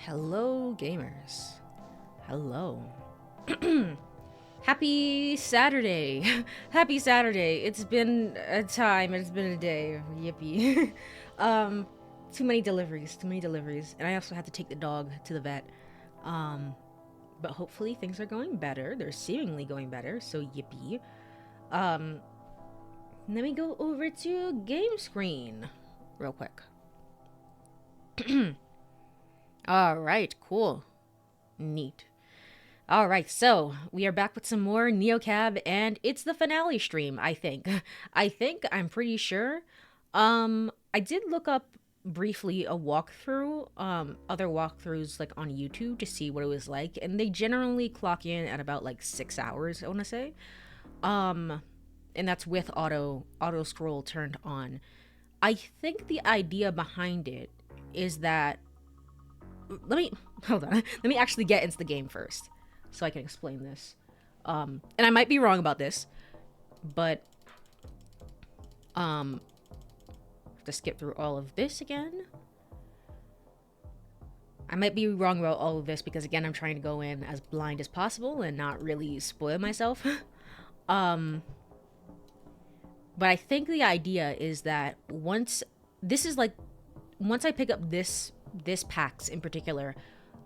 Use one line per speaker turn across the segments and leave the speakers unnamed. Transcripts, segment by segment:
Hello, gamers. Hello. Happy Saturday. Happy Saturday. It's been a time. It's been a day. Yippee. um, too many deliveries. Too many deliveries. And I also had to take the dog to the vet. But hopefully things are going better. They're seemingly going better. So yippee. Um, Let me go over to game screen real quick. All right, cool. Neat. All right, so we are back with some more NeoCab, and it's the finale stream, I think. I'm pretty sure. I did look up briefly a walkthrough, other walkthroughs like on YouTube to see what it was like, and they generally clock in at about like 6 hours, I want to say. And that's with auto scroll turned on. I think the idea behind it is that let me hold on. Let me actually get into the game first so I can explain this. And I might be wrong about this, but have to skip through all of this again. I might be wrong about all of this because again I'm trying to go in as blind as possible and not really spoil myself. But I think the idea is that once I pick up this PAX in particular,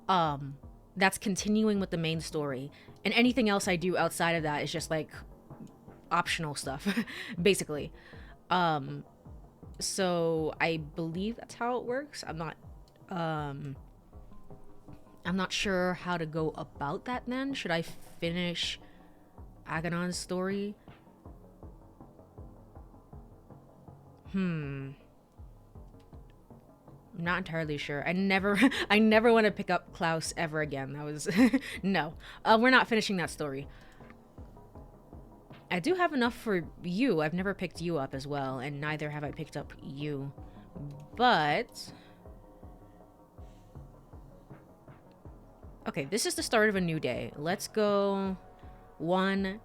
that's continuing with the main story, and anything else I do outside of that is just like optional stuff, basically. So I believe that's how it works. I'm not sure how to go about that then. Should I finish Agonon's story? I'm not entirely sure. I never want to pick up Klaus ever again. That was no. We're not finishing that story. I do have enough for you. I've never picked you up as well, and neither have I picked up you. But okay, this is the start of a new day. Let's go 1,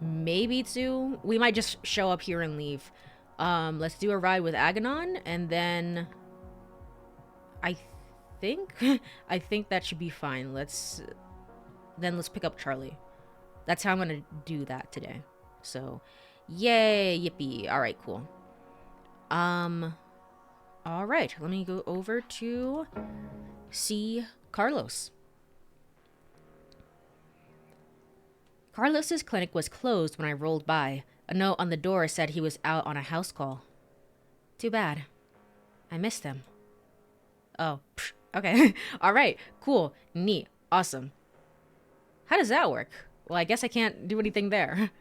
maybe 2. We might just show up here and leave. Let's do a ride with Agonon, and then I think that should be fine. Let's pick up Charlie. That's how I'm gonna do that today. So, yay, yippee. All right, cool. All right, let me go over to see Carlos. Carlos's clinic was closed when I rolled by. A note on the door said he was out on a house call. Too bad. I missed him. Oh, okay. All right, cool, neat, awesome. How does that work? Well, I guess I can't do anything there.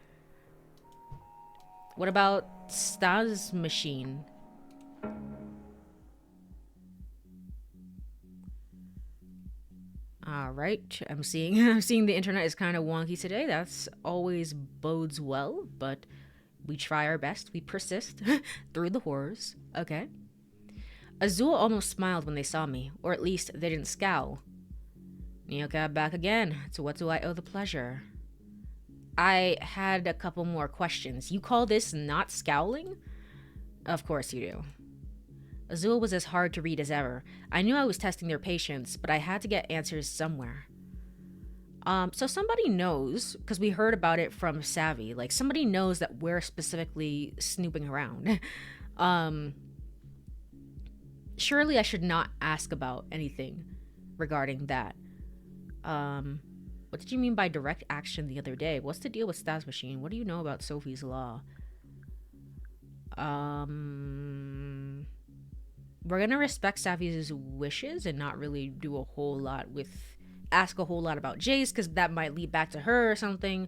What about Stas machine? All right, I'm seeing the internet is kind of wonky today. That's always bodes well, but we try our best. We persist through the horrors. Okay. Azul almost smiled when they saw me, or at least they didn't scowl. NeoCab back again. To what do I owe the pleasure? I had a couple more questions. You call this not scowling? Of course you do. Azul was as hard to read as ever. I knew I was testing their patience, but I had to get answers somewhere. So somebody knows, because we heard about it from Savy, like somebody knows that we're specifically snooping around. Surely I should not ask about anything regarding that. What did you mean by direct action the other day? What's the deal with Stas Machine? What do you know about Sophie's Law? We're gonna respect Savy's wishes and not really do a whole lot ask a whole lot about Jace, because that might lead back to her or something.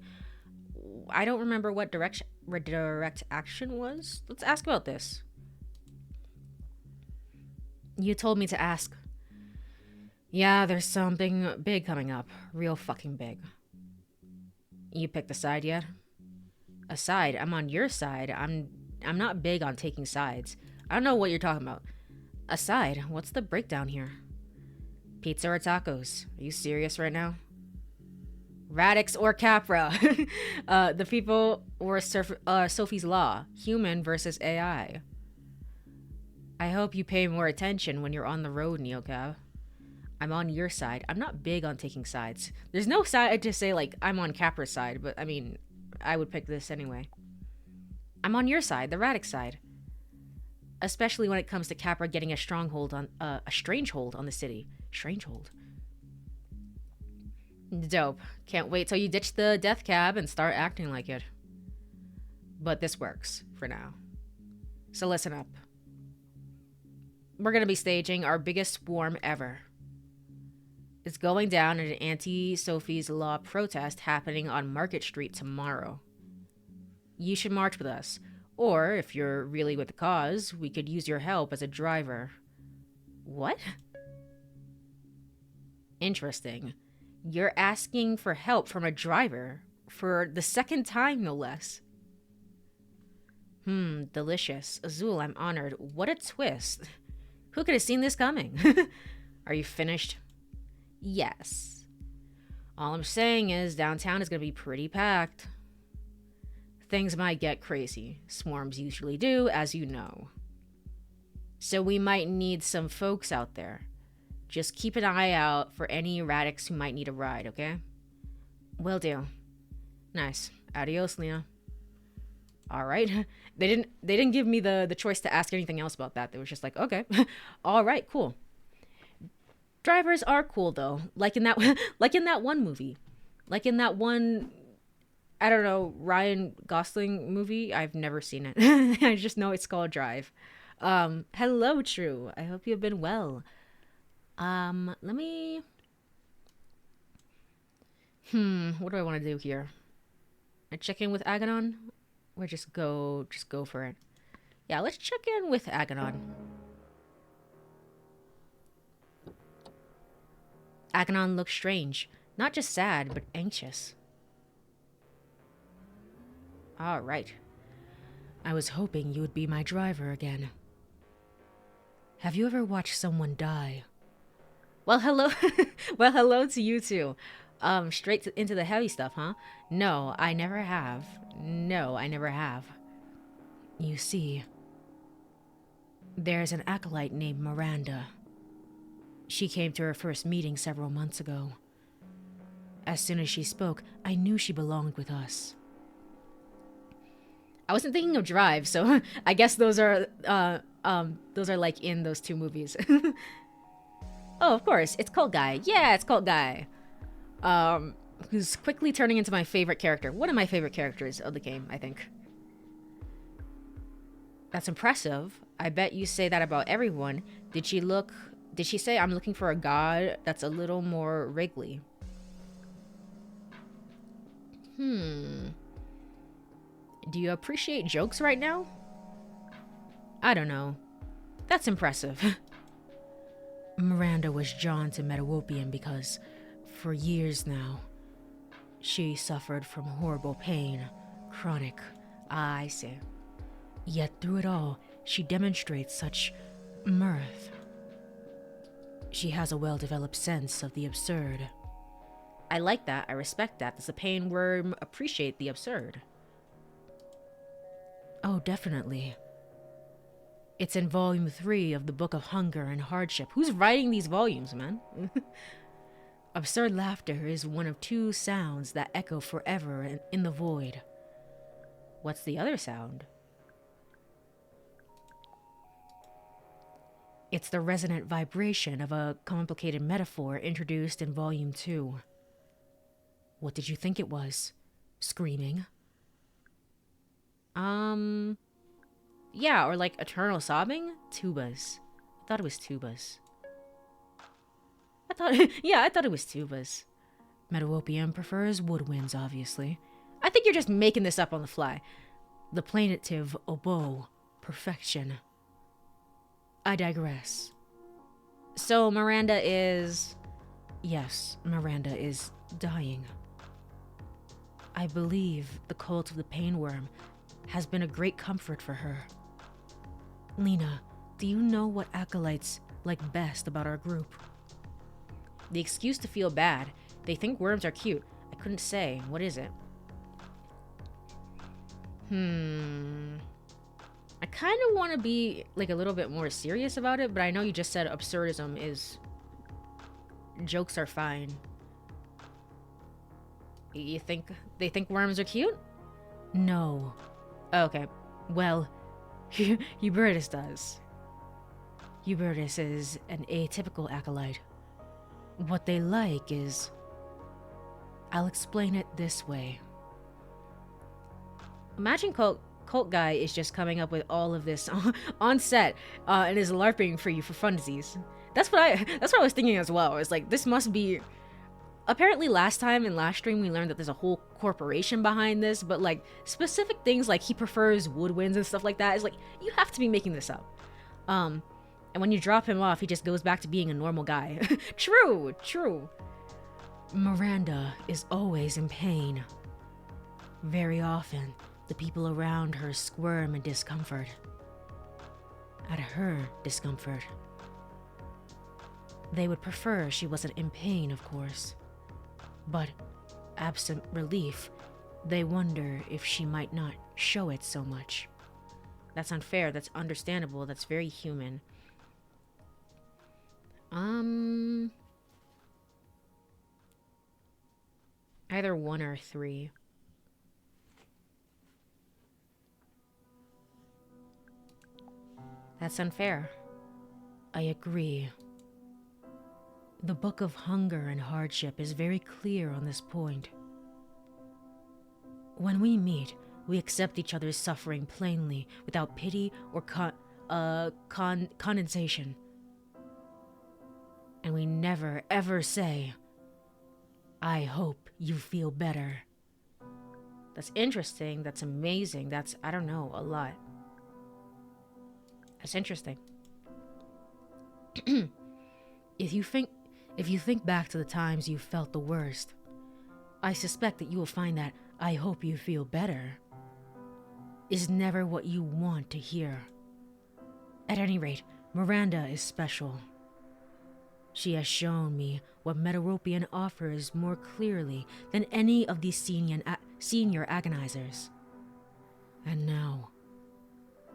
I don't remember what direct action was. Let's ask about this. You told me to ask. Yeah, there's something big coming up. Real fucking big. You picked a side yet? A side? I'm on your side. I'm not big on taking sides. I don't know what you're talking about. A side? What's the breakdown here? Pizza or tacos? Are you serious right now? Radix or Capra? The people or Sophie's Law. Human versus AI. I hope you pay more attention when you're on the road, NeoCab. I'm on your side. I'm not big on taking sides. There's no side to say, like, I'm on Capra's side, but I mean, I would pick this anyway. I'm on your side, the Radic side. Especially when it comes to Capra getting a stronghold on, a strange hold on the city. Strange hold. Dope. Can't wait till you ditch the death cab and start acting like it. But this works, for now. So listen up. We're gonna be staging our biggest swarm ever. It's going down at an anti-Sophie's Law protest happening on Market Street tomorrow. You should march with us. Or, if you're really with the cause, we could use your help as a driver. What? Interesting. You're asking for help from a driver. For the second time, no less. Delicious. Azul, I'm honored. What a twist. Who could have seen this coming? Are you finished? Yes. All I'm saying is downtown is going to be pretty packed. Things might get crazy. Swarms usually do, as you know. So we might need some folks out there. Just keep an eye out for any erratics who might need a ride, okay? Will do. Nice. Adios, Lena. All right. They didn't give me the choice to ask anything else about that. They was just like, okay. All right, cool. Drivers are cool though. Like in that one movie. Like in that one, I don't know, Ryan Gosling movie. I've never seen it. I just know it's called Drive. Hello, True. I hope you've been well. Let me what do I want to do here? I check in with Aganon? Or just go for it. Yeah, let's check in with Aganon. Aganon looks strange. Not just sad, but anxious. Alright. I was hoping you would be my driver again. Have you ever watched someone die? Well, hello. Well, hello to you too. Into the heavy stuff, huh? No, I never have. No, I never have. You see, there's an acolyte named Miranda. She came to her first meeting several months ago. As soon as she spoke, I knew she belonged with us. I wasn't thinking of Drive, so I guess those are like in those two movies. Oh, of course, it's Cult Guy. Yeah, it's Cult Guy. Who's quickly turning into my favorite character. One of my favorite characters of the game, I think. That's impressive. I bet you say that about everyone. Did she say I'm looking for a god that's a little more wriggly? Do you appreciate jokes right now? I don't know. That's impressive. Miranda was drawn to Metawopian because, for years now, she suffered from horrible pain. Chronic. I see. Yet through it all, she demonstrates such mirth. She has a well-developed sense of the absurd. I like that. I respect that. Does the pain worm appreciate the absurd? Oh, definitely. It's in volume 3 of the Book of Hunger and Hardship. Who's writing these volumes, man? Absurd laughter is one of 2 sounds that echo forever in the void. What's the other sound? It's the resonant vibration of a complicated metaphor introduced in volume 2. What did you think it was? Screaming? Yeah, or like eternal sobbing? Tubas. I thought it was tubas. I thought it was tubas. Metawopian prefers woodwinds, obviously. I think you're just making this up on the fly. The plaintive oboe. Perfection. I digress. So Miranda is... Yes, Miranda is dying. I believe the cult of the painworm has been a great comfort for her. Lena, do you know what acolytes like best about our group? The excuse to feel bad. They think worms are cute. I couldn't say. What is it? I kind of want to be like a little bit more serious about it, but I know you just said absurdism is Jokes are fine. You think they think worms are cute? No. Okay. Well, Hubertus does. Hubertus is an atypical acolyte. What they like is... I'll explain it this way. Imagine cult guy is just coming up with all of this on set and is LARPing for you for funsies. That's what I was thinking as well. It's like, this must be... Apparently last time in last stream we learned that there's a whole corporation behind this, but like specific things like he prefers woodwinds and stuff like that is like, you have to be making this up. And when you drop him off, he just goes back to being a normal guy. True. Miranda is always in pain. Very often, the people around her squirm in discomfort. At her discomfort. They would prefer she wasn't in pain, of course. But, absent relief, they wonder if she might not show it so much. That's unfair, that's understandable, that's very human. Either 1 or 3. That's unfair. I agree. The Book of Hunger and Hardship is very clear on this point. When we meet, we accept each other's suffering plainly, without pity or condensation. And we never, ever say, I hope you feel better. That's interesting, that's amazing, that's, I don't know, a lot. That's interesting. If you think back to the times you felt the worst, I suspect that you will find that I hope you feel better is never what you want to hear. At any rate, Miranda is special. She has shown me what Metaropian offers more clearly than any of these senior agonizers. And now,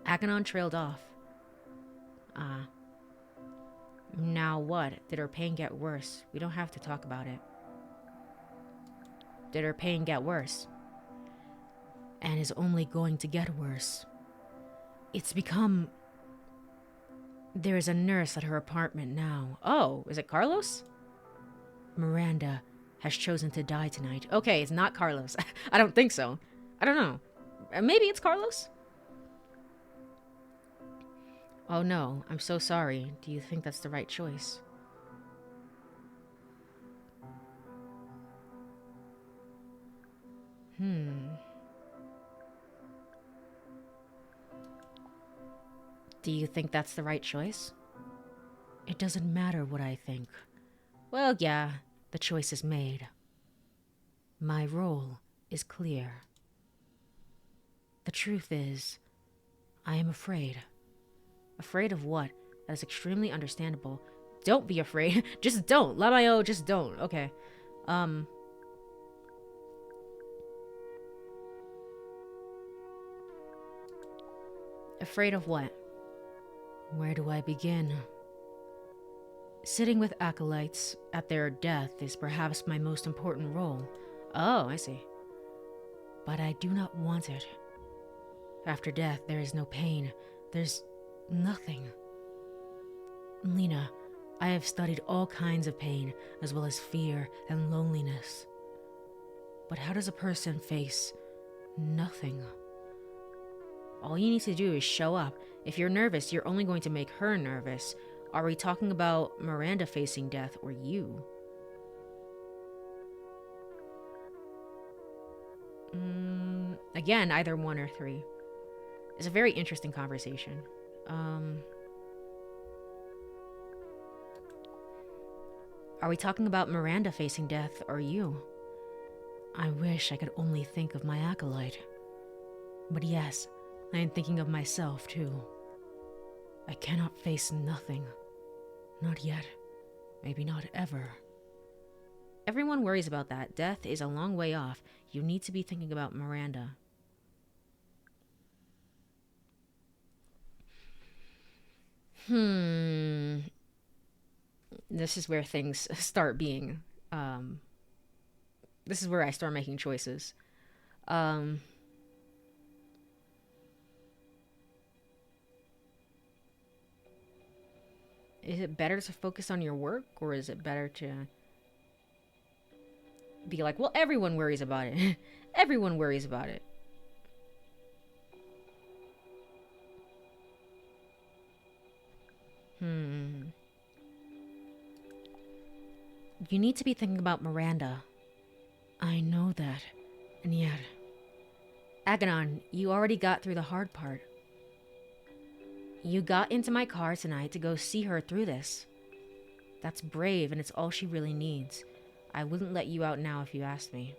Agonon trailed off. Now what? Did her pain get worse? We don't have to talk about it. Did her pain get worse? And is only going to get worse. It's become... There is a nurse at her apartment now. Oh, is it Carlos? Miranda has chosen to die tonight. Okay, it's not Carlos. I don't think so. I don't know. Maybe it's Carlos? Oh no, I'm so sorry. Do you think that's the right choice? Do you think that's the right choice? It doesn't matter what I think. Well, yeah, the choice is made. My role is clear. The truth is, I am afraid. Afraid of what? That is extremely understandable. Don't be afraid. Just don't. Lamayo, just don't. Okay. Afraid of what? Where do I begin? Sitting with acolytes at their death is perhaps my most important role. Oh, I see. But I do not want it. After death, there is no pain. There's nothing. Lena, I have studied all kinds of pain, as well as fear and loneliness. But how does a person face nothing? All you need to do is show up. If you're nervous, you're only going to make her nervous. Are we talking about Miranda facing death or you? Again, either 1 or 3. It's a very interesting conversation. Are we talking about Miranda facing death or you? I wish I could only think of my acolyte. But yes, I am thinking of myself too. I cannot face nothing. Not yet. Maybe not ever. Everyone worries about that. Death is a long way off. You need to be thinking about Miranda. This is where things start being. Um, this is where I start making choices. Um, is it better to focus on your work, or is it better to be like, well, everyone worries about it? Everyone worries about it. Hmm. You need to be thinking about Miranda. I know that. And yet. Aganon, you already got through the hard part. You got into my car tonight to go see her through this. That's brave, and it's all she really needs. I wouldn't let you out now if you asked me.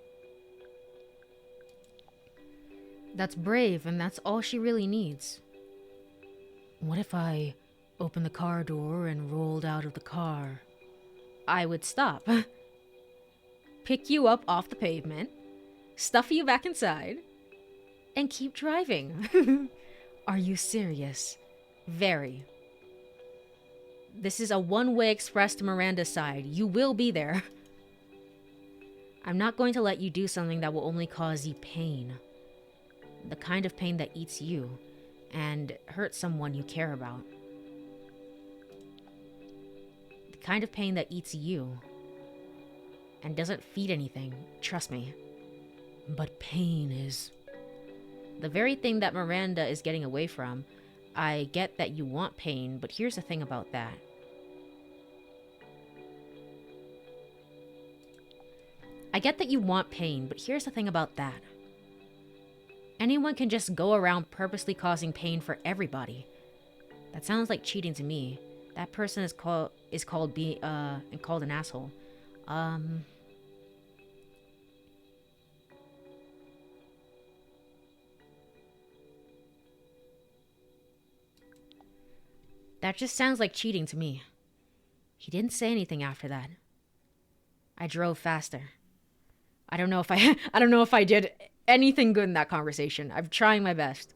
That's brave, and that's all she really needs. What if I opened the car door and rolled out of the car? I would stop. Pick you up off the pavement, stuff you back inside, and keep driving. Are you serious? Very. This is a one-way express to Miranda's side. You will be there. I'm not going to let you do something that will only cause you pain. The kind of pain that eats you and hurts someone you care about. The kind of pain that eats you and doesn't feed anything, trust me. But pain is the very thing that Miranda is getting away from. I get that you want pain, but here's the thing about that. I get that you want pain, but here's the thing about that. Anyone can just go around purposely causing pain for everybody. That sounds like cheating to me. That person is called an asshole. That just sounds like cheating to me. He didn't say anything after that. I drove faster. I don't know if I did anything good in that conversation. I'm trying my best.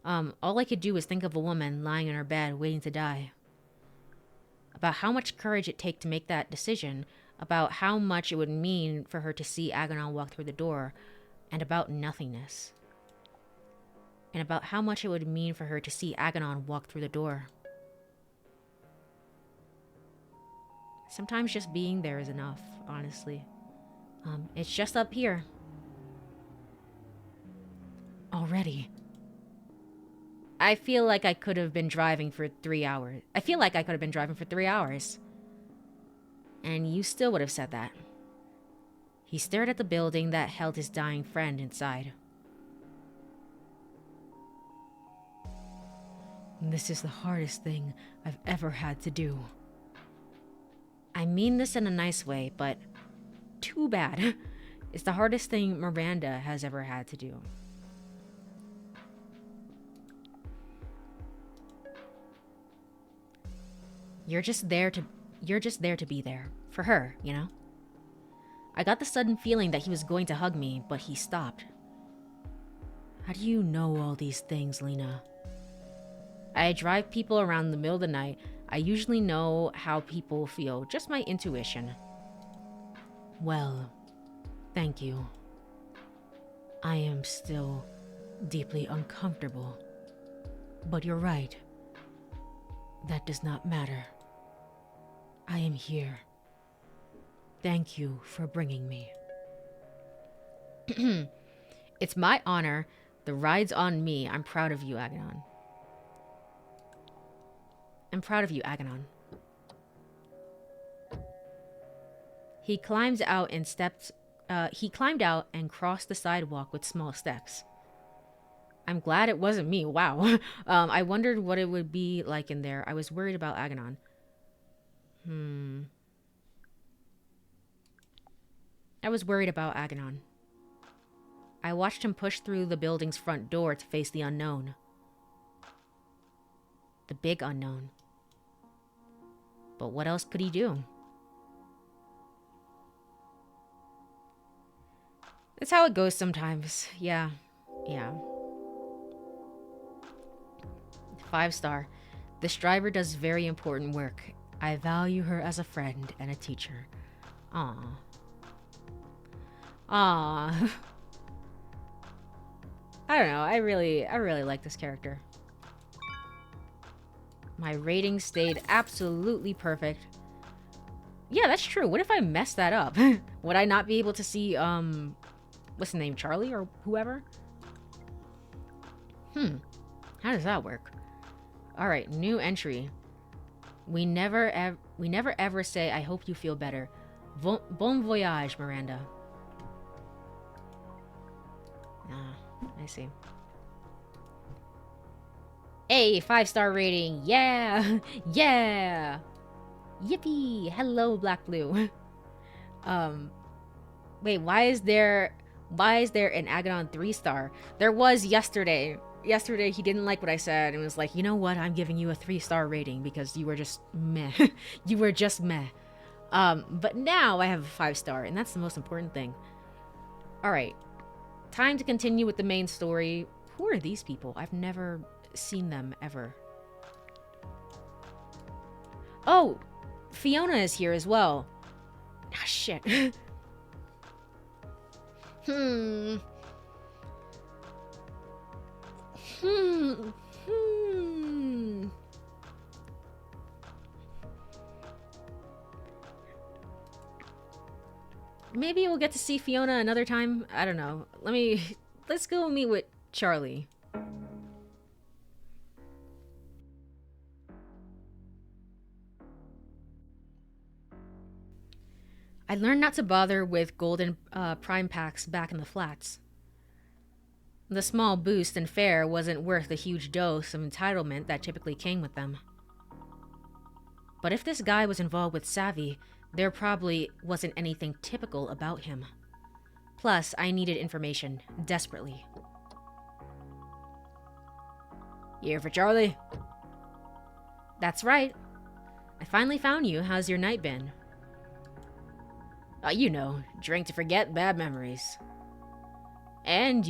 All I could do was think of a woman lying in her bed waiting to die. About how much courage it take to make that decision, about how much it would mean for her to see Aganon walk through the door, and about nothingness. And about how much it would mean for her to see Aganon walk through the door. Sometimes just being there is enough, honestly. It's just up here. Already. I feel like I could have been driving for 3 hours. And you still would have said that. He stared at the building that held his dying friend inside. This is the hardest thing I've ever had to do. I mean this in a nice way, but too bad. It's the hardest thing Miranda has ever had to do. You're just there to be there. For her, you know? I got the sudden feeling that he was going to hug me, but he stopped. How do you know all these things, Lena? I drive people around in the middle of the night. I usually know how people feel, just my intuition. Well, thank you. I am still deeply uncomfortable. But you're right. That does not matter. I am here. Thank you for bringing me. It's my honor. The ride's on me. I'm proud of you, Aganon. I'm proud of you, Aganon. He climbed out and crossed the sidewalk with small steps. I'm glad it wasn't me. Wow. I wondered what it would be like in there. I was worried about Aganon. I was worried about Aganon. I watched him push through the building's front door to face the unknown. The big unknown. But what else could he do? That's how it goes sometimes. Yeah. 5-star. This driver does very important work. I value her as a friend and a teacher. Aw. Aw. I don't know. I really like this character. My rating stayed absolutely perfect. Yeah, that's true. What if I messed that up? Would I not be able to see, what's the name? Charlie or whoever? How does that work? Alright, new entry. We never ever say, I hope you feel better. Bon voyage, Miranda. Ah, I see. Hey, 5-star rating. Yeah. Yeah. Yippee. Hello, Black Blue. Wait, why is there an Agadon 3-star? There was yesterday. Yesterday he didn't like what I said and was like, you know what, I'm giving you a 3-star rating because you were just meh. You were just meh. But now I have a 5-star, and that's the most important thing. Alright. Time to continue with the main story. Who are these people? I've never seen them ever. Oh! Fiona is here as well. Ah, shit. Maybe we'll get to see Fiona another time. I don't know. Let's go meet with Charlie. I learned not to bother with golden prime packs back in the flats. The small boost in fare wasn't worth the huge dose of entitlement that typically came with them. But if this guy was involved with Savy, there probably wasn't anything typical about him. Plus, I needed information, desperately. You here for Charlie? That's right. I finally found you. How's your night been? You know, drink to forget bad memories. And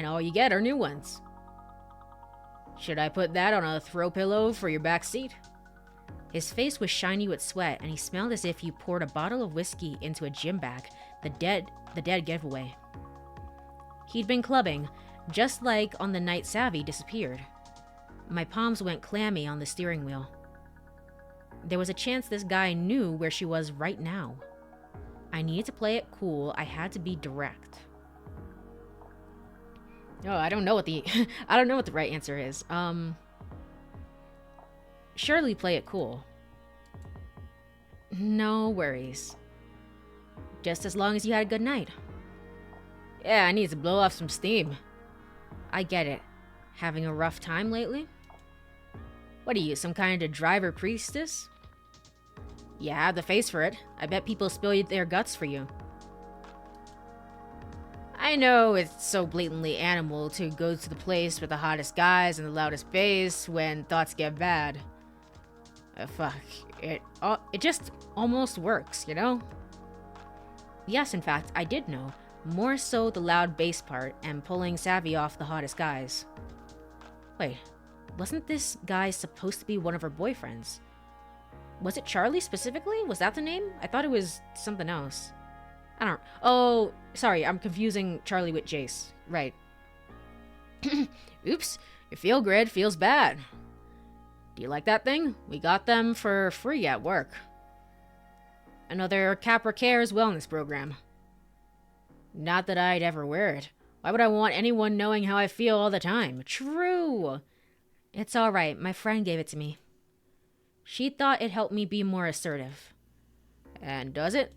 all you get are new ones. Should I put that on a throw pillow for your back seat? His face was shiny with sweat, and he smelled as if you poured a bottle of whiskey into a gym bag, the dead giveaway. He'd been clubbing, just like on the night Savy disappeared. My palms went clammy on the steering wheel. There was a chance this guy knew where she was right now. I needed to play it cool. I had to be direct. Oh, I don't know what the right answer is. Surely play it cool. No worries. Just as long as you had a good night. Yeah, I need to blow off some steam. I get it. Having a rough time lately? What are you, some kind of driver priestess? You have the face for it. I bet people spill their guts for you. I know it's so blatantly animal to go to the place with the hottest guys and the loudest bass when thoughts get bad. Fuck. It just almost works, you know? Yes, in fact, I did know. More so the loud bass part and pulling Savy off the hottest guys. Wait, wasn't this guy supposed to be one of her boyfriends? Was it Charlie specifically? Was that the name? I thought it was something else. I don't... Oh, sorry, I'm confusing Charlie with Jace. Right. Oops, your feel grid feels bad. Do you like that thing? We got them for free at work. Another Capra Cares wellness program. Not that I'd ever wear it. Why would I want anyone knowing how I feel all the time? True. It's alright, my friend gave it to me. She thought it helped me be more assertive. And does it?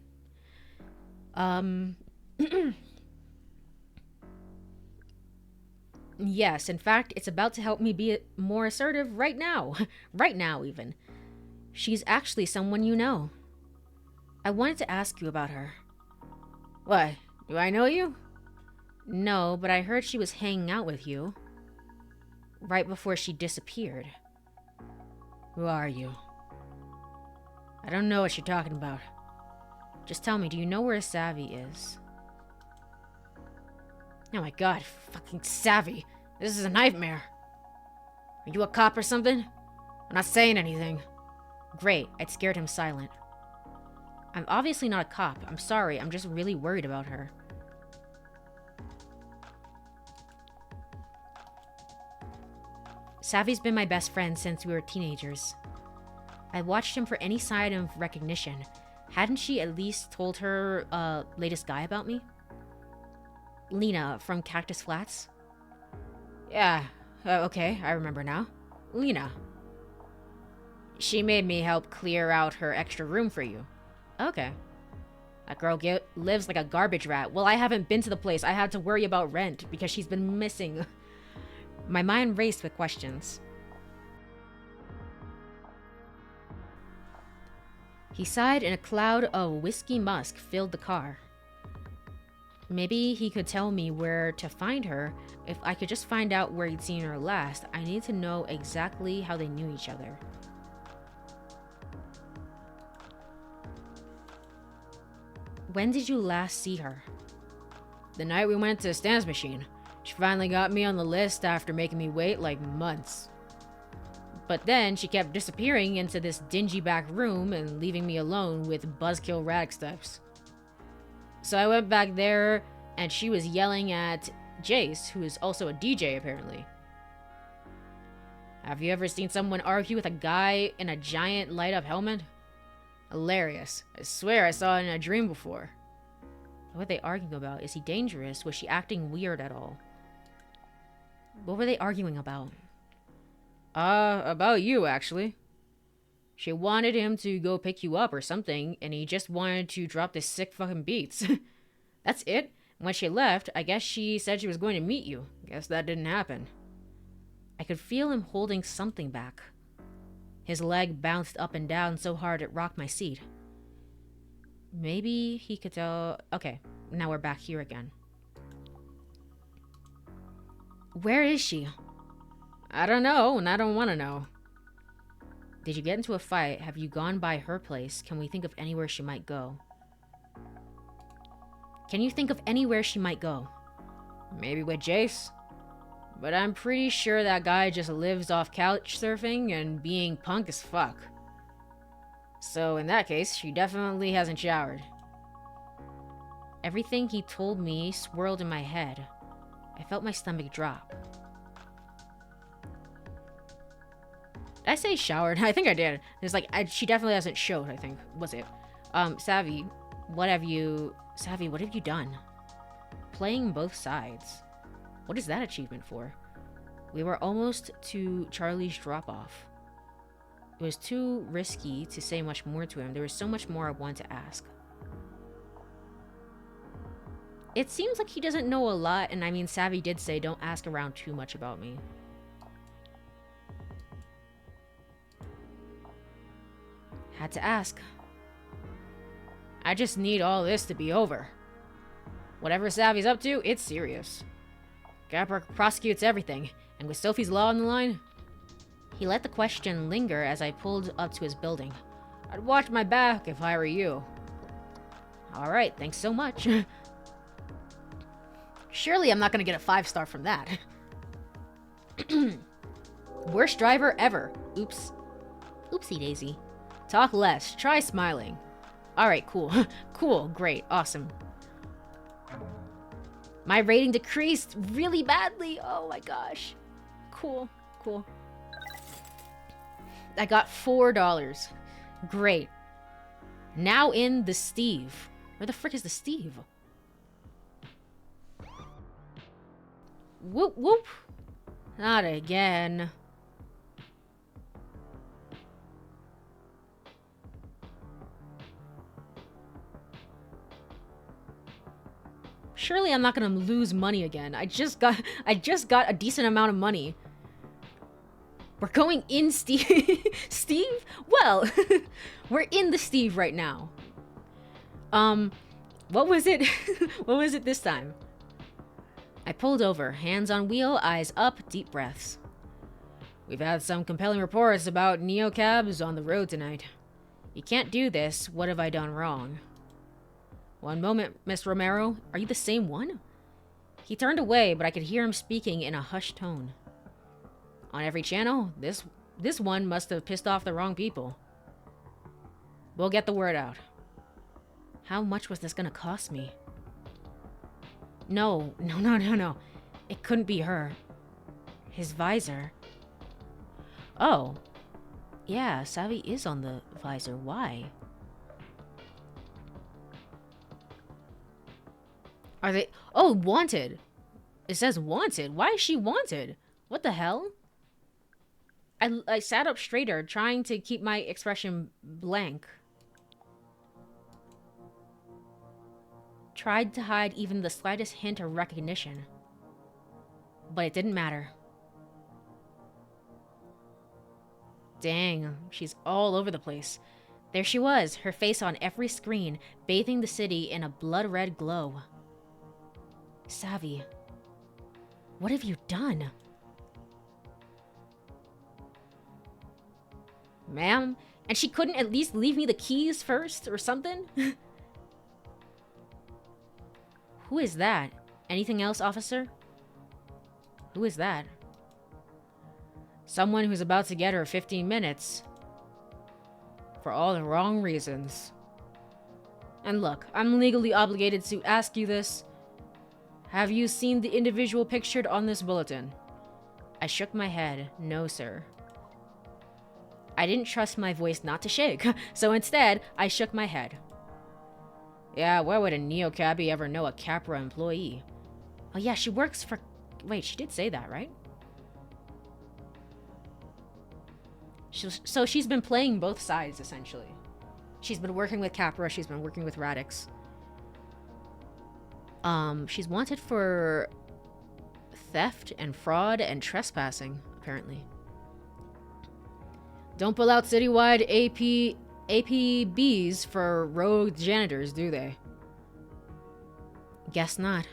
Yes, in fact, it's about to help me be more assertive right now. Right now, even. She's actually someone you know. I wanted to ask you about her. What? Do I know you? No, but I heard she was hanging out with you. Right before she disappeared. Who are you? I don't know what you're talking about. Just tell me, do you know where Savy is? Oh my god, fucking Savy. This is a nightmare. Are you a cop or something? I'm not saying anything. Great, I'd scared him silent. I'm obviously not a cop. I'm sorry, I'm just really worried about her. Savy's been my best friend since we were teenagers. I watched him for any sign of recognition. Hadn't she at least told her latest guy about me? Lena from Cactus Flats? Yeah, okay, I remember now. Lena. She made me help clear out her extra room for you. Okay. That girl lives like a garbage rat. Well, I haven't been to the place. I had to worry about rent because she's been missing. My mind raced with questions. He sighed and a cloud of whiskey musk filled the car. Maybe he could tell me where to find her. If I could just find out where he'd seen her last, I need to know exactly how they knew each other. When did you last see her? The night we went to the Stamps machine. She finally got me on the list after making me wait like months. But then she kept disappearing into this dingy back room and leaving me alone with buzzkill rag steps. So I went back there and she was yelling at Jace, who is also a DJ apparently. Have you ever seen someone argue with a guy in a giant light up helmet? Hilarious. I swear I saw it in a dream before. What were they arguing about? Is he dangerous? Was she acting weird at all? What were they arguing about? About you, actually. She wanted him to go pick you up or something, and he just wanted to drop the sick fucking beats. That's it? When she left, I guess she said she was going to meet you. Guess that didn't happen. I could feel him holding something back. His leg bounced up and down so hard it rocked my seat. Maybe he could tell... Okay, now we're back here again. Where is she? I don't know, and I don't want to know. Did you get into a fight? Have you gone by her place? Can we think of anywhere she might go? Can you think of anywhere she might go? Maybe with Jace. But I'm pretty sure that guy just lives off couch surfing and being punk as fuck. So in that case, she definitely hasn't showered. Everything he told me swirled in my head. I felt my stomach drop. Did I say showered? I think I did. It's like, she definitely hasn't showed, I think. Was it? Savy, what have you done? Playing both sides. What is that achievement for? We were almost to Charlie's drop-off. It was too risky to say much more to him. There was so much more I wanted to ask. It seems like he doesn't know a lot, and I mean, Savy did say don't ask around too much about me. Had to ask. I just need all this to be over. Whatever Savy's up to, it's serious. Gapper prosecutes everything, and with Sophie's law on the line... He let the question linger as I pulled up to his building. I'd watch my back if I were you. Alright, thanks so much. Surely I'm not gonna get a 5-star from that. Worst driver ever. Oops. Oopsie daisy. Talk less. Try smiling. Alright, cool. Cool, great, awesome. My rating decreased really badly. Oh my gosh. Cool, cool. I got $4. Great. Now in the Steve. Where the frick is the Steve? Whoop whoop. Not again. Surely I'm not gonna lose money again. I just got a decent amount of money. We're going in Steve. Steve? Well, we're in the Steve right now. What was it? What was it this time? I pulled over, hands on wheel, eyes up, deep breaths. We've had some compelling reports about neocabs on the road tonight. You can't do this. What have I done wrong? One moment, Miss Romero. Are you the same one? He turned away, but I could hear him speaking in a hushed tone. On every channel, this one must have pissed off the wrong people. We'll get the word out. How much was this gonna cost me? No. It couldn't be her. His visor. Oh. Yeah, Savy is on the visor. Why? Are they... Oh, wanted. It says wanted. Why is she wanted? What the hell? I sat up straighter, trying to keep my expression blank. Tried to hide even the slightest hint of recognition. But it didn't matter. Dang, she's all over the place. There she was, her face on every screen, bathing the city in a blood-red glow. Savy, what have you done? Ma'am? And she couldn't at least leave me the keys first or something? Who is that? Anything else, officer? Who is that? Someone who's about to get her 15 minutes. For all the wrong reasons. And look, I'm legally obligated to ask you this. Have you seen the individual pictured on this bulletin? I shook my head. No, sir. I didn't trust my voice not to shake, so instead, I shook my head. Yeah, why would a neo-cabbie ever know a Capra employee? Oh yeah, she works for... Wait, she did say that, right? So she's been playing both sides, essentially. She's been working with Capra, she's been working with Radix. She's wanted for theft and fraud and trespassing, apparently. Don't pull out citywide APBs for rogue janitors, do they? Guess not.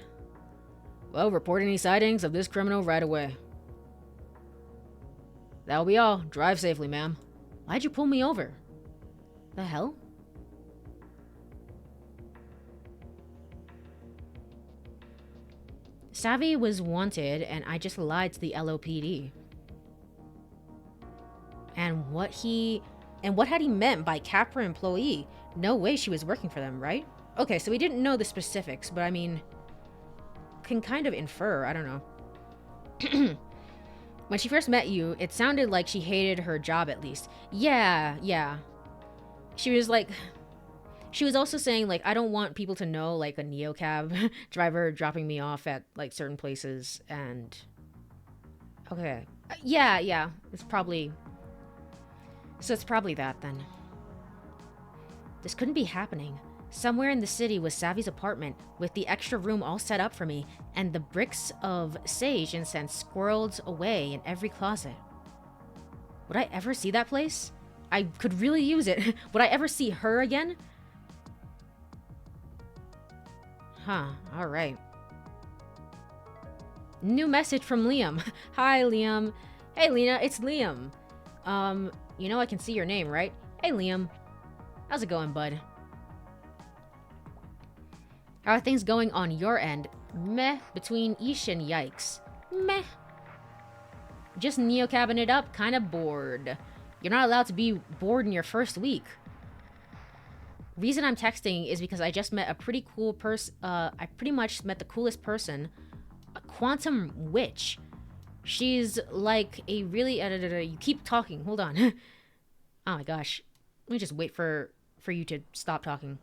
Well, report any sightings of this criminal right away. That'll be all. Drive safely, ma'am. Why'd you pull me over? The hell? Savy was wanted, and I just lied to the LOPD. And what had he meant by Capra employee? No way she was working for them, right? Okay, so we didn't know the specifics, but I mean, can kind of infer, I don't know. When she first met you, it sounded like she hated her job at least. Yeah. She was like, she was also saying like, I don't want people to know like a neocab driver dropping me off at like certain places and... Okay. Yeah, it's probably... So it's probably that, then. This couldn't be happening. Somewhere in the city was Savy's apartment, with the extra room all set up for me, and the bricks of sage incense squirreled away in every closet. Would I ever see that place? I could really use it. Would I ever see her again? Huh, alright. New message from Liam. Hi, Liam. Hey, Lena, it's Liam. You know I can see your name, right? Hey, Liam. How's it going, bud? How are things going on your end? Meh. Between Ish and yikes. Meh. Just neo-cabbing it up, kinda bored. You're not allowed to be bored in your first week. Reason I'm texting is because I just met a pretty cool person. I pretty much met the coolest person. A quantum witch. She's like a really... you keep talking. Hold on. Oh my gosh. Let me just wait for you to stop talking.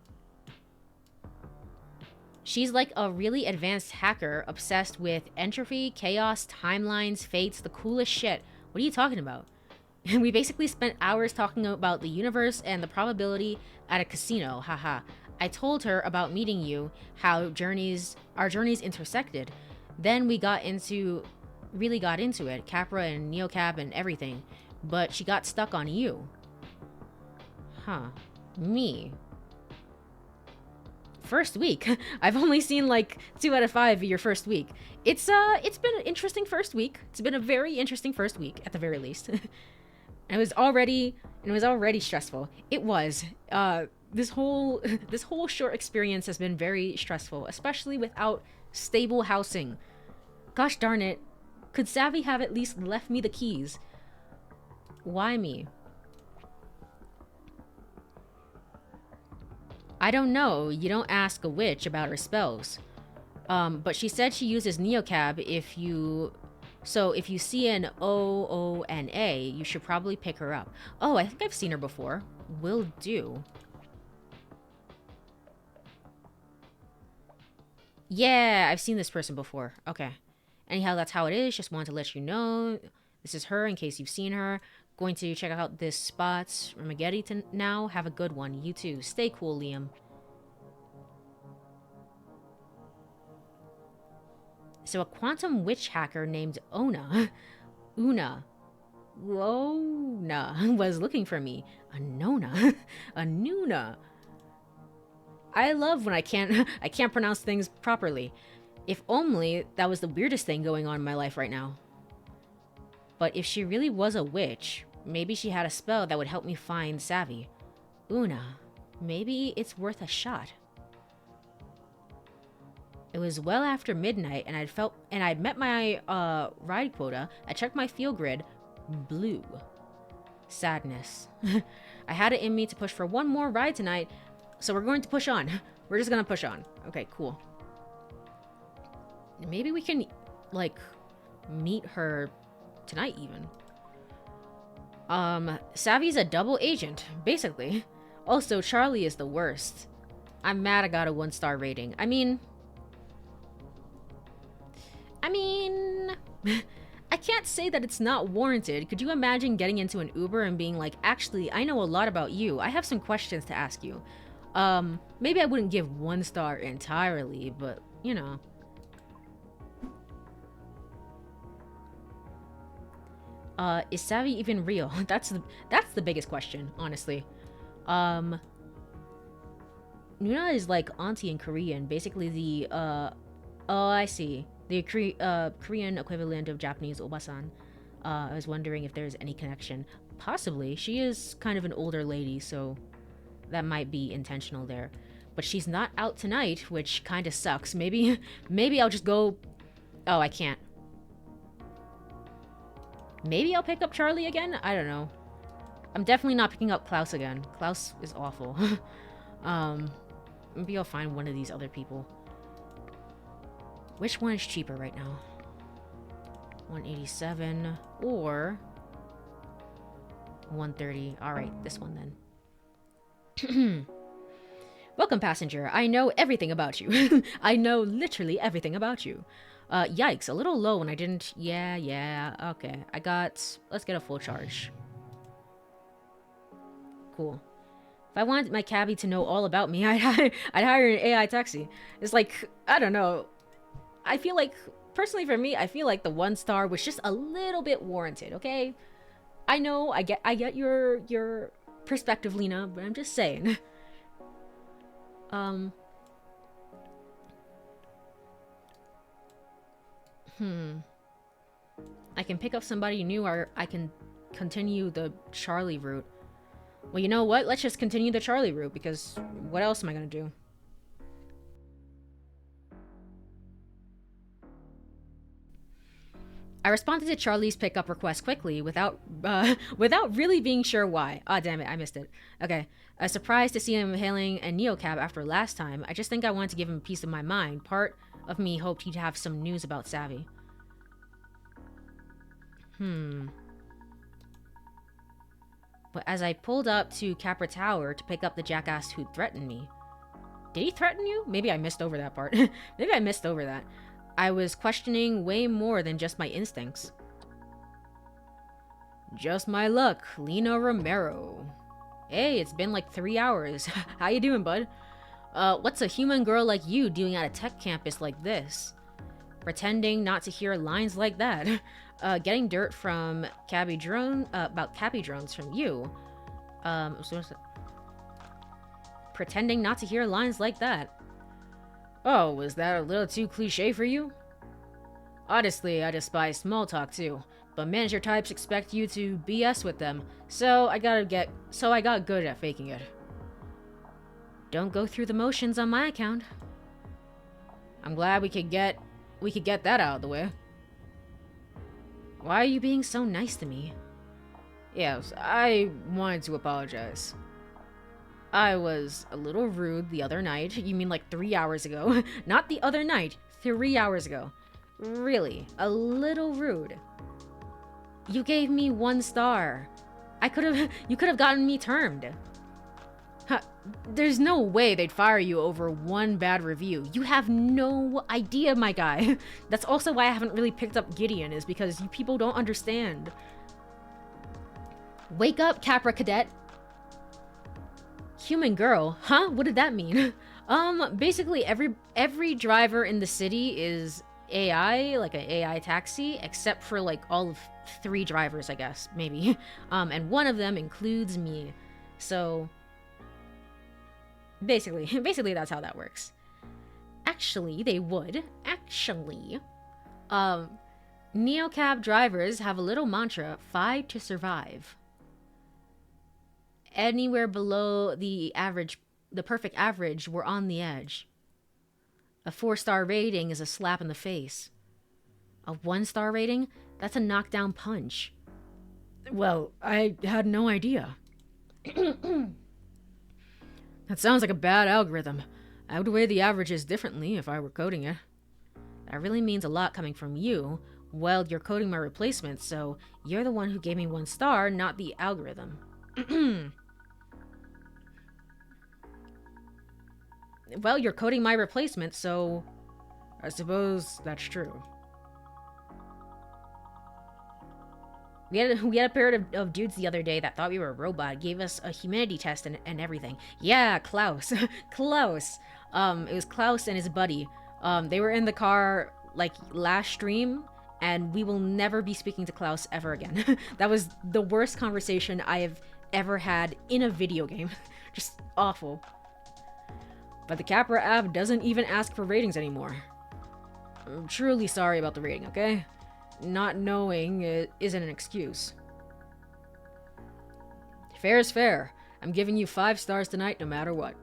She's like a really advanced hacker obsessed with entropy, chaos, timelines, fates, the coolest shit. What are you talking about? We basically spent hours talking about the universe and the probability at a casino. Haha. I told her about meeting you, how our journeys intersected. Then we really got into it, Capra and Neocab and everything. But she got stuck on you. Huh. Me. First week. I've only seen like 2 out of 5 of your first week. It's been an interesting first week. It's been a very interesting first week, at the very least. It was already stressful. It was. This whole short experience has been very stressful, especially without stable housing. Gosh darn it. Could Savy have at least left me the keys? Why me? I don't know. You don't ask a witch about her spells. But she said she uses Neocab if you... So if you see an OONA, you should probably pick her up. Oh, I think I've seen her before. Will do. Yeah, I've seen this person before. Okay. Anyhow, that's how it is. Just wanted to let you know. This is her in case you've seen her. Going to check out this spot. Ramageddon now. Have a good one. You too. Stay cool, Liam. So a quantum witch hacker named Una was looking for me. A Nona. A Nuna. I love when I can't pronounce things properly. If only that was the weirdest thing going on in my life right now. But if she really was a witch, maybe she had a spell that would help me find Savy. Una. Maybe it's worth a shot. It was well after midnight, and I'd met my ride quota. I checked my field grid. Blue. Sadness. I had it in me to push for one more ride tonight, so we're going to push on. We're just gonna push on. Okay, cool. Maybe we can, like, meet her tonight even. Savy's a double agent, basically. Also, Charlie is the worst. I'm mad I got a 1-star rating. I mean, I can't say that it's not warranted. Could you imagine getting into an Uber and being like, actually, I know a lot about you. I have some questions to ask you. Maybe I wouldn't give 1 star entirely, but, you know. Is Savy even real? That's the biggest question, honestly. Nuna is like auntie in Korean, basically the, oh, I see. The Korean equivalent of Japanese obasan. I was wondering if there's any connection. Possibly. She is kind of an older lady, so that might be intentional there. But she's not out tonight, which kind of sucks. Maybe I'll just go... Oh, I can't. Maybe I'll pick up Charlie again? I don't know. I'm definitely not picking up Klaus again. Klaus is awful. Maybe I'll find one of these other people. Which one is cheaper right now? 187 or 130. Alright, this one then. Welcome, passenger. I know everything about you. I know literally everything about you. Yikes, a little low when I didn't... Yeah, okay. Let's get a full charge. Cool. If I wanted my cabbie to know all about me, I'd hire an AI taxi. It's like, I don't know. I feel like, personally for me, I feel like the 1 star was just a little bit warranted, okay? I know, I get your perspective, Lena, but I'm just saying. I can pick up somebody new, or I can continue the Charlie route. Well, you know what? Let's just continue the Charlie route, because what else am I gonna do? I responded to Charlie's pickup request quickly without really being sure why. Ah, damn it, I missed it. Okay. Surprised to see him hailing a Neocab after last time. I just think I wanted to give him a piece of my mind. Part of me hoped he'd have some news about Savy. But as I pulled up to Capra Tower to pick up the jackass who threatened me... Did he threaten you? Maybe I missed over that part. Maybe I missed over that. I was questioning way more than just my instincts. Just my luck, Lena Romero. Hey, it's been like 3 hours. How you doing, bud? What's a human girl like you doing at a tech campus like this? Pretending not to hear lines like that. Getting dirt from about Cabby drones from you. Pretending not to hear lines like that. Oh, was that a little too cliche for you? Honestly, I despise small talk too, but manager types expect you to BS with them, so I got good at faking it. Don't go through the motions on my account. I'm glad we could get that out of the way. Why are you being so nice to me? Yes, I wanted to apologize. I was a little rude the other night. You mean like 3 hours ago? Not the other night, 3 hours ago. Really, a little rude. You gave me 1 star. You could have gotten me termed. Huh, there's no way they'd fire you over one bad review. You have no idea, my guy. That's also why I haven't really picked up Gideon, is because you people don't understand. Wake up, Capra Cadet. Human girl? Huh? What did that mean? Basically every driver in the city is AI, like an AI taxi, except for like all of 3 drivers, I guess, maybe. And one of them includes me. So basically that's how that works. Actually, they would. Actually, Neocab drivers have a little mantra: fight to survive. Anywhere below the average, the perfect average, we're on the edge. A 4-star rating is a slap in the face. A 1-star rating? That's a knockdown punch. Well, I had no idea. That sounds like a bad algorithm. I would weigh the averages differently if I were coding it. That really means a lot coming from you. Well, you're coding my replacement, so you're the one who gave me 1 star, not the algorithm. Well, you're coding my replacement, so I suppose that's true. We had a pair of dudes the other day that thought we were a robot, gave us a humanity test and everything. Yeah, Klaus. Klaus. It was Klaus and his buddy. They were in the car, like, last stream, and we will never be speaking to Klaus ever again. That was the worst conversation I have ever had in a video game. Just awful. But the Capra app doesn't even ask for ratings anymore. I'm truly sorry about the rating, okay? Not knowing it isn't an excuse. Fair is fair. I'm giving you 5 stars tonight no matter what.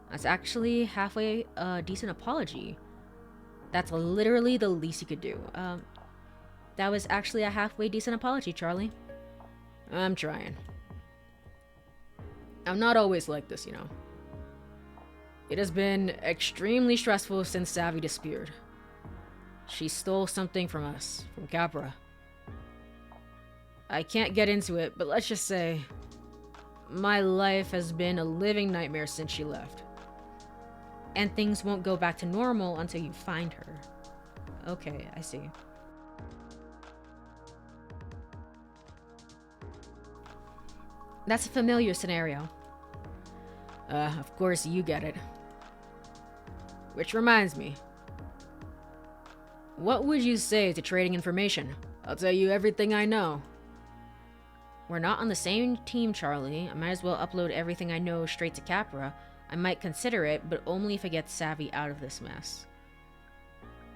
That's actually halfway a decent apology. That's literally the least you could do. That was actually a halfway decent apology, Charlie. I'm trying. I'm not always like this, you know. It has been extremely stressful since Savy disappeared. She stole something from us, from Capra. I can't get into it, but let's just say my life has been a living nightmare since she left. And things won't go back to normal until you find her. Okay, I see. That's a familiar scenario. Of course you get it. Which reminds me. What would you say to trading information? I'll tell you everything I know. We're not on the same team, Charlie. I might as well upload everything I know straight to Capra. I might consider it, but only if it gets Savy out of this mess.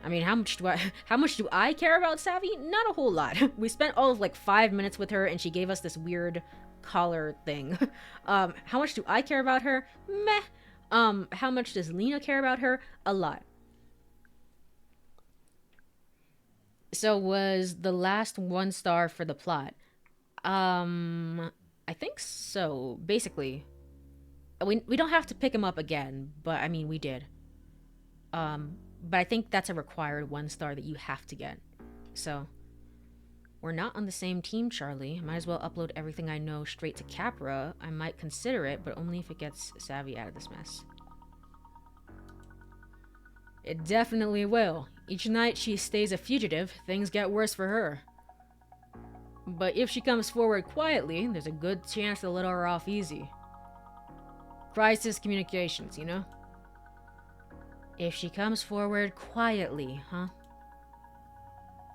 I mean, how much do I care about Savy? Not a whole lot. We spent all of like 5 minutes with her and she gave us this weird collar thing. How much do I care about her? Meh. How much does Lena care about her? A lot. So was the last 1 star for the plot? I think so. Basically, we don't have to pick him up again, but I mean we did. But I think that's a required 1 star that you have to get. So we're not on the same team, Charlie. Might as well upload everything I know straight to Capra. I might consider it, but only if it gets Savy out of this mess. It definitely will. Each night she stays a fugitive, things get worse for her. But if she comes forward quietly, there's a good chance they'll let her off easy. Crisis communications, you know? If she comes forward quietly, huh?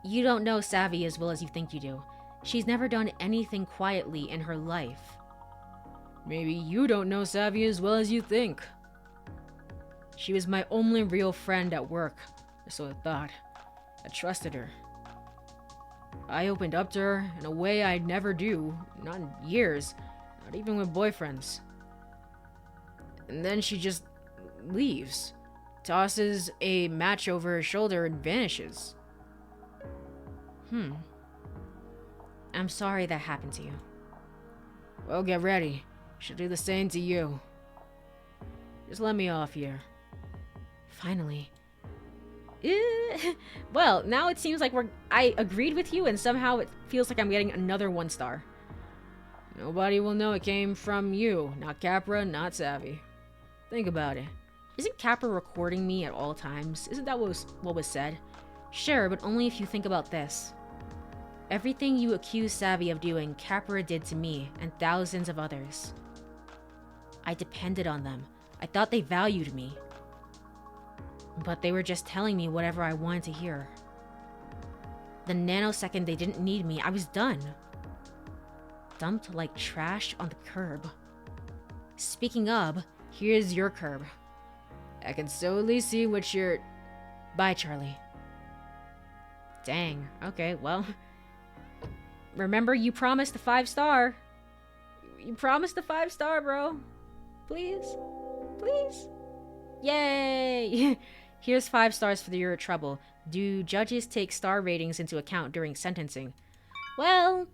You don't know Savy as well as you think you do. She's never done anything quietly in her life. Maybe you don't know Savy as well as you think. She was my only real friend at work, so I thought. I trusted her. I opened up to her in a way I'd never do, not in years, not even with boyfriends. And then she just leaves, tosses a match over her shoulder and vanishes. I'm sorry that happened to you. Well, get ready. Should do the same to you. Just let me off here. Finally. Well, now it seems like I agreed with you, and somehow it feels like I'm getting another 1 star. Nobody will know it came from you. Not Capra, not Savy. Think about it. Isn't Capra recording me at all times? Isn't that what was said? Sure, but only if you think about this. Everything you accuse Savy of doing, Capra did to me, and thousands of others. I depended on them. I thought they valued me. But they were just telling me whatever I wanted to hear. The nanosecond they didn't need me, I was done. Dumped like trash on the curb. Speaking of, here's your curb. I can solely see what you're... Bye, Charlie. Dang. Okay, well... Remember, you promised a 5 star. You promised a 5 star, bro. Please? Please? Yay! Here's 5 stars for your trouble. Do judges take star ratings into account during sentencing? Well...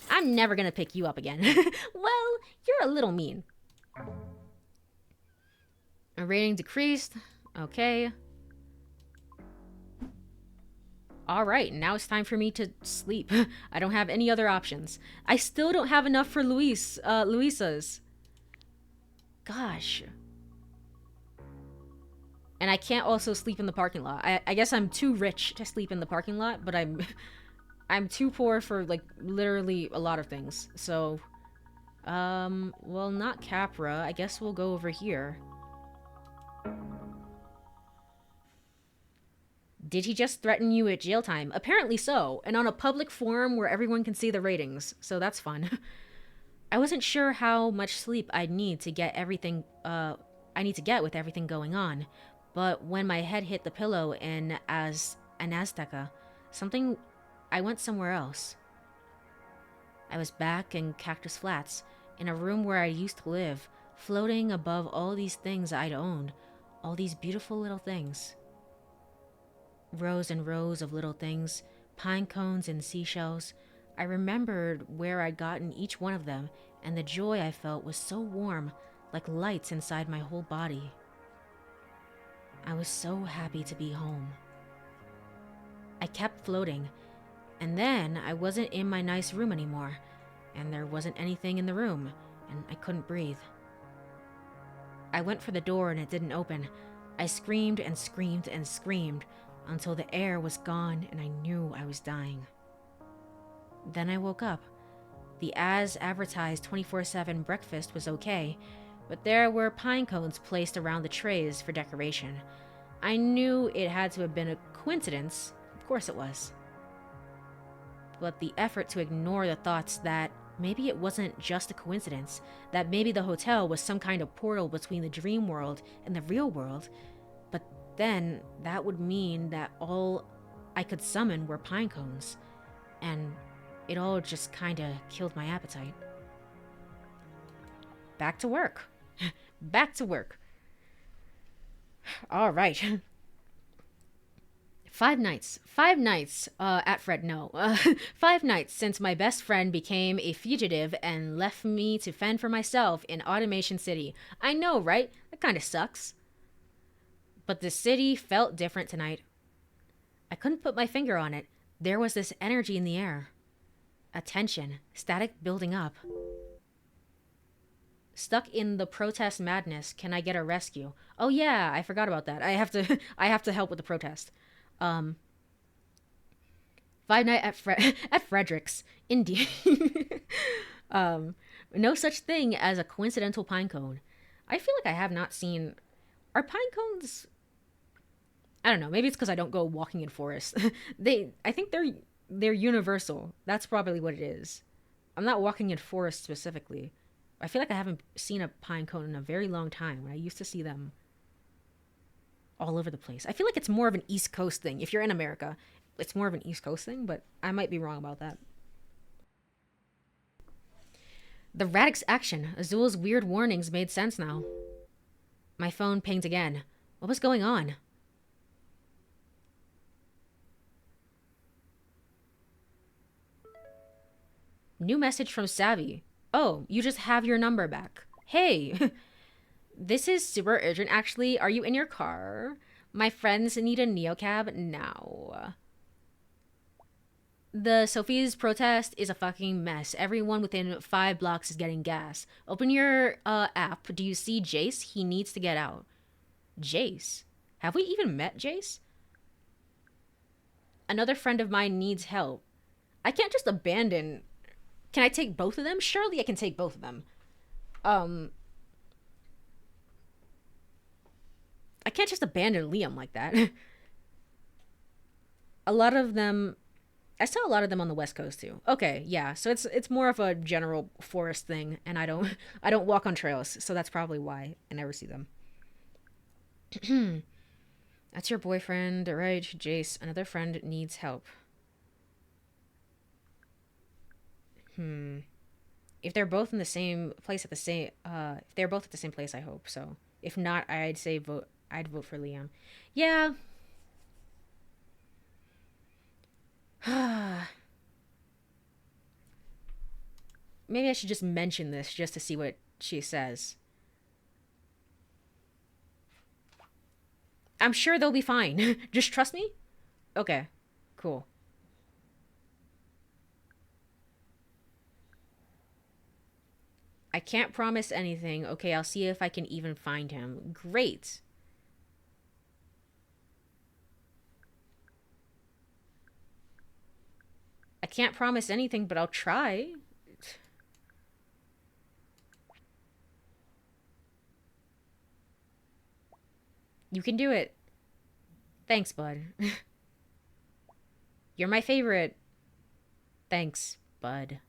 I'm never gonna pick you up again. Well, you're a little mean. A rating decreased. Okay. Alright, now it's time for me to sleep. I don't have any other options. I still don't have enough for Luisa's. Gosh. And I can't also sleep in the parking lot. I guess I'm too rich to sleep in the parking lot, but I'm too poor for, like, literally a lot of things. So, well, not Capra. I guess we'll go over here. Did he just threaten you with jail time? Apparently so, and on a public forum where everyone can see the ratings, so that's fun. I wasn't sure how much sleep I'd need to get everything, with everything going on, but when my head hit the pillow in Azteca, I went somewhere else. I was back in Cactus Flats, in a room where I used to live, floating above all these things I'd owned, all these beautiful little things. Rows and rows of little things, pine cones and seashells. I remembered where I'd gotten each one of them, and the joy I felt was so warm, like lights inside my whole body. I was so happy to be home. I kept floating, and then I wasn't in my nice room anymore, and there wasn't anything in the room, and I couldn't breathe. I went for the door and it didn't open. I screamed and screamed and screamed, until the air was gone and I knew I was dying. Then I woke up. The as-advertised 24/7 breakfast was okay, but there were pine cones placed around the trays for decoration. I knew it had to have been a coincidence. Of course it was. But the effort to ignore the thoughts that maybe it wasn't just a coincidence, that maybe the hotel was some kind of portal between the dream world and the real world, but then that would mean that all I could summon were pine cones, and it all just kinda killed my appetite. Back to work. Back to work. All right. 5 nights. 5 nights at Fred. No. 5 nights since my best friend became a fugitive and left me to fend for myself in Automation City. I know, right? That kind of sucks. But the city felt different tonight. I couldn't put my finger on it. There was this energy in the air. A tension, static building up. Stuck in the protest madness, can I get a rescue? Oh yeah, I forgot about that. I have to help with the protest. 5 night at Frederick's, Indy. No such thing as a coincidental pine cone. I feel like I have not seen... Are pine cones... I don't know, maybe it's because I don't go walking in forests. I think they're universal. That's probably what it is. I'm not walking in forests specifically. I feel like I haven't seen a pine cone in a very long time. I used to see them all over the place. I feel like it's more of an East Coast thing. If you're in America, it's more of an East Coast thing, but I might be wrong about that. The Radix action. Azul's weird warnings made sense now. My phone pinged again. What was going on? New message from Savy. Oh, you just have your number back. Hey, this is super urgent actually. Are you in your car? My friends need a neocab now. The Sophie's protest is a fucking mess. Everyone within 5 blocks is getting gas. Open your app. Do you see Jace? He needs to get out. Jace? Have we even met Jace? Another friend of mine needs help. I can't just abandon. Can I take both of them? Surely I can take both of them. I can't just abandon Liam like that. A lot of them, I saw a lot of them on the West Coast too. Okay, yeah. So it's more of a general forest thing, and I don't I don't walk on trails, so that's probably why I never see them. That's your boyfriend, right? Jace, another friend needs help. If they're both in the same place at the same if they're both at the same place, I hope so. If not, I'd vote for Liam. Yeah. Maybe I should just mention this just to see what she says. I'm sure they'll be fine. Just trust me? Okay. Cool. I can't promise anything. Okay, I'll see if I can even find him. Great. I can't promise anything, but I'll try. You can do it. Thanks, bud. You're my favorite. Thanks, bud.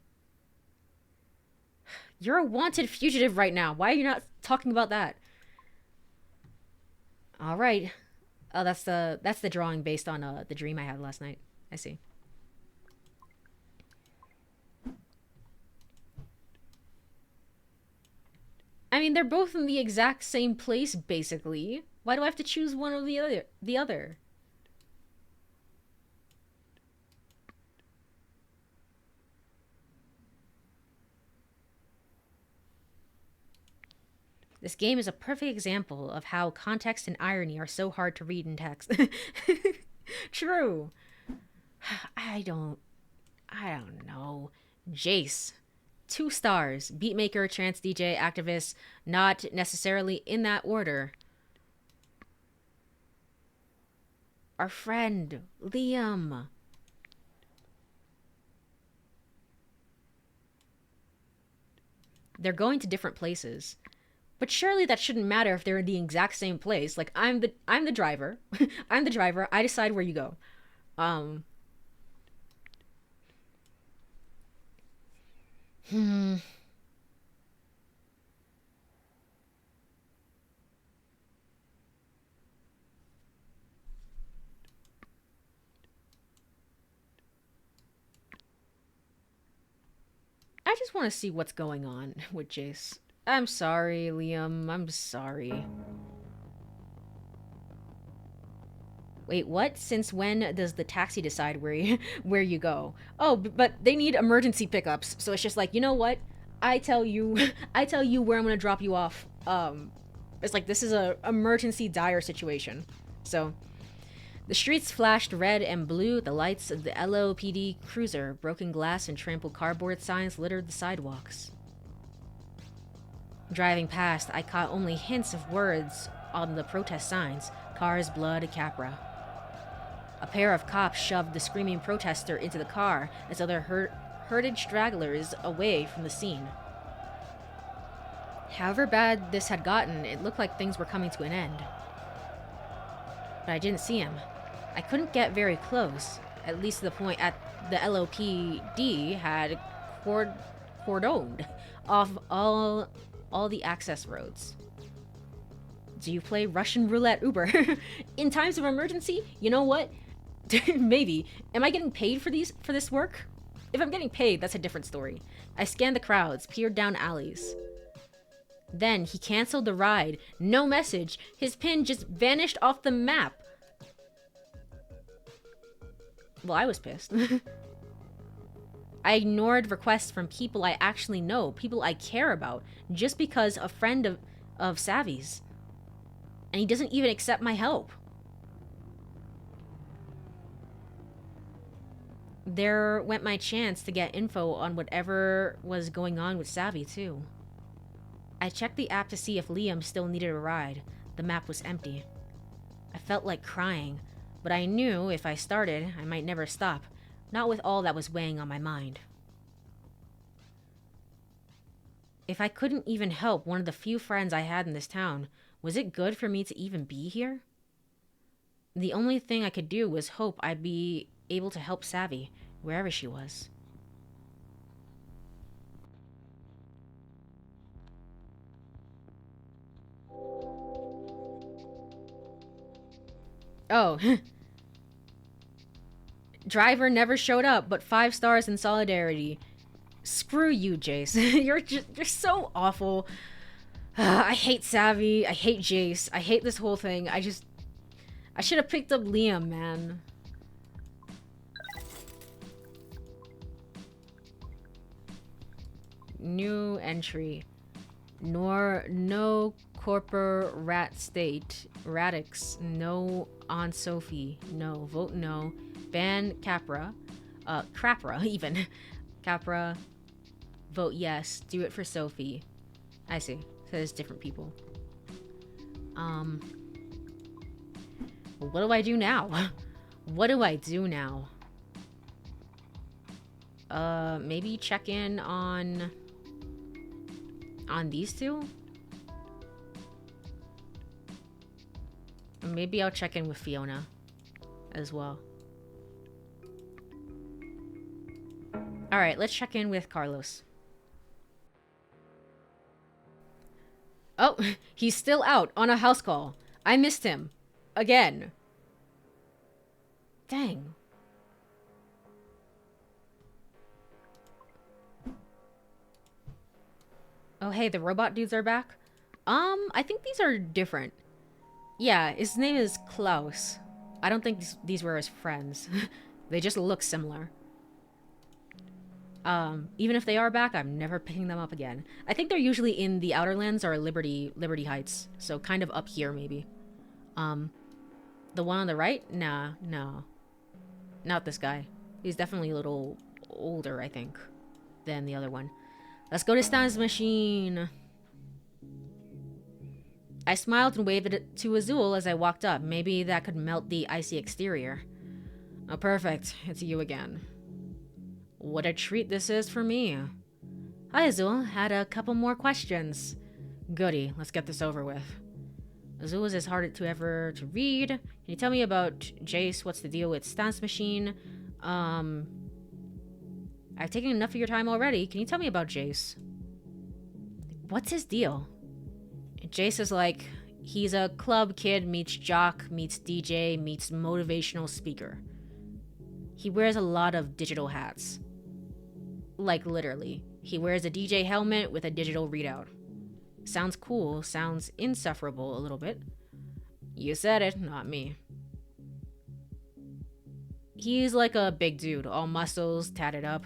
You're a wanted fugitive right now. Why are you not talking about that? All right. Oh, that's the drawing based on the dream I had last night. I see. I mean, they're both in the exact same place basically. Why do I have to choose one or the other? The other. This game is a perfect example of how context and irony are so hard to read in text. True. I don't I don't know. Jace. 2 stars. Beatmaker, trance DJ, activist, not necessarily in that order. Our friend, Liam. They're going to different places. But surely that shouldn't matter if they're in the exact same place. Like I'm the driver. I'm the driver. I decide where you go. Um hmm. I just want to see what's going on with Jace. I'm sorry, Liam. I'm sorry. Wait, what? Since when does the taxi decide where you go? Oh, but they need emergency pickups. So it's just like, you know what? I tell you, I tell you where I'm gonna drop you off. It's like this is a emergency dire situation. So the streets flashed red and blue. The lights of the LOPD cruiser, broken glass and trampled cardboard signs littered the sidewalks. Driving past, I caught only hints of words on the protest signs. Cars, blood, Capra. A pair of cops shoved the screaming protester into the car as other herded stragglers away from the scene. However bad this had gotten, it looked like things were coming to an end. But I didn't see him. I couldn't get very close, at least to the point at the LOPD had cordoned off all the access roads. Do you play Russian roulette Uber? In times of emergency? You know what? Maybe. Am I getting paid for this work? If I'm getting paid, that's a different story. I scanned the crowds, peered down alleys. Then he canceled the ride. No message. His pin just vanished off the map. Well, I was pissed. I ignored requests from people I actually know, people I care about, just because a friend of Savy's. And he doesn't even accept my help. There went my chance to get info on whatever was going on with Savy, too. I checked the app to see if Liam still needed a ride. The map was empty. I felt like crying, but I knew if I started, I might never stop, not with all that was weighing on my mind. If I couldn't even help one of the few friends I had in this town, was it good for me to even be here? The only thing I could do was hope I'd be able to help Savy, wherever she was. Oh, driver never showed up, but 5 stars in solidarity. Screw you, Jace. You're so awful. I hate Savy. I hate Jace. I hate this whole thing. I should have picked up Liam, man. New entry. No corpor rat state. Radix. No on Sophie. No. Vote no. Ban Capra. Crapra, even. Capra. Vote yes. Do it for Sophie. I see. Says different people. What do I do now? What do I do now? Maybe check in on these two? Maybe I'll check in with Fiona as well. Alright, let's check in with Carlos. Oh, he's still out on a house call. I missed him. Again. Dang. Oh, hey, the robot dudes are back. I think these are different. Yeah, his name is Klaus. I don't think these were his friends. They just look similar. Even if they are back, I'm never picking them up again. I think they're usually in the Outerlands or Liberty Heights. So kind of up here, maybe. The one on the right? Nah, no. Not this guy. He's definitely a little older, I think, than the other one. Let's go to Stan's machine. I smiled and waved it to Azul as I walked up. Maybe that could melt the icy exterior. Oh, perfect. It's you again. What a treat this is for me. Hi, Azul. Had a couple more questions. Goody. Let's get this over with. Azul is as hard to ever to read. Can you tell me about Jace? What's the deal with Stan's machine? I've taken enough of your time already. Can you tell me about Jace? What's his deal? Jace is like, he's a club kid meets jock, meets DJ, meets motivational speaker. He wears a lot of digital hats. Like, literally. He wears a DJ helmet with a digital readout. Sounds cool, sounds insufferable a little bit. You said it, not me. He's like a big dude, all muscles, tatted up.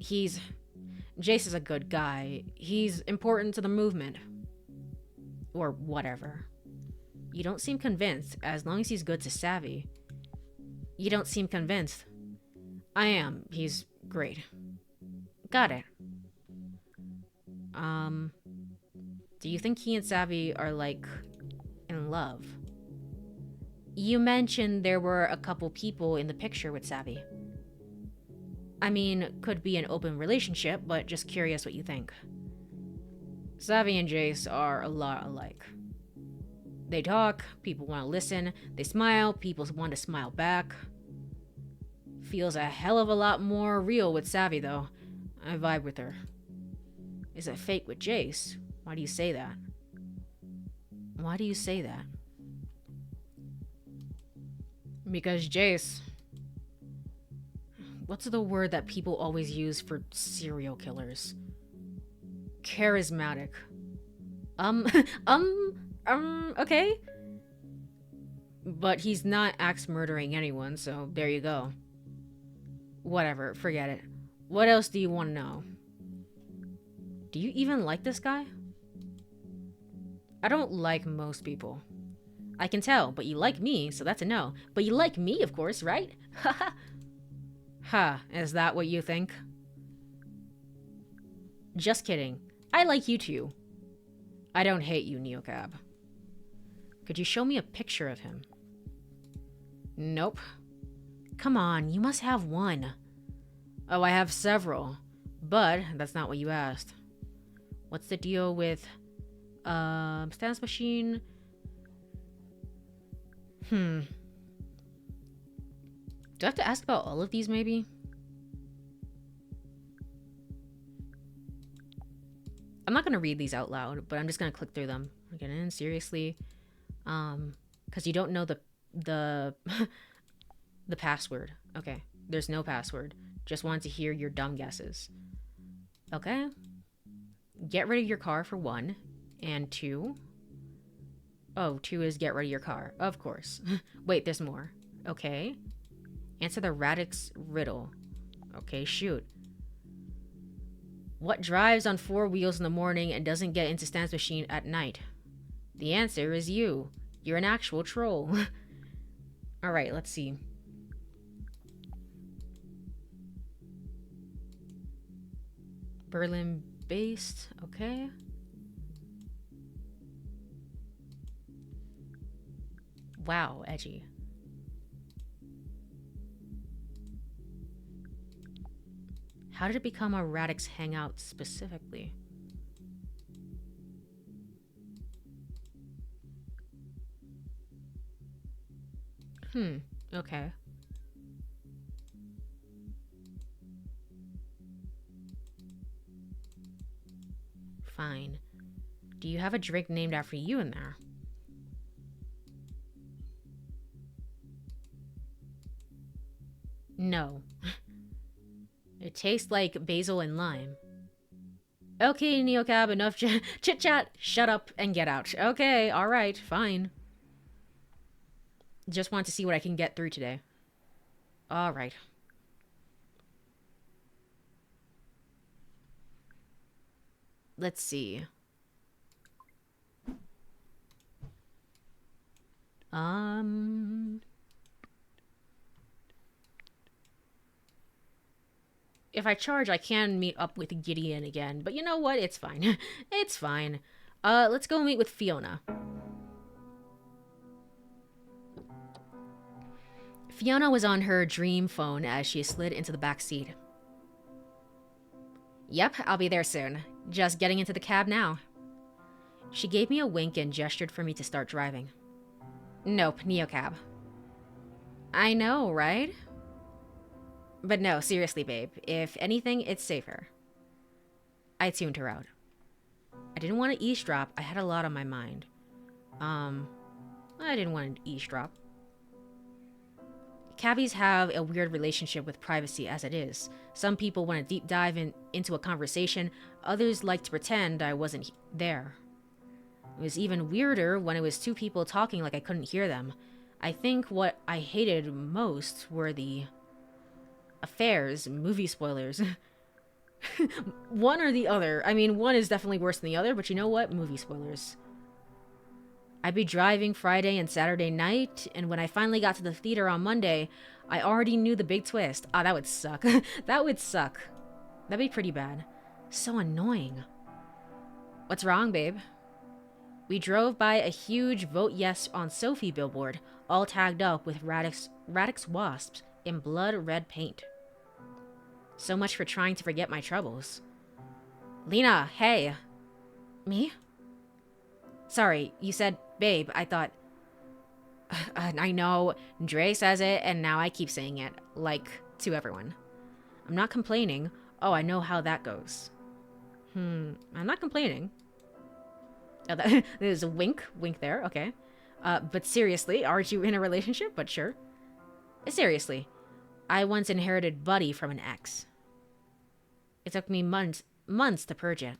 Jace is a good guy. He's important to the movement. Or whatever. You don't seem convinced, as long as he's good to Savy. You don't seem convinced. I am. He's great. Got it. Do you think he and Savy are, like, in love? You mentioned there were a couple people in the picture with Savy. I mean, could be an open relationship, but just curious what you think. Savy and Jace are a lot alike. They talk, people want to listen, they smile, people want to smile back. Feels a hell of a lot more real with Savy, though. I vibe with her. Is it fake with Jace? Why do you say that? Why do you say that? Because Jace... What's the word that people always use for serial killers? Charismatic. Okay. But he's not axe murdering anyone, so there you go. Whatever, forget it. What else do you want to know? Do you even like this guy? I don't like most people. I can tell, but you like me, so that's a no. But you like me, of course, right? Haha. Ha, is that what you think? Just kidding. I like you too. I don't hate you, Neocab. Could you show me a picture of him? Nope. Come on, you must have one. Oh, I have several. But that's not what you asked. What's the deal with stance machine? Do I have to ask about all of these maybe? I'm not gonna read these out loud, but I'm just gonna click through them. Get in, seriously. Because you don't know the the password. Okay, there's no password. Just wanted to hear your dumb guesses. Okay. Get rid of your car for 1. And 2. Oh, 2 is get rid of your car. Of course. Wait, there's more. Okay. Answer the Radix riddle. Okay, shoot. What drives on 4 wheels in the morning and doesn't get into stance machine at night? The answer is you. You're an actual troll. Alright, let's see. Berlin based. Okay. Wow, edgy. How did it become a Radix hangout specifically? Okay. Fine. Do you have a drink named after you in there? No. It tastes like basil and lime. Okay, Neocab, enough chit-chat. Shut up and get out. Okay, alright, fine. Just want to see what I can get through today. Alright. Let's see. If I charge, I can meet up with Gideon again. But you know what? It's fine. It's fine. Let's go meet with Fiona. Fiona was on her dream phone as she slid into the back seat. Yep, I'll be there soon. Just getting into the cab now. She gave me a wink and gestured for me to start driving. Nope, Neocab. I know, right? But no, seriously, babe. If anything, it's safer. I tuned her out. I didn't want to eavesdrop. I had a lot on my mind. I didn't want to eavesdrop. Cabbies have a weird relationship with privacy as it is. Some people want to deep dive into a conversation. Others like to pretend I wasn't there. It was even weirder when it was 2 people talking like I couldn't hear them. I think what I hated most were the affairs, movie spoilers. One or the other. I mean, one is definitely worse than the other, but you know what? Movie spoilers. I'd be driving Friday and Saturday night, and when I finally got to the theater on Monday, I already knew the big twist. Ah, that would suck. That would suck. That'd be pretty bad. So annoying. What's wrong, babe? We drove by a huge Vote Yes on Sophie billboard, all tagged up with Radix wasps in blood red paint. So much for trying to forget my troubles. Lena, hey. Me? Sorry, you said babe. I thought... I know, Dre says it, and now I keep saying it, like, to everyone. I'm not complaining. Oh, I know how that goes. I'm not complaining. Oh, there's a wink there, okay. But seriously, aren't you in a relationship? But sure. Seriously, I once inherited Buddy from an ex. It took me months to purge it.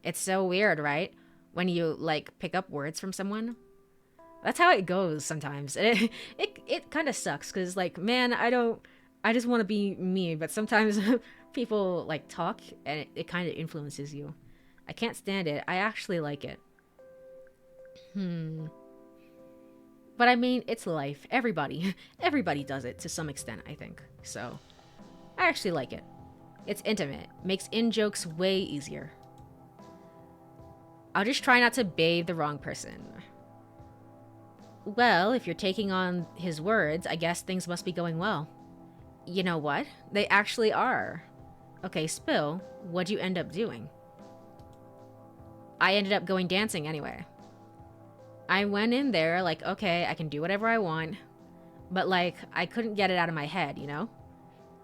It's so weird, right? When you, like, pick up words from someone. That's how it goes sometimes. It kind of sucks, because, like, man, I don't I just want to be me, but sometimes people like talk and it kind of influences you. I can't stand it. I actually like it. But I mean, it's life. Everybody does it to some extent, I think. So, I actually like it. It's intimate. Makes in-jokes way easier. I'll just try not to babe the wrong person. Well, if you're taking on his words, I guess things must be going well. You know what? They actually are. Okay, spill. What'd you end up doing? I ended up going dancing anyway. I went in there like, okay, I can do whatever I want. But like, I couldn't get it out of my head, you know?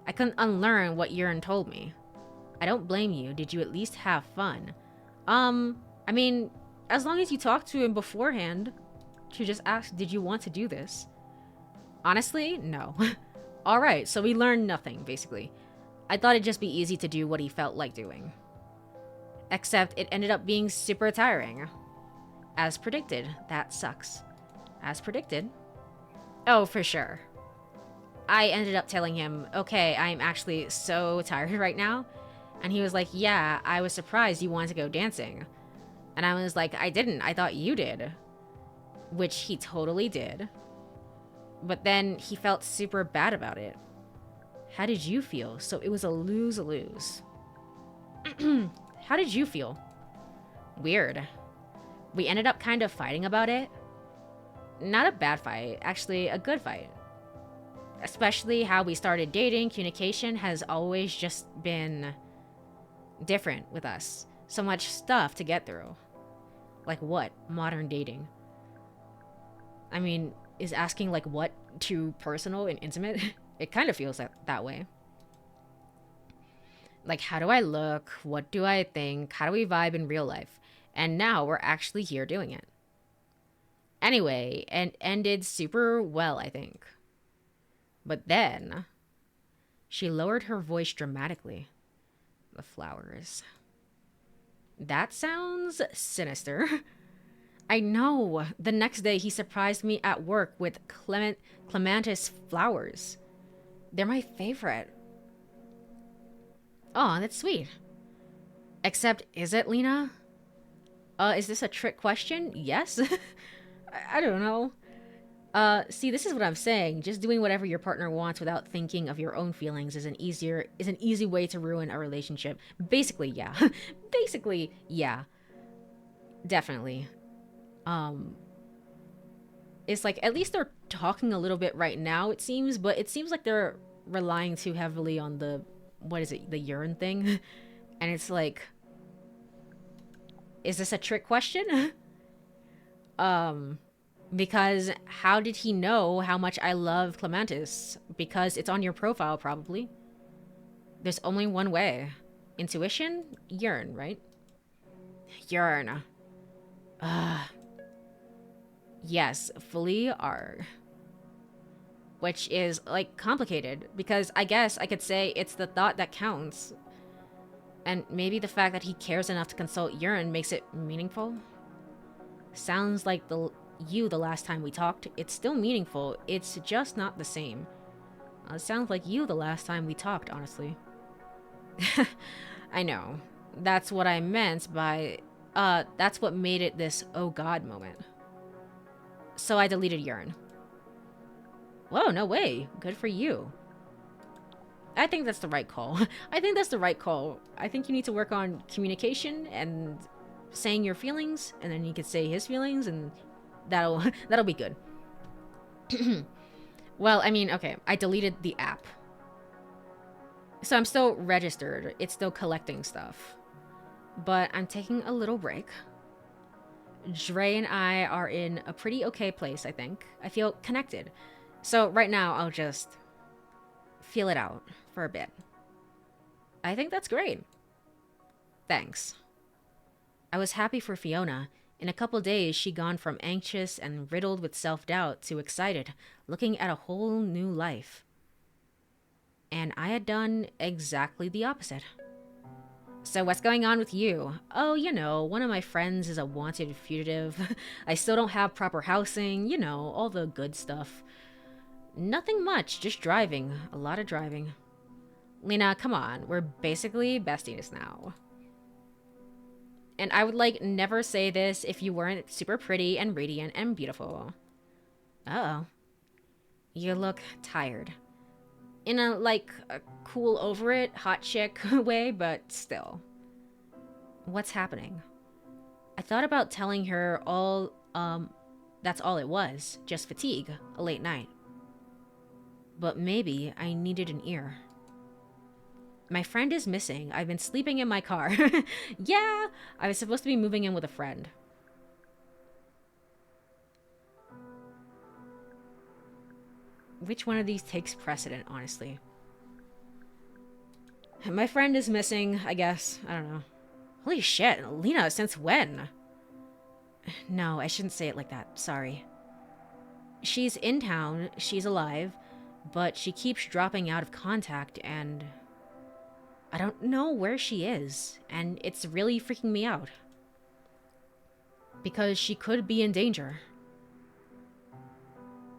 I couldn't unlearn what Urine told me. I don't blame you. Did you at least have fun? I mean, as long as you talked to him beforehand, to just ask, did you want to do this? Honestly, no. Alright, so we learned nothing, basically. I thought it'd just be easy to do what he felt like doing. Except it ended up being super tiring. As predicted. That sucks. As predicted. Oh, for sure. I ended up telling him, okay, I'm actually so tired right now. And he was like, yeah, I was surprised you wanted to go dancing. And I was like, I didn't. I thought you did. Which he totally did. But then he felt super bad about it. How did you feel? So it was a lose-lose. How did you feel? Weird. We ended up kind of fighting about it. Not a bad fight, actually a good fight. Especially how we started dating, communication has always just been different with us. So much stuff to get through. Like what? Modern dating. I mean, is asking like what too personal and intimate? It kind of feels that way. Like, how do I look? What do I think? How do we vibe in real life? And now we're actually here doing it. Anyway, and ended super well, I think. But then, she lowered her voice dramatically. The flowers. That sounds sinister. I know. The next day, he surprised me at work with clematis flowers. They're my favorite. Aw, that's sweet. Except, is it, Lena? Is this a trick question? Yes? I don't know. See, this is what I'm saying. Just doing whatever your partner wants without thinking of your own feelings is an easy way to ruin a relationship. Basically, yeah. Basically, yeah. Definitely. It's like, at least they're talking a little bit right now, it seems, but it seems like they're relying too heavily on the, what is it, the urine thing? And it's like, is this a trick question? Because how did he know how much I love clematis? Because it's on your profile, probably. There's only one way. Intuition? Urine, right? Urine. Yes, fully are. Which is, like, complicated. Because I guess I could say it's the thought that counts. And maybe the fact that he cares enough to consult urine makes it meaningful. Sounds like the last time we talked. It's still meaningful. It's just not the same. It sounds like you the last time we talked, honestly. I know. That's what I meant by... that's what made it this oh god moment. So I deleted urine. Whoa, no way. Good for you. I think that's the right call. I think that's the right call. I think you need to work on communication and saying your feelings, and then you could say his feelings, and that'll be good. Well, I mean, okay, I deleted the app. So I'm still registered. It's still collecting stuff. But I'm taking a little break. Dre and I are in a pretty okay place, I think. I feel connected. So right now, I'll just feel it out for a bit. I think that's great. Thanks. I was happy for Fiona. In a couple days, she'd gone from anxious and riddled with self-doubt to excited, looking at a whole new life. And I had done exactly the opposite. So what's going on with you? Oh, you know, one of my friends is a wanted fugitive. I still don't have proper housing, you know, all the good stuff. Nothing much, just driving. A lot of driving. Lena, come on. We're basically besties now. And I would like never say this if you weren't super pretty and radiant and beautiful. Uh-oh. You look tired. In a, like, a cool over it, hot chick way, but still. What's happening? I thought about telling her that's all it was. Just fatigue. A late night. But maybe I needed an ear. My friend is missing. I've been sleeping in my car. Yeah, I was supposed to be moving in with a friend. Which one of these takes precedent, honestly? My friend is missing, I guess. I don't know. Holy shit, Lena, since when? No, I shouldn't say it like that. Sorry. She's in town, she's alive, but she keeps dropping out of contact, and I don't know where she is, and it's really freaking me out. Because she could be in danger.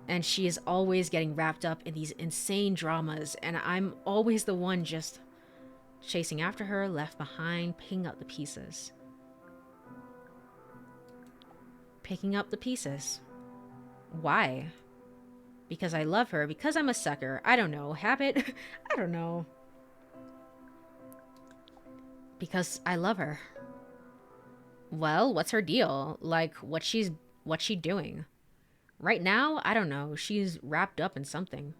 And she is always getting wrapped up in these insane dramas, and I'm always the one just chasing after her, left behind, picking up the pieces. Picking up the pieces. Why? Because I love her, because I'm a sucker. I don't know. Habit? I don't know. Because I love her. Well, what's her deal? Like, what's she doing? Right now, I don't know. She's wrapped up in something.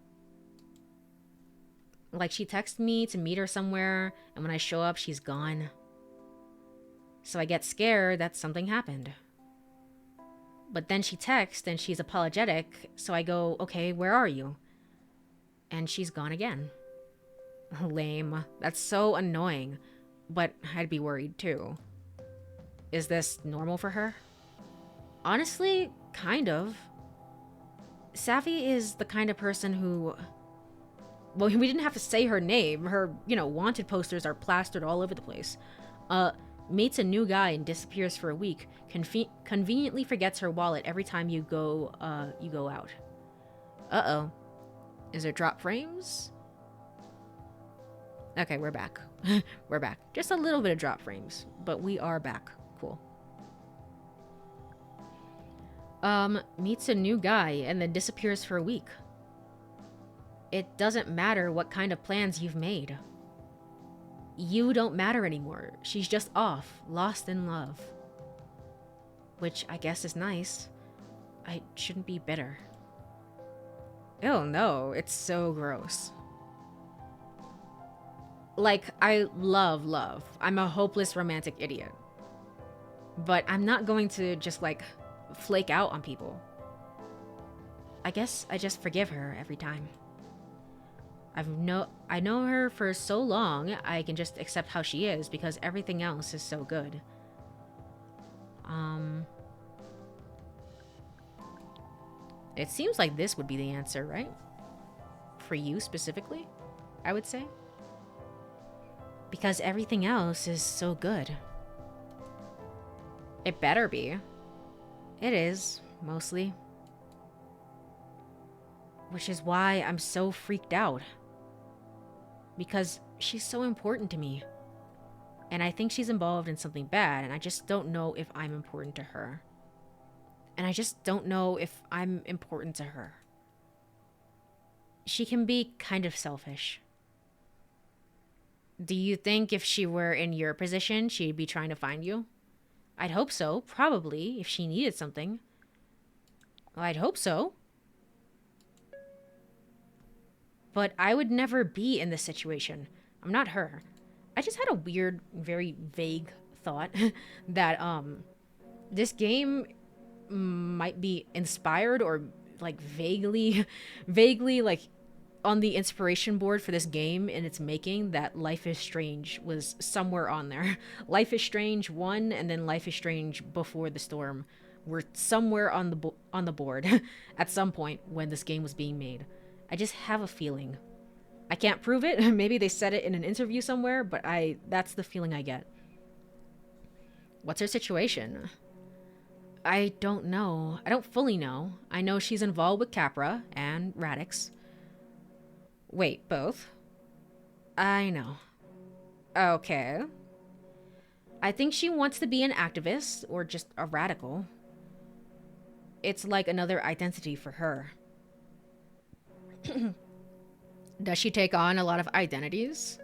Like, she texted me to meet her somewhere, and when I show up, she's gone. So I get scared that something happened. But then she texts, and she's apologetic, so I go, okay, where are you? And she's gone again. Lame. That's so annoying. But I'd be worried, too. Is this normal for her? Honestly, kind of. Savy is the kind of person who... Well, we didn't have to say her name. Her, wanted posters are plastered all over the place. Meets a new guy and disappears for a week. Conveniently forgets her wallet every time you go out. Uh-oh. Is it drop frames? Okay, we're back. We're back. Just a little bit of drop frames, but we are back. Cool. Meets a new guy and then disappears for a week. It doesn't matter what kind of plans you've made. You don't matter anymore. She's just off, lost in love. Which I guess is nice. I shouldn't be bitter. Oh no, it's so gross. Like, I love love. I'm a hopeless romantic idiot. But I'm not going to just, like, flake out on people. I guess I just forgive her every time. I know her for so long, I can just accept how she is because everything else is so good. It seems like this would be the answer, right? For you specifically, I would say. Because everything else is so good. It better be. It is, mostly. Which is why I'm so freaked out. Because she's so important to me. And I think she's involved in something bad, and I just don't know if I'm important to her. And I just don't know if I'm important to her. She can be kind of selfish. Do you think if she were in your position, she'd be trying to find you? I'd hope so, probably, if she needed something. Well, I'd hope so. But I would never be in this situation. I'm not her. I just had a weird, very vague thought that this game might be inspired or like vaguely like on the inspiration board for this game in its making, that Life is Strange was somewhere on there. Life is Strange 1 and then Life is Strange Before the Storm were somewhere on the board at some point when this game was being made. I just have a feeling. I can't prove it. Maybe they said it in an interview somewhere, but that's the feeling I get. What's her situation? I don't know. I don't fully know. I know she's involved with Capra and Radix. Wait, both? I know. Okay. I think she wants to be an activist or just a radical. It's like another identity for her. Does she take on a lot of identities?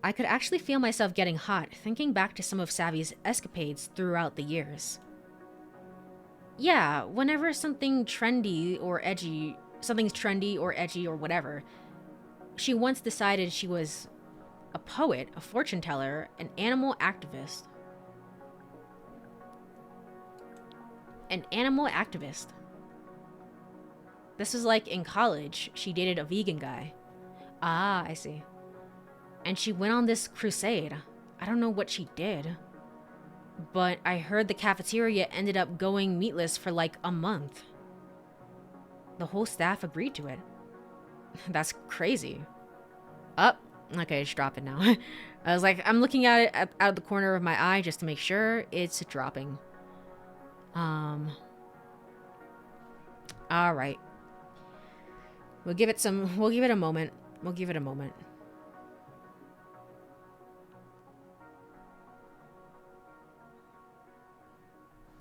I could actually feel myself getting hot thinking back to some of Savy's escapades throughout the years. Yeah, whenever something's trendy or edgy or whatever, she once decided she was a poet, a fortune teller, an animal activist. An animal activist. This was like in college, she dated a vegan guy. Ah, I see. And she went on this crusade. I don't know what she did. But I heard the cafeteria ended up going meatless for like a month. The whole staff agreed to it. That's crazy. Up. Oh, okay, just drop it now. I was like, I'm looking at it out of the corner of my eye just to make sure it's dropping. All right. We'll give it a moment. We'll give it a moment.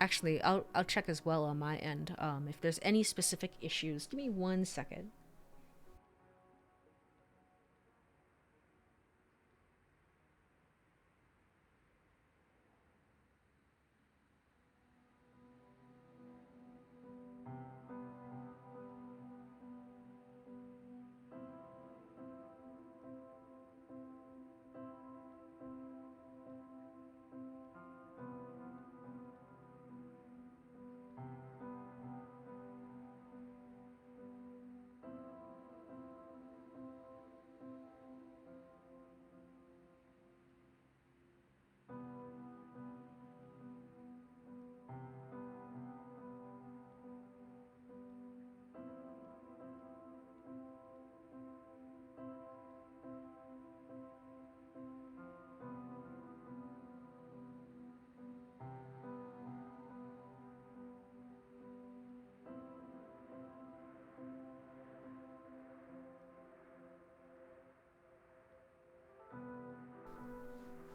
Actually, I'll check as well on my end. If there's any specific issues, give me 1 second.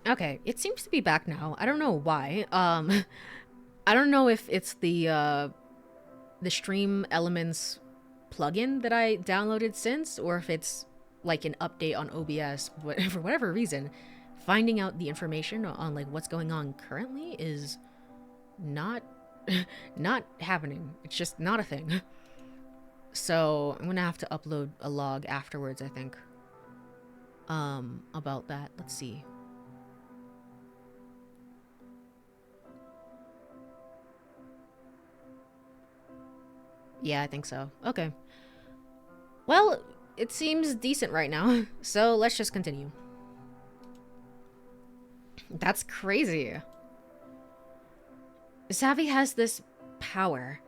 Okay, it seems to be back now. I don't know why. I don't know if it's the Stream Elements plugin that I downloaded since, or if it's like an update on OBS. But for whatever reason, finding out the information on like what's going on currently is not not happening. It's just not a thing. So I'm gonna have to upload a log afterwards, I think. About that. Let's see. Yeah, I think so. Okay. Well, it seems decent right now, so let's just continue. That's crazy. Savy has this power.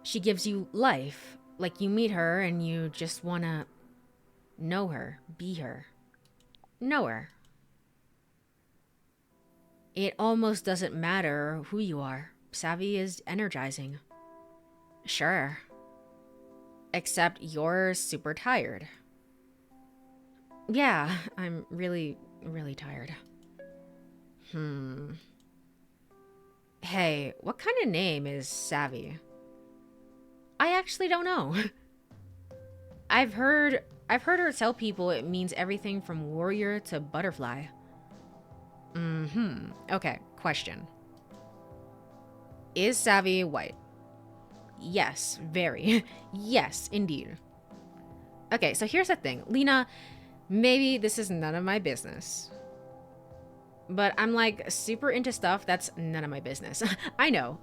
She gives you life. Like you meet her and you just wanna know her, be her, know her. It almost doesn't matter who you are. Savy is energizing. Sure. Except you're super tired. Yeah, I'm really, really tired. Hey, what kind of name is Savy? I actually don't know. I've heard her tell people it means everything from warrior to butterfly. Okay, question. Is Savy white? Yes, very. Yes, indeed. Okay, so here's the thing. Lena, maybe this is none of my business. But I'm like super into stuff that's none of my business. I know.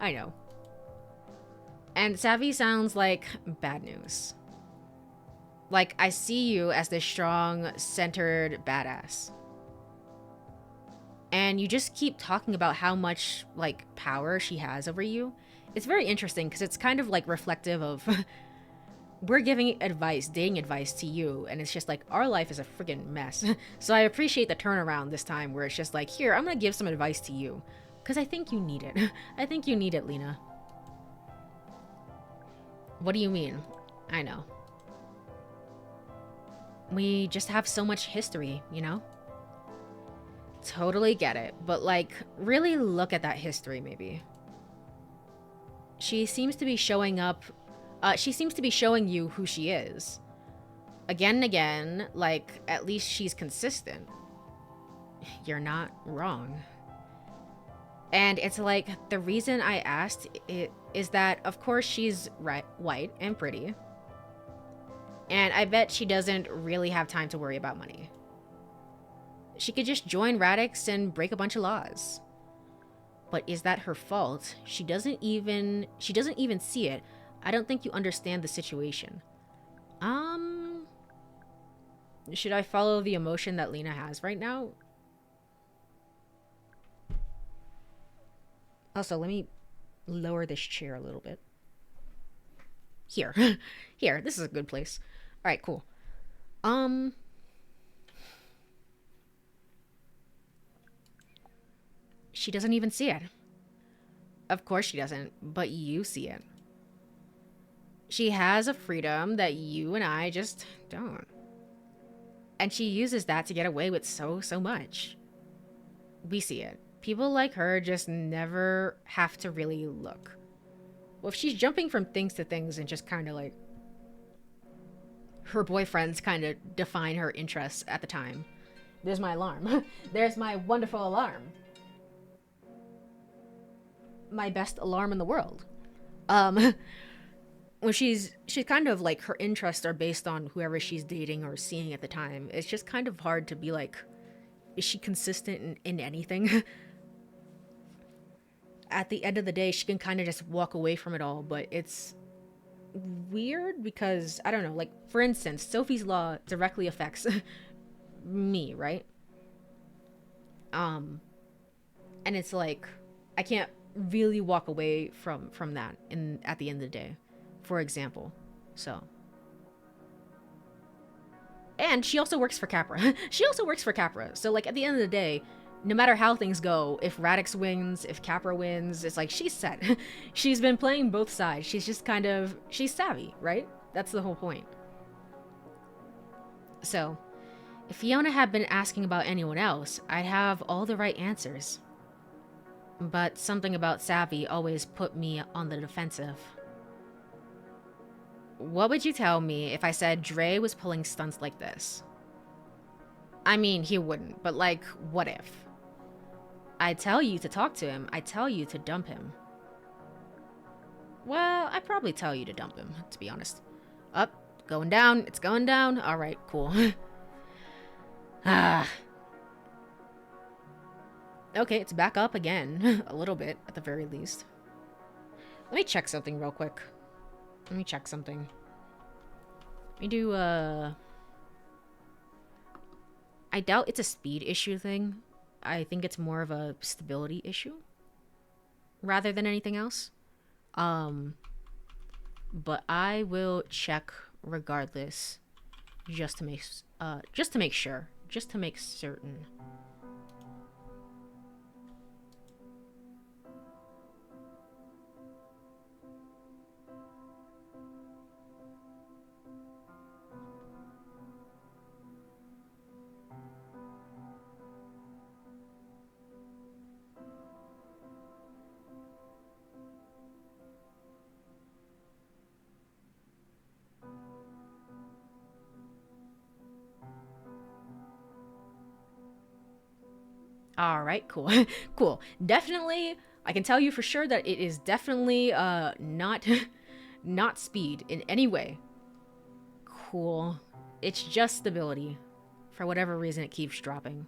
And Savy sounds like bad news. Like, I see you as this strong, centered badass. And you just keep talking about how much, like, power she has over you. It's very interesting because it's kind of, like, reflective of... we're giving advice, dating advice to you, and it's just like, our life is a friggin' mess. So I appreciate the turnaround this time where it's just like, here, I'm gonna give some advice to you. Because I think you need it. I think you need it, Lena. What do you mean? I know. We just have so much history, you know? Totally get it, but like, really look at that history, maybe. She seems to be showing up, she seems to be showing you who she is. Again and again, like, at least she's consistent. You're not wrong. And it's like, the reason I asked it is that, of course, she's white and pretty. And I bet she doesn't really have time to worry about money. She could just join Radix and break a bunch of laws. But is that her fault? She doesn't even see it. I don't think you understand the situation. Should I follow the emotion that Lena has right now? Also, let me lower this chair a little bit. Here. Here, this is a good place. All right, cool. She doesn't even see it. Of course she doesn't, but you see it. She has a freedom that you and I just don't. And she uses that to get away with so much. We see it. People like her just never have to really look. Well, if she's jumping from things to things and just kind of like... her boyfriends kind of define her interests at the time. There's my alarm. There's my wonderful alarm. My best alarm in the world. When she's kind of like, her interests are based on whoever she's dating or seeing at the time. It's just kind of hard to be like, is she consistent in anything? At the end of the day, she can kind of just walk away from it all, but it's weird because, I don't know, like, for instance, Sophie's Law directly affects me, right? And it's like, I can't really walk away from that at the end of the day, for example. So, and she also works for Capra. So like, at the end of the day, no matter how things go, if Radix wins, if Capra wins, it's like, she's set. She's been playing both sides. She's just kind of, she's savvy, right? That's the whole point. So, if Fiona had been asking about anyone else, I'd have all the right answers. But something about Savy always put me on the defensive. What would you tell me if I said Dre was pulling stunts like this? I mean, he wouldn't, but like, what if? I'd tell you to talk to him. I'd tell you to dump him. Well, I'd probably tell you to dump him, to be honest. Up, going down, it's going down. All right, cool. Okay, it's back up again. A little bit, at the very least. Let me check something real quick. Let me check something. Let me do, I doubt it's a speed issue thing. I think it's more of a stability issue. Rather than anything else. But I will check regardless. Just to make sure. Just to make certain. All right, cool. Cool. Definitely, I can tell you for sure that it is definitely not speed in any way. Cool. It's just stability. For whatever reason, it keeps dropping.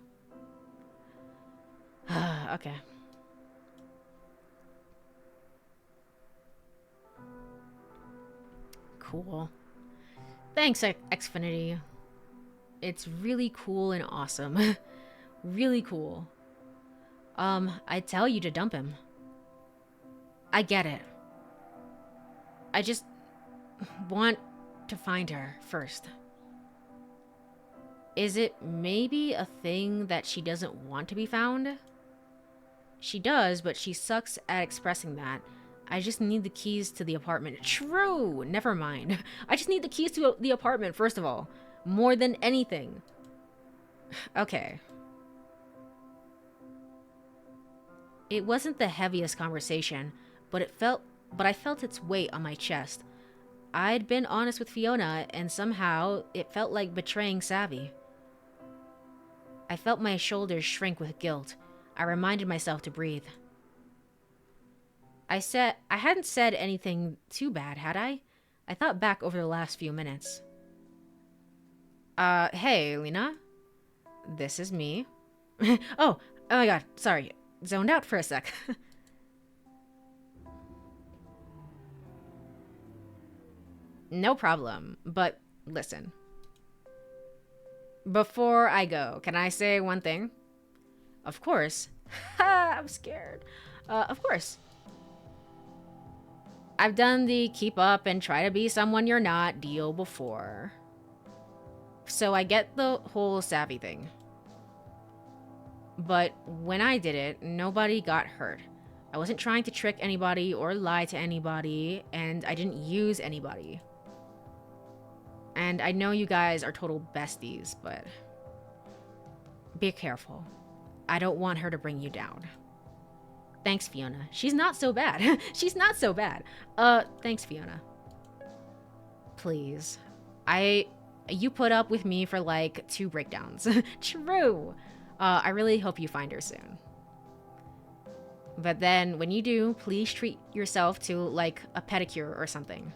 Okay. Cool. Thanks, Xfinity. It's really cool and awesome. Really cool. I tell you to dump him. I get it. I just want to find her first. Is it maybe a thing that she doesn't want to be found? She does, but she sucks at expressing that. I just need the keys to the apartment. True! Never mind. I just need the keys to the apartment, first of all. More than anything. Okay. It wasn't the heaviest conversation, but I felt its weight on my chest. I'd been honest with Fiona, and somehow it felt like betraying Savy. I felt my shoulders shrink with guilt. I reminded myself to breathe. I hadn't said anything too bad, had I? I thought back over the last few minutes. Hey, Lena. This is me. Oh my god, sorry. Zoned out for a sec. No problem, but listen. Before I go, can I say one thing? Of course. Ha, I'm scared. Of course. I've done the keep up and try to be someone you're not deal before. So I get the whole Savy thing. But when I did it, nobody got hurt. I wasn't trying to trick anybody or lie to anybody, and I didn't use anybody. And I know you guys are total besties, but be careful. I don't want her to bring you down. Thanks, Fiona. She's not so bad. She's not so bad. Thanks, Fiona. Please. You put up with me for like 2 breakdowns. True. I really hope you find her soon. But then, when you do, please treat yourself to like a pedicure or something.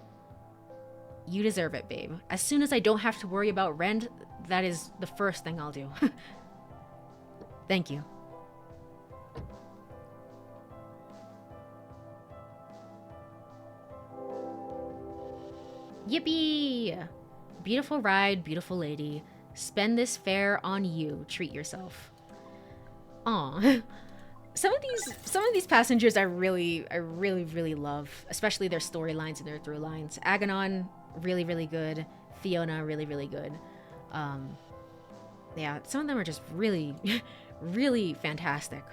You deserve it, babe. As soon as I don't have to worry about rent, that is the first thing I'll do. Thank you. Yippee! Beautiful ride, beautiful lady. Spend this fare on you. Treat yourself. Aw. Some of these passengers I really love, especially their storylines and their through lines. Aganon, really good. Fiona, really good. Yeah, some of them are just really really fantastic.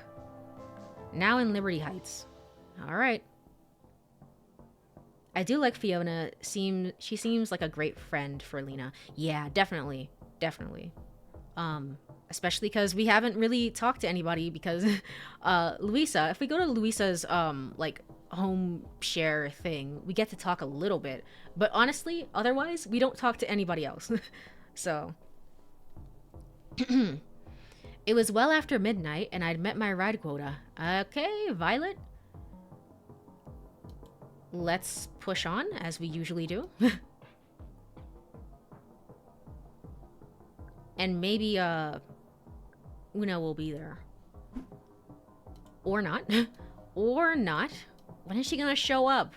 Now in Liberty Heights. All right. I do like Fiona. She seems like a great friend for Lena. Yeah, definitely. Especially because we haven't really talked to anybody because Luisa, if we go to Luisa's like home share thing, we get to talk a little bit. But honestly, otherwise, we don't talk to anybody else. So it was well after midnight and I'd met my ride quota. Okay, Violet. Let's push on as we usually do. And maybe Una will be there. Or not. Or not. When is she gonna show up?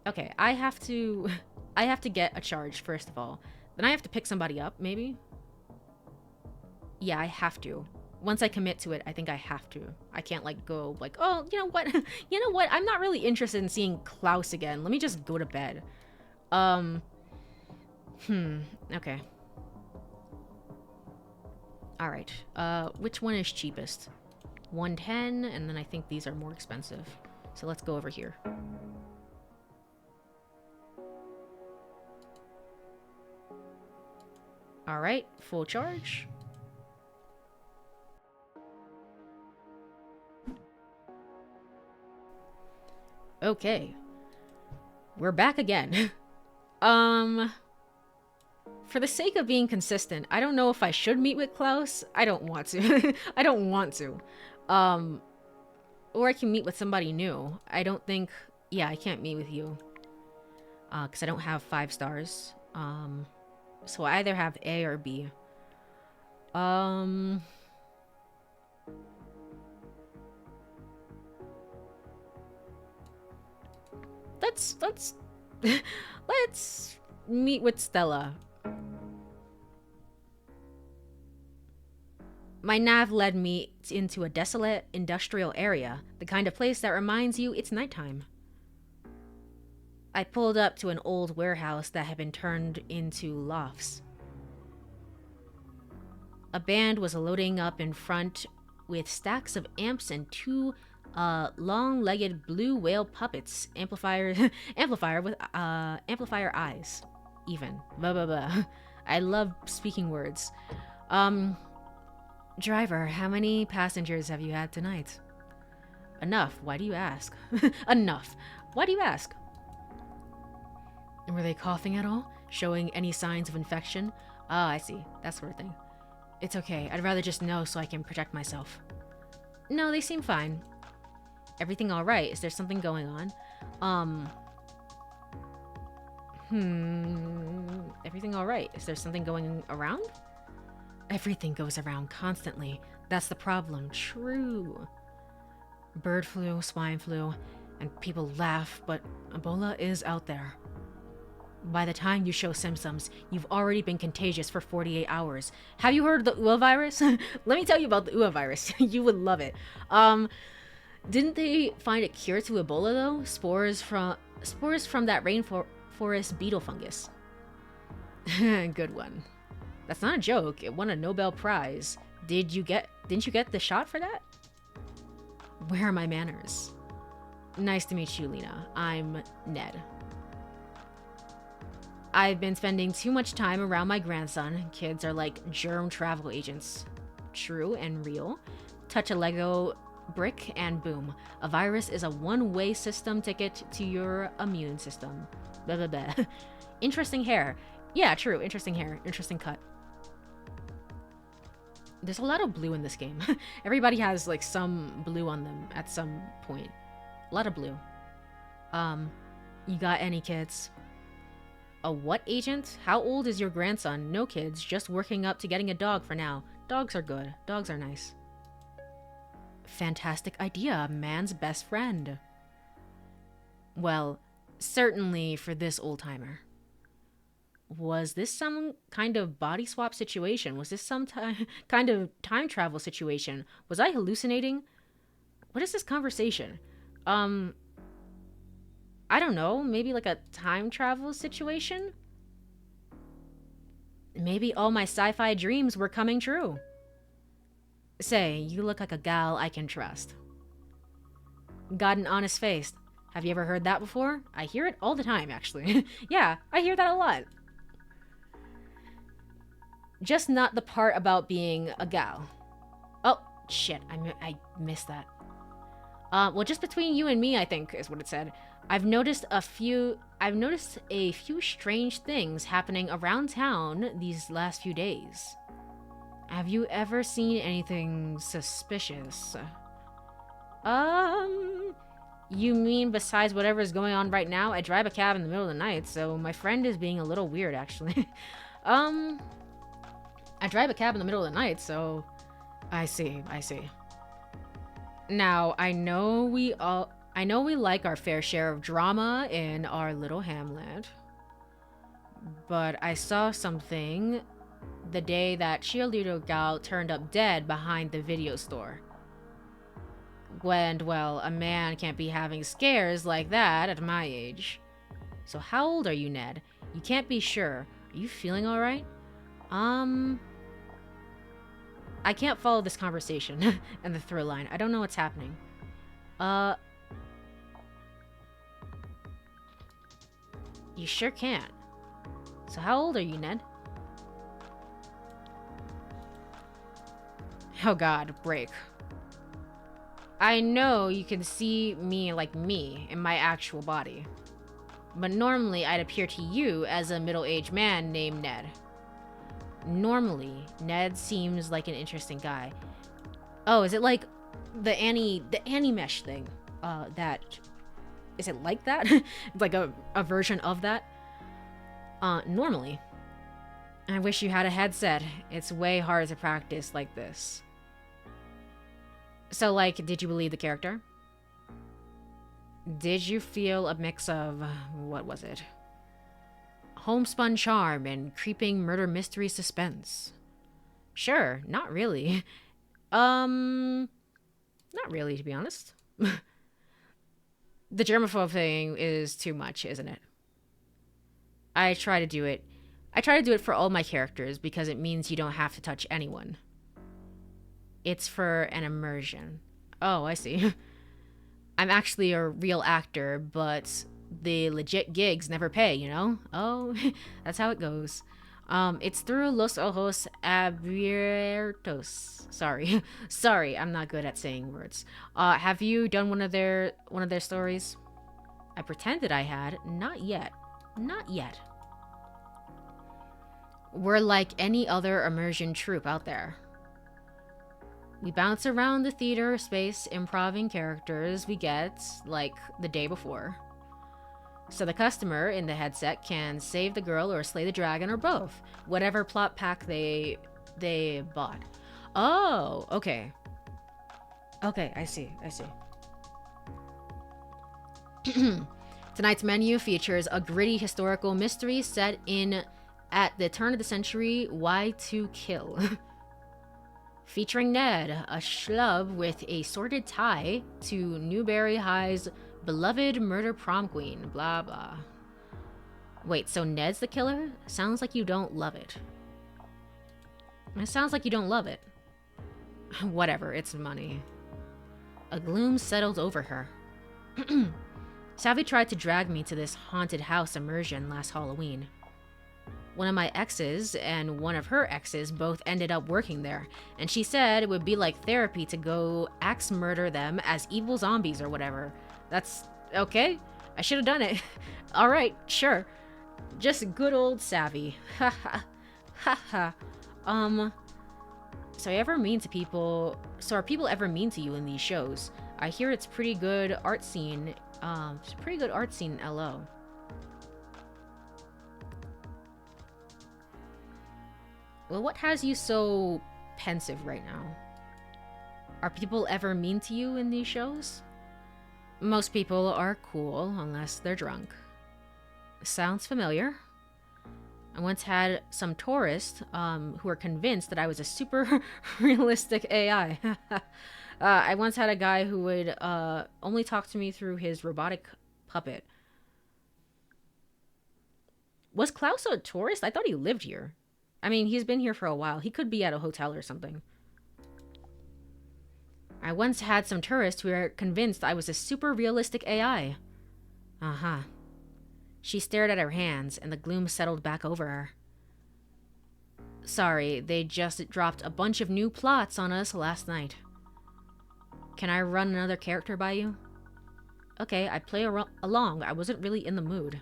Okay, I have to get a charge first of all. Then I have to pick somebody up, maybe? Yeah, I have to. Once I commit to it, I think I have to. I can't like go like, oh, you know what? You know what? I'm not really interested in seeing Klaus again. Let me just go to bed. Okay. All right. Which one is cheapest? 110, and then I think these are more expensive. So let's go over here. All right, full charge. Okay. We're back again. For the sake of being consistent, I don't know if I should meet with Klaus. I don't want to. I don't want to. Or I can meet with somebody new. I don't think... Yeah, I can't meet with you. Because I don't have 5 stars. So I either have A or B. Let's meet with Stella. My nav led me into a desolate industrial area, the kind of place that reminds you it's nighttime. I pulled up to an old warehouse that had been turned into lofts. A band was loading up in front with stacks of amps and two long-legged blue whale puppets. Amplifier with amplifier eyes. Even. Blah blah blah. I love speaking words. Driver, how many passengers have you had tonight? Enough. Why do you ask? Enough. Why do you ask? Were they coughing at all? Showing any signs of infection? Ah, I see. That sort of thing. It's okay. I'd rather just know so I can protect myself. No, they seem fine. Everything alright? Is there something going on? Everything alright? Is there something going around? Everything goes around constantly. That's the problem. True. Bird flu, swine flu, and people laugh, but Ebola is out there. By the time you show symptoms, you've already been contagious for 48 hours. Have you heard of the UA virus? Let me tell you about the UA virus. You would love it. Didn't they find a cure to Ebola though? Spores from that rainforest beetle fungus. Good one. That's not a joke. It won a Nobel Prize. Didn't you get the shot for that? Where are my manners? Nice to meet you, Lena. I'm Ned. I've been spending too much time around my grandson. Kids are like germ travel agents. True and real. Touch a Lego brick and boom. A virus is a one-way system ticket to your immune system. Blah, blah, blah. Interesting hair. Yeah, true. Interesting hair. Interesting cut. There's a lot of blue in this game. Everybody has like some blue on them at some point. A lot of blue. You got any kids? A what agent? How old is your grandson? No kids, just working up to getting a dog for now. Dogs are good. Dogs are nice. Fantastic idea. Man's best friend. Well, certainly for this old-timer. Was this some kind of body swap situation? Was this some kind of time travel situation? Was I hallucinating? What is this conversation? I don't know, maybe like a time travel situation? Maybe all my sci-fi dreams were coming true. Say, you look like a gal I can trust. Got an honest face. Have you ever heard that before? I hear it all the time, actually. Yeah, I hear that a lot. Just not the part about being a gal. Oh, shit, I missed that. Well, just between you and me, I think, is what it said. I've noticed a few strange things happening around town these last few days. Have you ever seen anything suspicious? You mean besides whatever's going on right now? I drive a cab in the middle of the night, so my friend is being a little weird, actually. I drive a cab in the middle of the night, so... I see. Now, I know we like our fair share of drama in our little hamlet. But I saw something the day that cheerleader gal turned up dead behind the video store. And, well, a man can't be having scares like that at my age. So how old are you, Ned? You can't be sure. Are you feeling alright? I can't follow this conversation and the through line. I don't know what's happening. You sure can't. So how old are you, Ned? Oh god, break. I know you can see me like me in my actual body. But normally I'd appear to you as a middle-aged man named Ned. Normally, Ned seems like an interesting guy. Oh, is it like the Annie mesh thing? Is it like that? It's like a version of that? Normally. I wish you had a headset. It's way harder to practice like this. So, like, did you believe the character? Did you feel a mix of, what was it? Homespun charm and creeping murder mystery suspense? Sure, not really. Not really, to be honest. The germaphobe thing is too much, isn't it? I try to do it for all my characters because it means you don't have to touch anyone. It's for an immersion. Oh, I see. I'm actually a real actor, but the legit gigs never pay, you know? Oh, that's how it goes. It's through Los Ojos Abiertos. Sorry. Sorry, I'm not good at saying words. Have you done one of their stories? I pretended I had. Not yet. Not yet. We're like any other immersion troupe out there. We bounce around the theater space, improving characters we get, like the day before. So the customer in the headset can save the girl or slay the dragon or both, whatever plot pack they bought. Oh, okay. Okay, I see. Tonight's menu features a gritty historical mystery set in at the turn of the century Y2 featuring Ned, a schlub with a sordid tie to Newberry High's beloved murder prom queen, blah blah. Wait, so Ned's the killer? Sounds like you don't love it. It sounds like you don't love it. Whatever, it's money. A gloom settled over her. Savy tried to drag me to this haunted house immersion last Halloween. One of my exes and one of her exes both ended up working there, and she said it would be like therapy to go axe murder them as evil zombies or whatever. That's okay. I should have done it. All right, sure. Just good old Savy. Ha ha. Ha ha. So are people ever mean to you in these shows? I hear it's pretty good art scene. It's a pretty good art scene in LO. Well, what has you so pensive right now? Are people ever mean to you in these shows? Most people are cool unless they're drunk. Sounds familiar. I once had some tourists who were convinced that I was a super realistic AI. I once had a guy who would only talk to me through his robotic puppet. Was Klaus a tourist? I thought he lived here. I mean, he's been here for a while. He could be at a hotel or something. I once had some tourists who were convinced I was a super realistic AI. Uh-huh. She stared at her hands, and the gloom settled back over her. Sorry, they just dropped a bunch of new plots on us last night. Can I run another character by you? Okay, I play along. I wasn't really in the mood.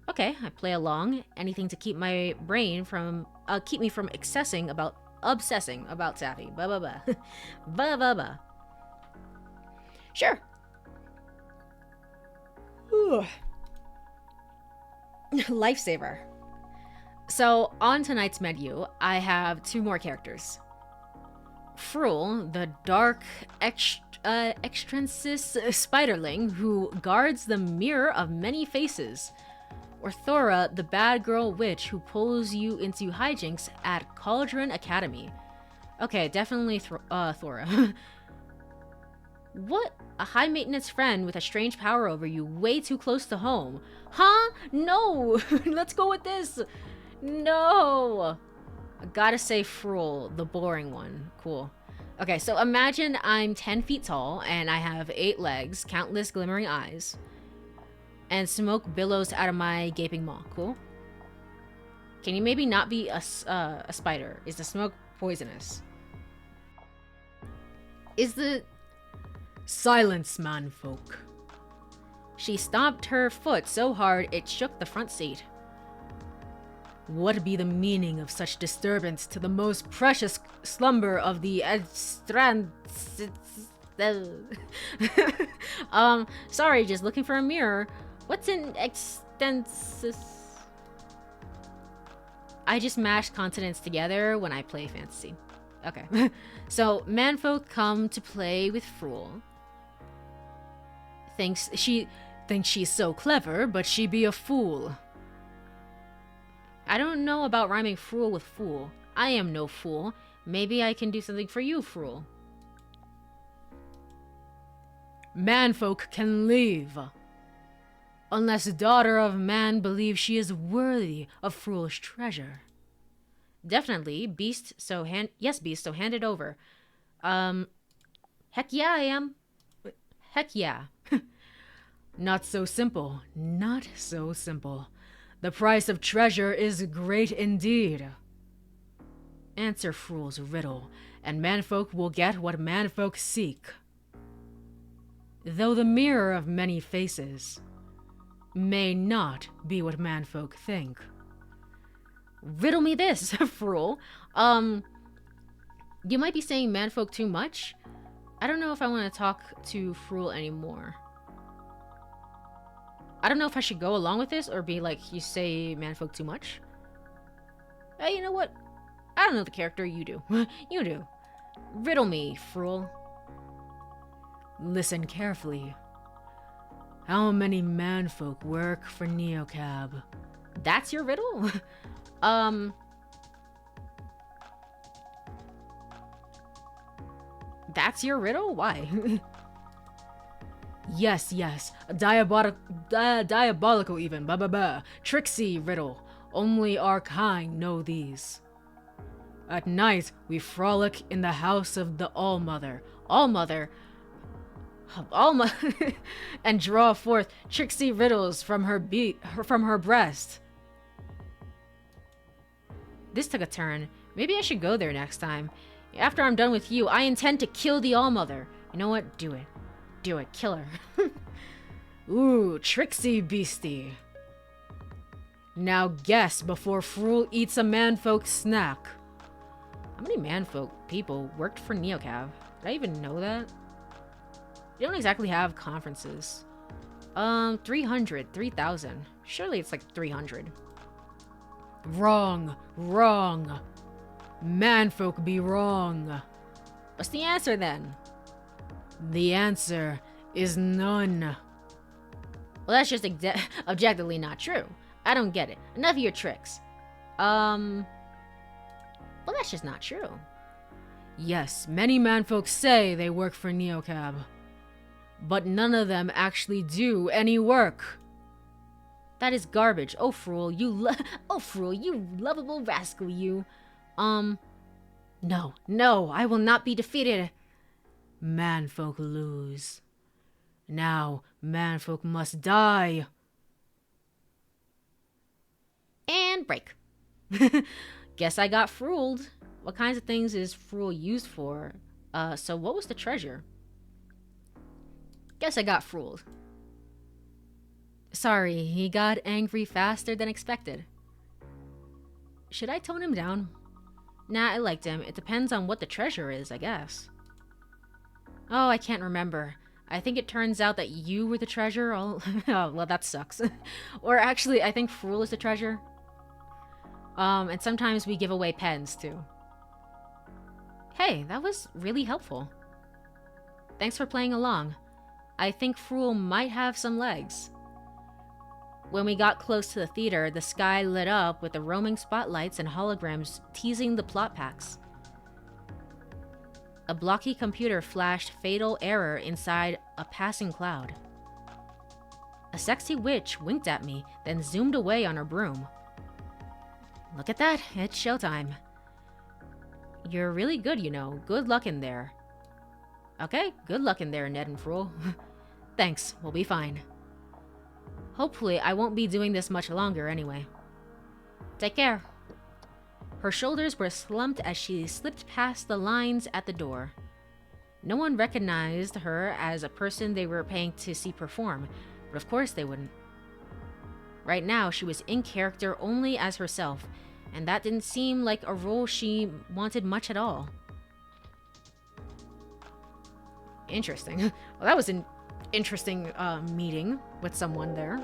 Okay, I play along. Anything to keep my brain from, keep me from obsessing about Savy. Ba ba ba. Ba ba ba. Sure. Lifesaver. So, on tonight's menu, I have two more characters. Frul, the dark extrinsis spiderling who guards the mirror of many faces. Or Thora, the bad girl witch who pulls you into hijinks at Cauldron Academy. Okay, definitely Thora. What? A high-maintenance friend with a strange power over you way too close to home. Huh? No! Let's go with this! No! I gotta say Frul, the boring one. Cool. Okay, so imagine I'm 10 feet tall and I have 8 legs, countless glimmering eyes, and smoke billows out of my gaping maw. Cool? Can you maybe not be a spider? Is the smoke poisonous? Is the... Silence, manfolk. She stomped her foot so hard it shook the front seat. What be the meaning of such disturbance to the most precious slumber of the sorry, just looking for a mirror. What's an extensis? I just mash consonants together when I play fantasy. Okay. So, manfolk come to play with Frul. Thinks she's so clever, but she be a fool. I don't know about rhyming Frul with fool. I am no fool. Maybe I can do something for you, Frul. Manfolk can leave. Unless daughter of man believes she is worthy of Frul's treasure. Definitely, beast, so hand it over. Um, heck yeah, I am. Heck yeah. Not so simple. Not so simple. The price of treasure is great indeed. Answer Fool's riddle, and manfolk will get what manfolk seek. Though the mirror of many faces may not be what manfolk think. Riddle me this, Fool. You might be saying manfolk too much. I don't know if I want to talk to Fool anymore. I don't know if I should go along with this or be like, you say manfolk too much. Hey, you know what? I don't know the character, you do. You do. Riddle me, Fool. Listen carefully. How many manfolk work for Neocab? That's your riddle? That's your riddle? Why? Yes. Diabolical even. Tricksy riddle. Only our kind know these. At night, we frolic in the house of the All-Mother. All-Mother? And draw forth tricksy riddles from her breast. This took a turn. Maybe I should go there next time. After I'm done with you, I intend to kill the All-Mother. You know what? Do it. Do it. Kill her. Ooh, tricksy beastie. Now guess before Fool eats a manfolk snack. How many manfolk people worked for Neocab? Did I even know that? You don't exactly have conferences. 300, 3,000. Surely it's like 300. Wrong. Manfolk be wrong. What's the answer then? The answer is none. Well, that's just objectively not true. I don't get it. Enough of your tricks. Well, that's just not true. Yes, many manfolk say they work for Neocab, but none of them actually do any work. That is garbage. Oh, Fool, you lovable rascal, you. No, I will not be defeated. Manfolk lose. Now, manfolk must die. And break. Guess I got fooled. What kinds of things is Fool used for? So what was the treasure? Guess I got fooled. Sorry, he got angry faster than expected. Should I tone him down? Nah, I liked him. It depends on what the treasure is, I guess. Oh, I can't remember. I think it turns out that you were the treasure. Oh, well, that sucks. Or actually, I think Fool is the treasure. And sometimes we give away pens, too. Hey, that was really helpful. Thanks for playing along. I think Fool might have some legs. When we got close to the theater, the sky lit up with the roaming spotlights and holograms teasing the plot packs. A blocky computer flashed fatal error inside a passing cloud. A sexy witch winked at me, then zoomed away on her broom. Look at that, it's showtime. You're really good, you know. Good luck in there. Okay, good luck in there, Ned and Fool. Thanks, we'll be fine. Hopefully, I won't be doing this much longer anyway. Take care. Her shoulders were slumped as she slipped past the lines at the door. No one recognized her as a person they were paying to see perform, but of course they wouldn't. Right now, she was in character only as herself, and that didn't seem like a role she wanted much at all. Interesting. Well, that was an interesting meeting with someone there.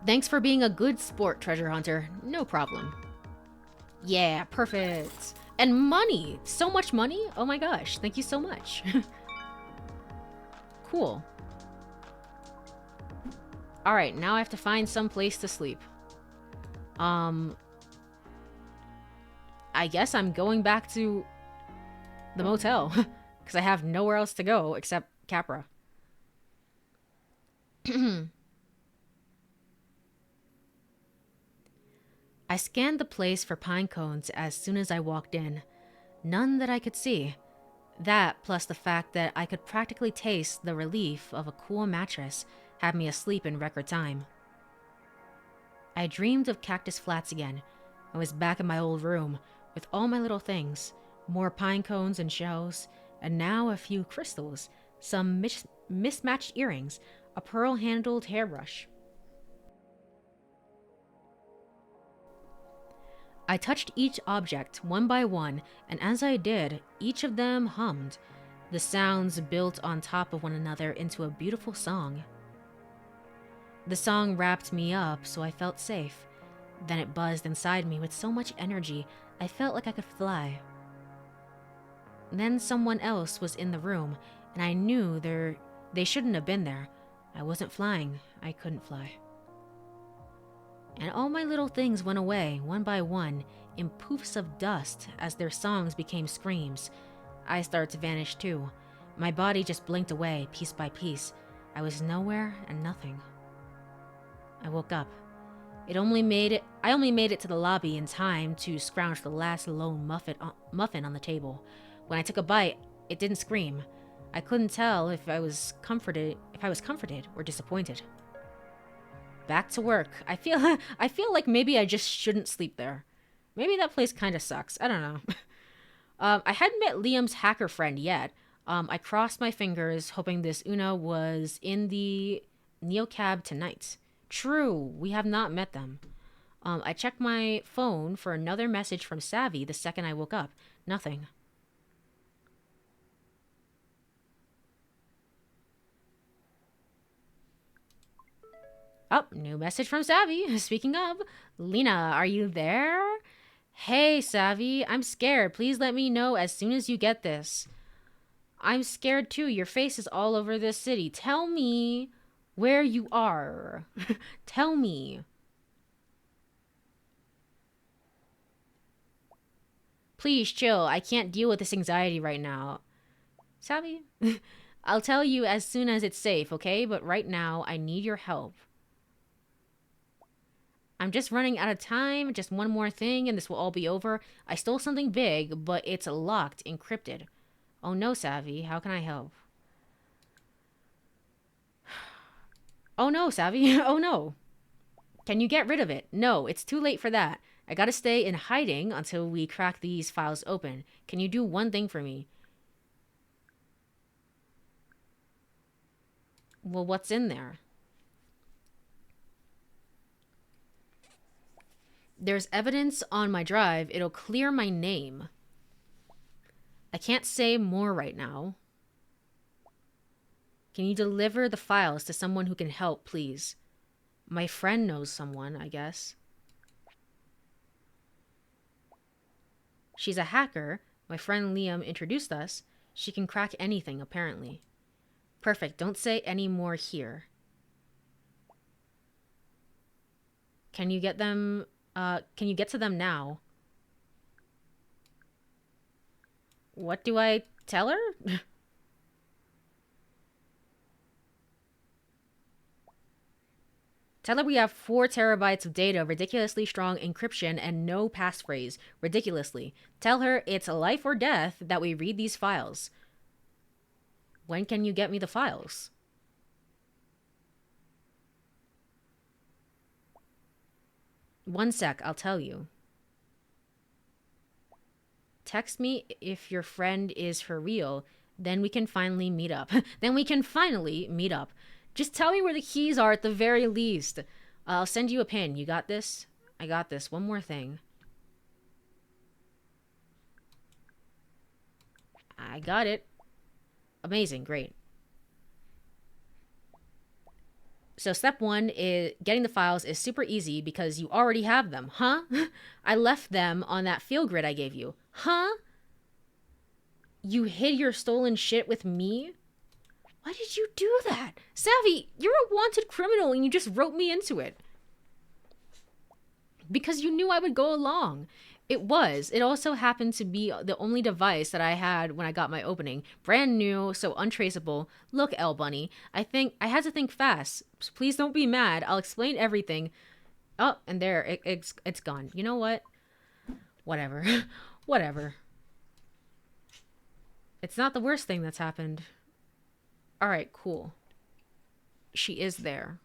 Thanks for being a good sport, treasure hunter. No problem. Yeah, perfect. And money. So much money. Oh my gosh. Thank you so much. Cool. Alright, now I have to find some place to sleep. I guess I'm going back to the motel. Because I have nowhere else to go except Capra. I scanned the place for pine cones as soon as I walked in. None that I could see. That, plus the fact that I could practically taste the relief of a cool mattress, had me asleep in record time. I dreamed of Cactus Flats again. I was back in my old room, with all my little things, more pine cones and shells, and now a few crystals, some mismatched earrings, a pearl-handled hairbrush. I touched each object one by one, and as I did, each of them hummed. The sounds built on top of one another into a beautiful song. The song wrapped me up, so I felt safe. Then it buzzed inside me with so much energy, I felt like I could fly. Then someone else was in the room, and I knew they shouldn't have been there. I wasn't flying. I couldn't fly. And all my little things went away, one by one, in poofs of dust as their songs became screams. I started to vanish too. My body just blinked away, piece by piece. I was nowhere and nothing. I woke up. I only made it to the lobby in time to scrounge the last lone muffin on the table. When I took a bite, it didn't scream. I couldn't tell if I was comforted or disappointed. Back to work. I feel like maybe I just shouldn't sleep there. Maybe that place kind of sucks. I don't know. I hadn't met Liam's hacker friend yet. I crossed my fingers, hoping this Una was in the neocab tonight. True, we have not met them. I checked my phone for another message from Savy the second I woke up. Nothing. Oh, new message from Savy. Speaking of, Lena, are you there? Hey, Savy, I'm scared. Please let me know as soon as you get this. I'm scared too. Your face is all over this city. Tell me where you are. Tell me. Please chill. I can't deal with this anxiety right now. Savvy? I'll tell you as soon as it's safe, okay? But right now, I need your help. I'm just running out of time. Just one more thing and this will all be over. I stole something big, but it's locked, encrypted. Oh no, Savvy. How can I help? Oh no, Savvy. Oh no. Can you get rid of it? No, it's too late for that. I gotta stay in hiding until we crack these files open. Can you do one thing for me? Well, what's in there? There's evidence on my drive. It'll clear my name. I can't say more right now. Can you deliver the files to someone who can help, please? My friend knows someone, I guess. She's a hacker. My friend Liam introduced us. She can crack anything, apparently. Perfect. Don't say any more here. Can you get them... can you get to them now? What do I tell her? Tell her we have 4 terabytes of data, ridiculously strong encryption, and no passphrase. Ridiculously. Tell her it's life or death that we read these files. When can you get me the files? One sec, I'll tell you. Text me if your friend is for real, then we can finally meet up. Just tell me where the keys are at the very least. I'll send you a pin. You got this? I got this. One more thing. I got it. Amazing. Great. So step 1 is getting the files is super easy because you already have them. Huh? I left them on that field grid I gave you. Huh? You hid your stolen shit with me? Why did you do that? Savvy, you're a wanted criminal and you just wrote me into it. Because you knew I would go along. It was. It also happened to be the only device that I had when I got my opening. Brand new, so untraceable. Look, L Bunny, I had to think fast. Please don't be mad. I'll explain everything. Oh, and there, it's gone. You know what? Whatever. Whatever. It's not the worst thing that's happened. Alright, cool. She is there.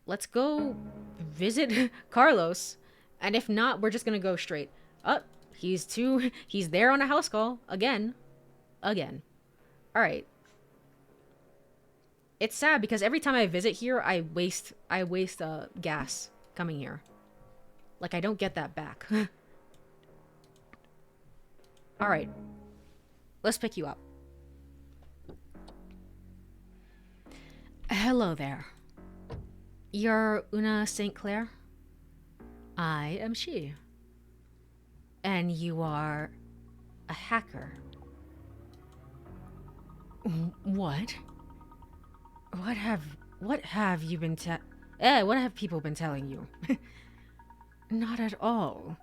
Let's go visit Carlos. And if not, we're just gonna go straight. Oh, he's there on a house call. Again. Alright. It's sad because every time I visit here, I waste gas coming here. Like, I don't get that back. Alright. Let's pick you up. Hello there. You're Una St. Clair? I am she. And you are a hacker. What? What have you been what have people been telling you? Not at all.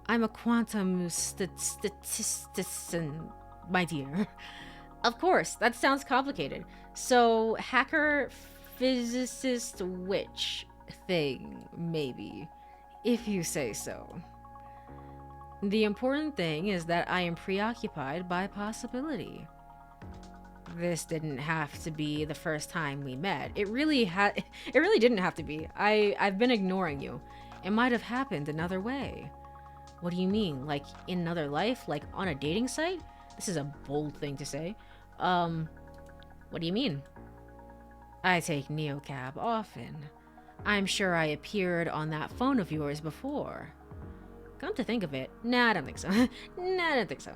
I'm a quantum statistician, my dear. Of course, that sounds complicated. So, hacker, physicist, witch thing, maybe. If you say so. The important thing is that I am preoccupied by possibility. This didn't have to be the first time we met. It really didn't have to be. I've been ignoring you. It might have happened another way. What do you mean? Like in another life? Like on a dating site? This is a bold thing to say. What do you mean? I take NeoCab often. I'm sure I appeared on that phone of yours before. Come to think of it. Nah, I don't think so. Nah, I don't think so.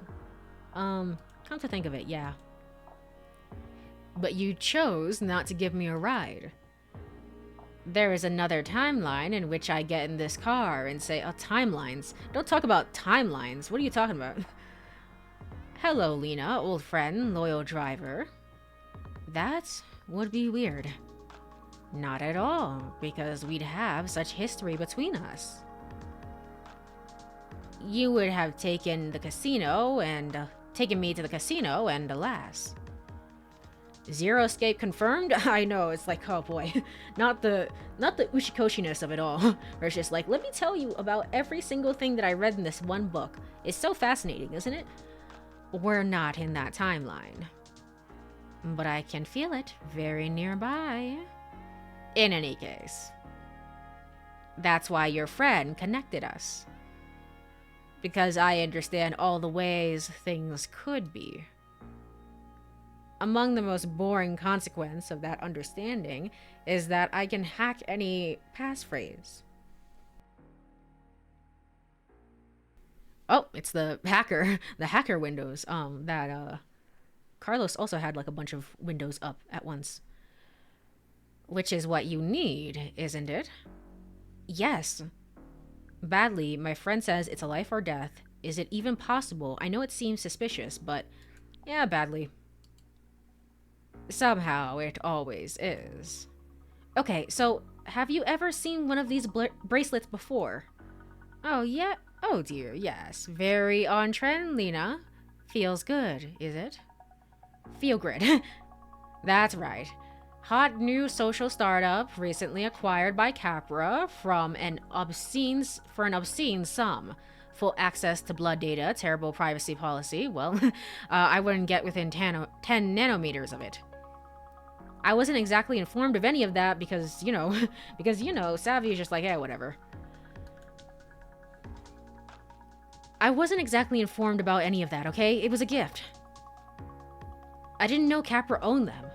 Come to think of it, yeah. But you chose not to give me a ride. There is another timeline in which I get in this car and say, oh, timelines. Don't talk about timelines. What are you talking about? Hello, Lena, old friend, loyal driver. That would be weird. Not at all, because we'd have such history between us. You would have taken me to the casino, and alas. Zero escape confirmed? I know, it's like, oh boy. Not the Ushikoshiness of it all. Where it's just like, let me tell you about every single thing that I read in this one book. It's so fascinating, isn't it? We're not in that timeline. But I can feel it very nearby. In any case. That's why your friend connected us. Because I understand all the ways things could be. Among the most boring consequence of that understanding is that I can hack any passphrase. Oh, it's the hacker windows. Carlos also had like a bunch of windows up at once. Which is what you need, isn't it? Yes. Badly, my friend says it's a life or death. Is it even possible? I know it seems suspicious, but yeah, badly. Somehow, it always is. Okay, so have you ever seen one of these bracelets before? Oh, yeah? Oh dear, yes. Very on trend, Lena. Feels good, is it? Feel good. That's right. Hot new social startup recently acquired by Capra for an obscene sum. Full access to blood data, terrible privacy policy. Well, I wouldn't get within 10 nanometers of it. I wasn't exactly informed of any of that because, Savy is just like, yeah, whatever. I wasn't exactly informed about any of that, okay? It was a gift. I didn't know Capra owned them.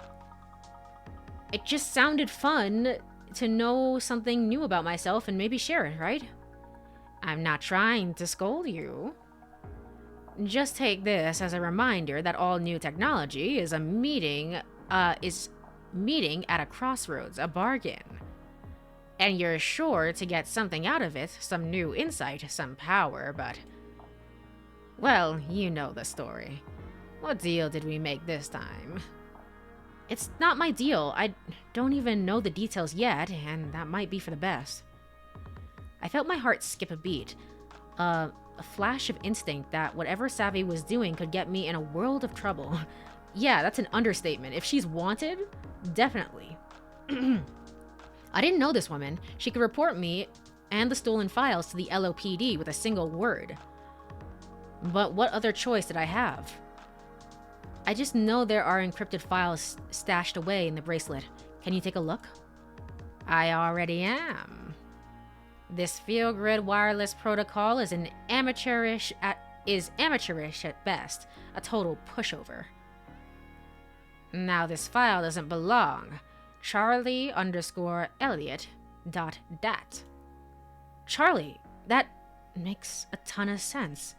It just sounded fun to know something new about myself and maybe share it, right? I'm not trying to scold you. Just take this as a reminder that all new technology is meeting at a crossroads, a bargain. And you're sure to get something out of it, some new insight, some power, but... well, you know the story. What deal did we make this time? It's not my deal. I don't even know the details yet, and that might be for the best. I felt my heart skip a beat. A flash of instinct that whatever Savy was doing could get me in a world of trouble. Yeah, that's an understatement. If she's wanted, definitely. I didn't know this woman. She could report me and the stolen files to the LOPD with a single word. But what other choice did I have? I just know there are encrypted files stashed away in the bracelet. Can you take a look? I already am. This field grid wireless protocol is amateurish at best, a total pushover. Now this file doesn't belong. Charlie underscore Elliot dot dat. Charlie, that makes a ton of sense.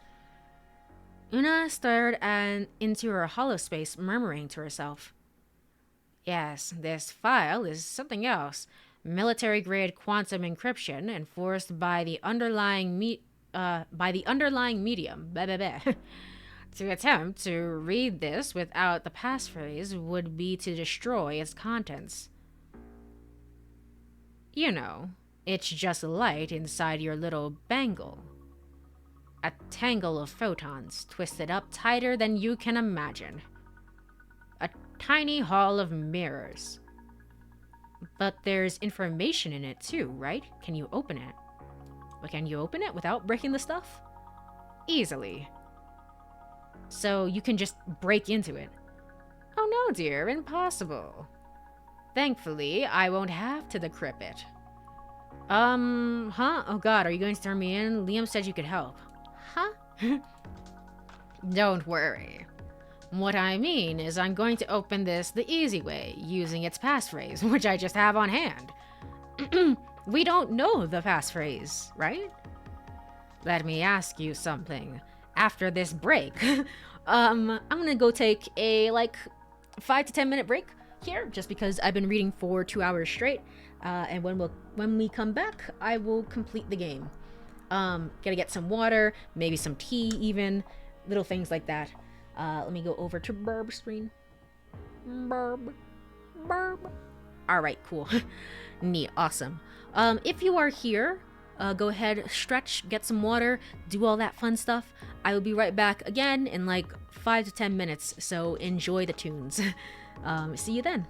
Una stared into her holospace, murmuring to herself. Yes, this file is something else. Military-grade quantum encryption enforced by the underlying medium. Blah, blah, blah. To attempt to read this without the passphrase would be to destroy its contents. You know, it's just light inside your little bangle. A tangle of photons twisted up tighter than you can imagine. A tiny hall of mirrors. But there's information in it too, right? Can you open it? But can you open it without breaking the stuff? Easily. So you can just break into it. Oh no, dear, impossible. Thankfully, I won't have to decrypt it. Huh? Oh god, are you going to turn me in? Liam said you could help. Huh? Don't worry. What I mean is I'm going to open this the easy way, using its passphrase, which I just have on hand. We don't know the passphrase, right? Let me ask you something. After this break, I'm gonna go take a, 5 to 10 minute break here, just because I've been reading for 2 hours straight, and when we come back, I will complete the game. Gotta get some water, maybe some tea even, little things like that. Let me go over to Burb screen. Burb. Alright, cool. Neat, awesome. If you are here, go ahead, stretch, get some water, do all that fun stuff. I will be right back again in 5 to 10 minutes, so enjoy the tunes. See you then.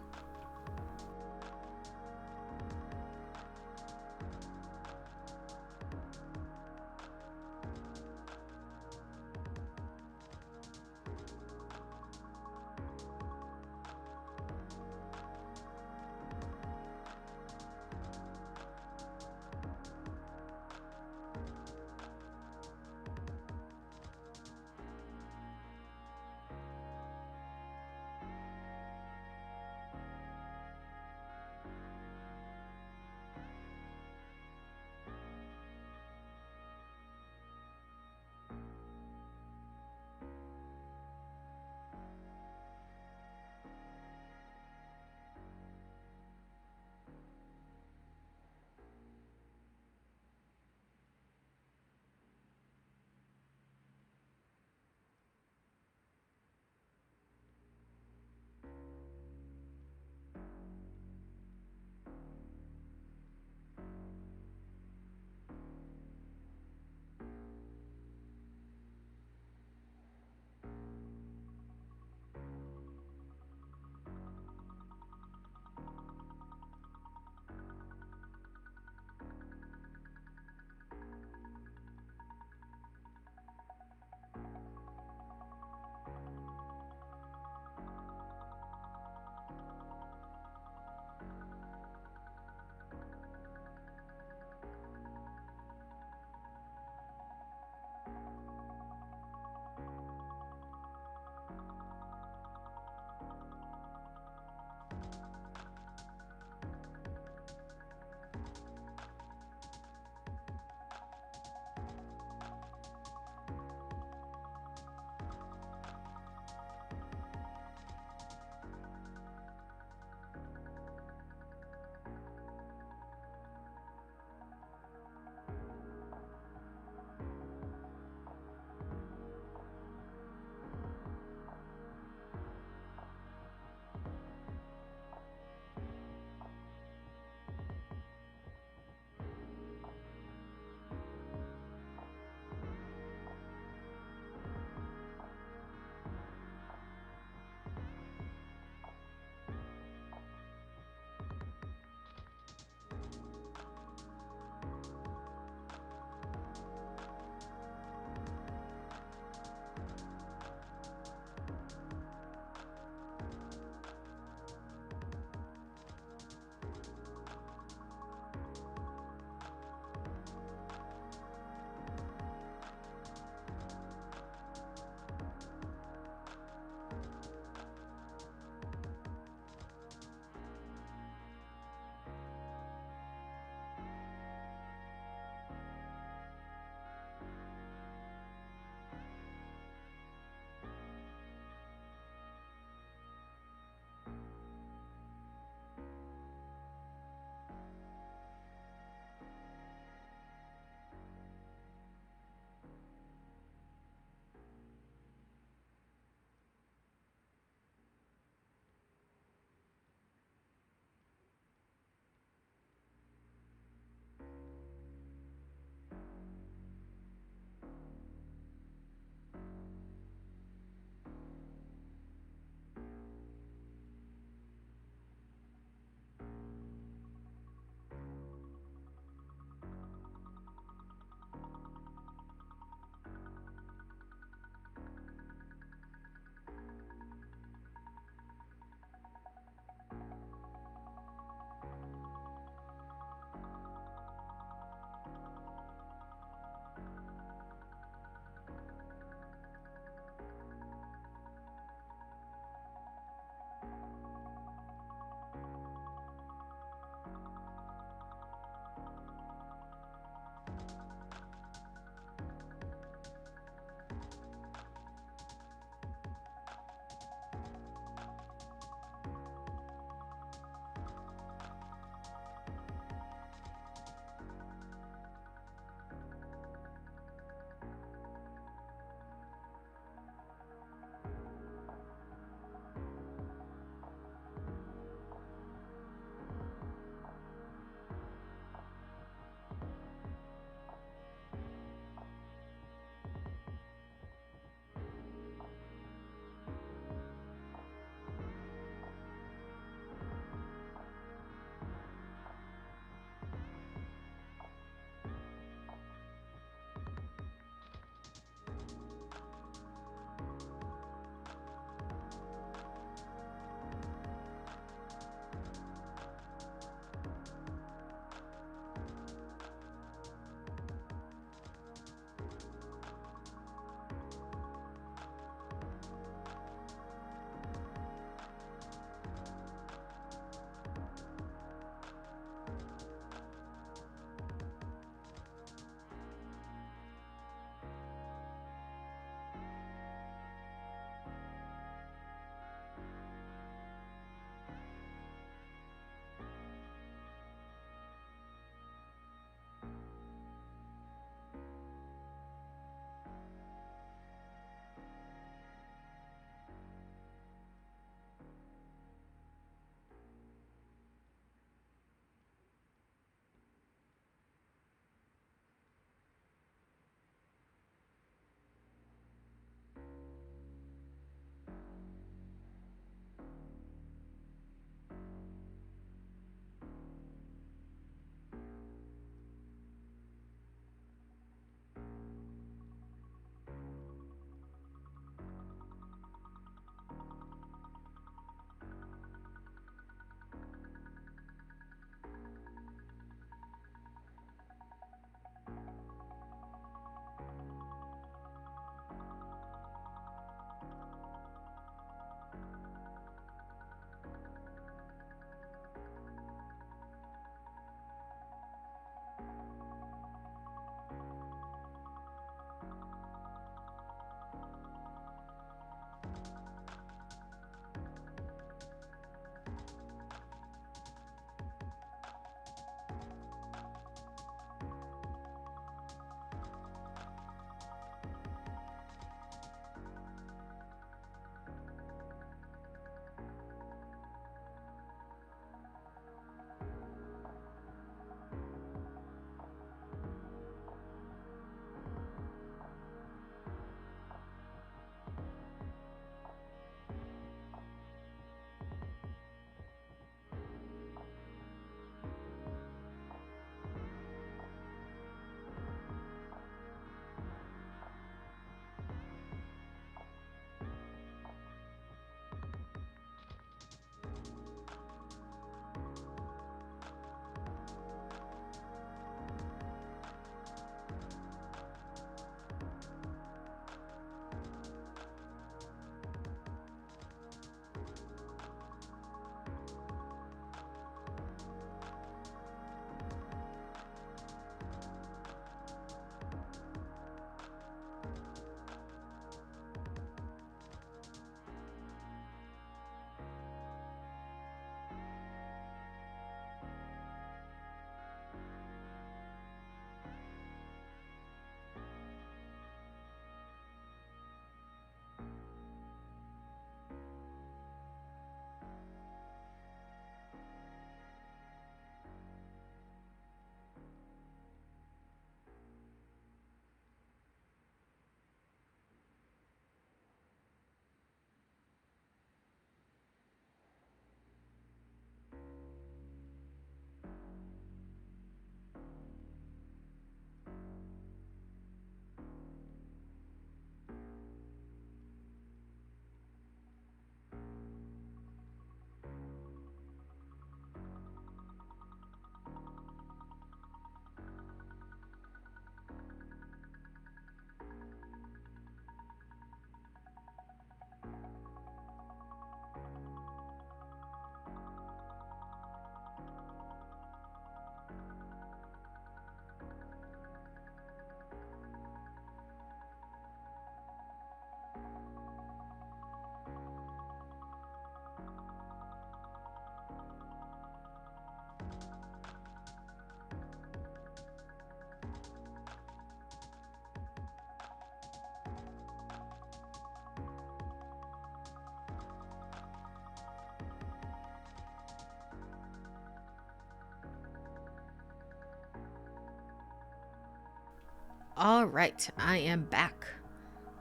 All right, I am back.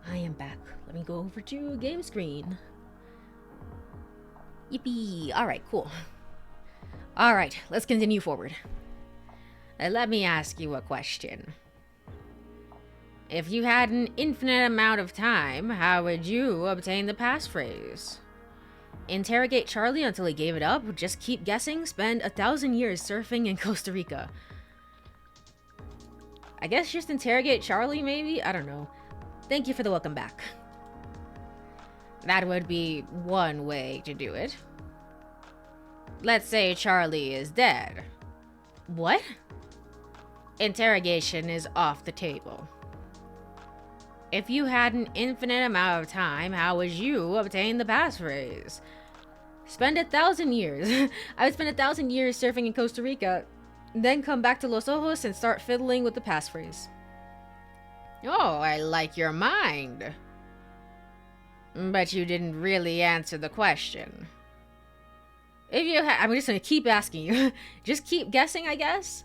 I am back. Let me go over to game screen. Yippee. All right, cool. All right, let's continue forward. Let me ask you a question. If you had an infinite amount of time, how would you obtain the passphrase? Interrogate Charlie until he gave it up? Just keep guessing? Spend 1,000 years surfing in Costa Rica? I guess just interrogate Charlie, maybe? I don't know. Thank you for the welcome back. That would be one way to do it. Let's say Charlie is dead. What? Interrogation is off the table. If you had an infinite amount of time, how would you obtain the passphrase? Spend 1,000 years. I would spend 1,000 years surfing in Costa Rica, then come back to Los Ojos and start fiddling with the passphrase. Oh, I like your mind. But you didn't really answer the question. If you I'm just gonna keep asking you. Just keep guessing, I guess?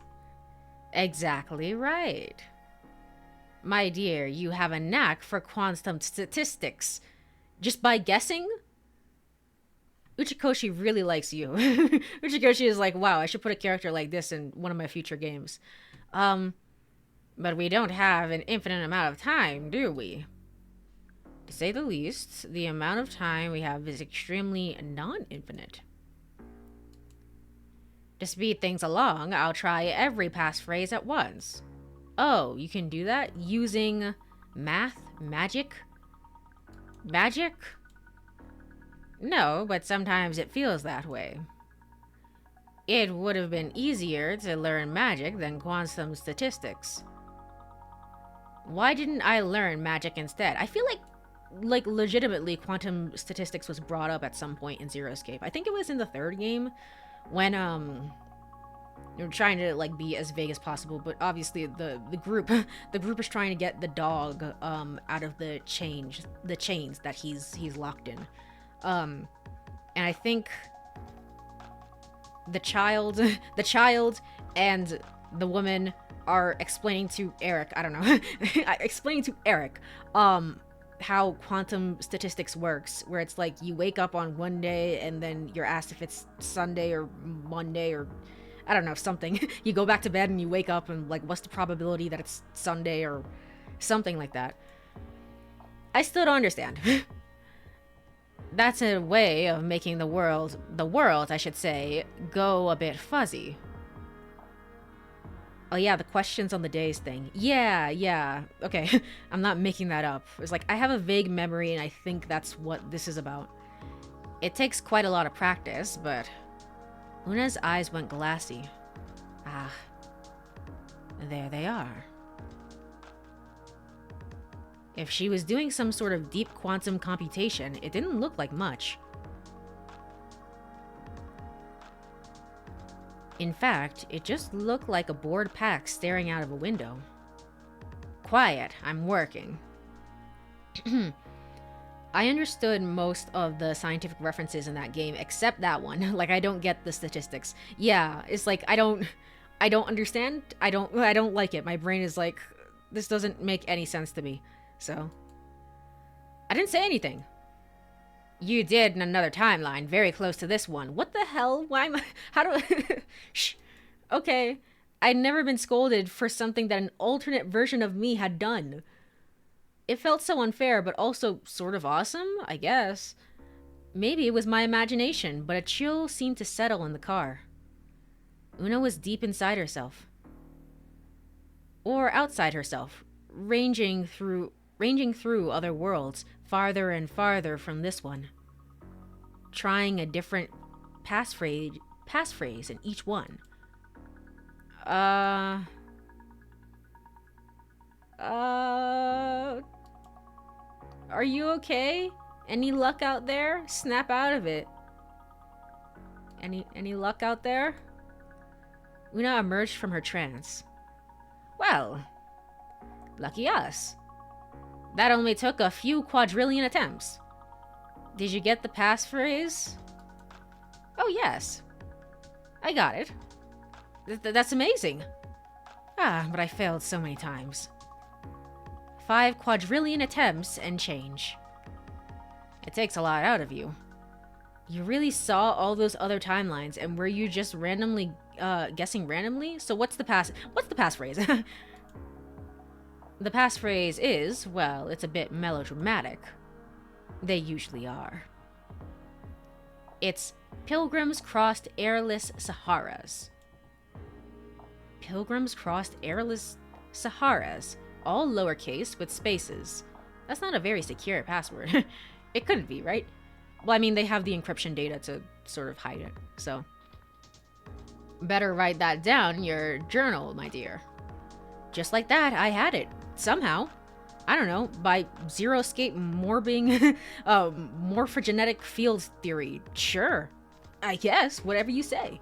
Exactly right. My dear, you have a knack for quantum statistics. Just by guessing? Uchikoshi really likes you. Uchikoshi is like, wow, I should put a character like this in one of my future games. But we don't have an infinite amount of time, do we? To say the least, the amount of time we have is extremely non-infinite. To speed things along, I'll try every passphrase at once. Oh, you can do that using math? Magic? Magic? No, but sometimes it feels that way. It would have been easier to learn magic than quantum statistics. Why didn't I learn magic instead? I feel like legitimately quantum statistics was brought up at some point in Zero Escape. I think it was in the third game when you're trying to like be as vague as possible, but obviously the group is trying to get the dog out of the chains that he's locked in. And I think the child and the woman are explaining to Eric, I don't know, explaining to Eric how quantum statistics works, where it's like you wake up on one day and then you're asked if it's Sunday or Monday or I don't know, something. You go back to bed and you wake up and like, what's the probability that it's Sunday or something like that? I still don't understand. That's a way of making the world, I should say, go a bit fuzzy. Oh yeah, the questions on the days thing. Yeah. Okay, I'm not making that up. It's like, I have a vague memory and I think that's what this is about. It takes quite a lot of practice, but... Una's eyes went glassy. Ah. There they are. If she was doing some sort of deep quantum computation, it didn't look like much. In fact, it just looked like a bored pack staring out of a window. Quiet, I'm working. I understood most of the scientific references in that game, except that one. Like, I don't get the statistics. Yeah, it's like, I don't understand. I don't like it. My brain is like, this doesn't make any sense to me. So, I didn't say anything. You did in another timeline, very close to this one. What the hell? Why am I... How do I... Shh. Okay. I'd never been scolded for something that an alternate version of me had done. It felt so unfair, but also sort of awesome, I guess. Maybe it was my imagination, but a chill seemed to settle in the car. Una was deep inside herself. Or outside herself, ranging through other worlds, farther and farther from this one. Trying a different passphrase in each one. Are you okay? Any luck out there? Snap out of it. Any luck out there? Una emerged from her trance. Well, lucky us. That only took a few quadrillion attempts. Did you get the passphrase? Oh, yes. I got it. That's amazing. Ah, but I failed so many times. 5 quadrillion attempts and change. It takes a lot out of you. You really saw all those other timelines, and were you just randomly guessing randomly? So what's the passphrase? The passphrase is, well, it's a bit melodramatic. They usually are. It's Pilgrims crossed airless Saharas. Pilgrims crossed airless Saharas, all lowercase with spaces. That's not a very secure password. It couldn't be, right? Well, I mean, they have the encryption data to sort of hide it, so. Better write that down in your journal, my dear. Just like that, I had it. Somehow. I don't know, by zero-scape morbing, morphogenetic field theory. Sure. I guess, whatever you say.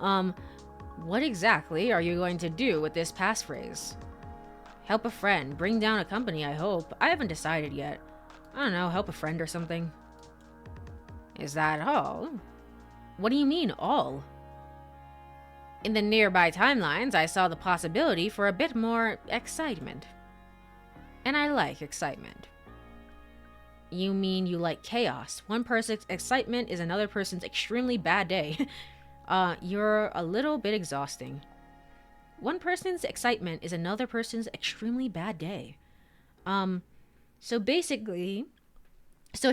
What exactly are you going to do with this passphrase? Help a friend, bring down a company, I hope. I haven't decided yet. I don't know, help a friend or something. Is that all? What do you mean, all? In the nearby timelines, I saw the possibility for a bit more excitement. And I like excitement. You mean you like chaos? One person's excitement is another person's extremely bad day. You're a little bit exhausting. One person's excitement is another person's extremely bad day. So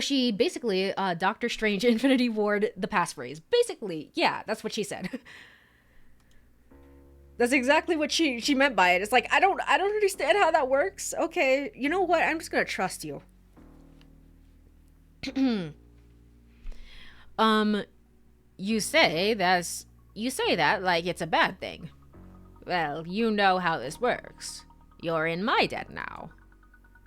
she basically, Doctor Strange Infinity Ward the passphrase. Basically, yeah, that's what she said. That's exactly what she meant by it. It's like, I don't understand how that works. Okay, you know what? I'm just gonna trust you. You say that like it's a bad thing. Well, you know how this works. You're in my debt now.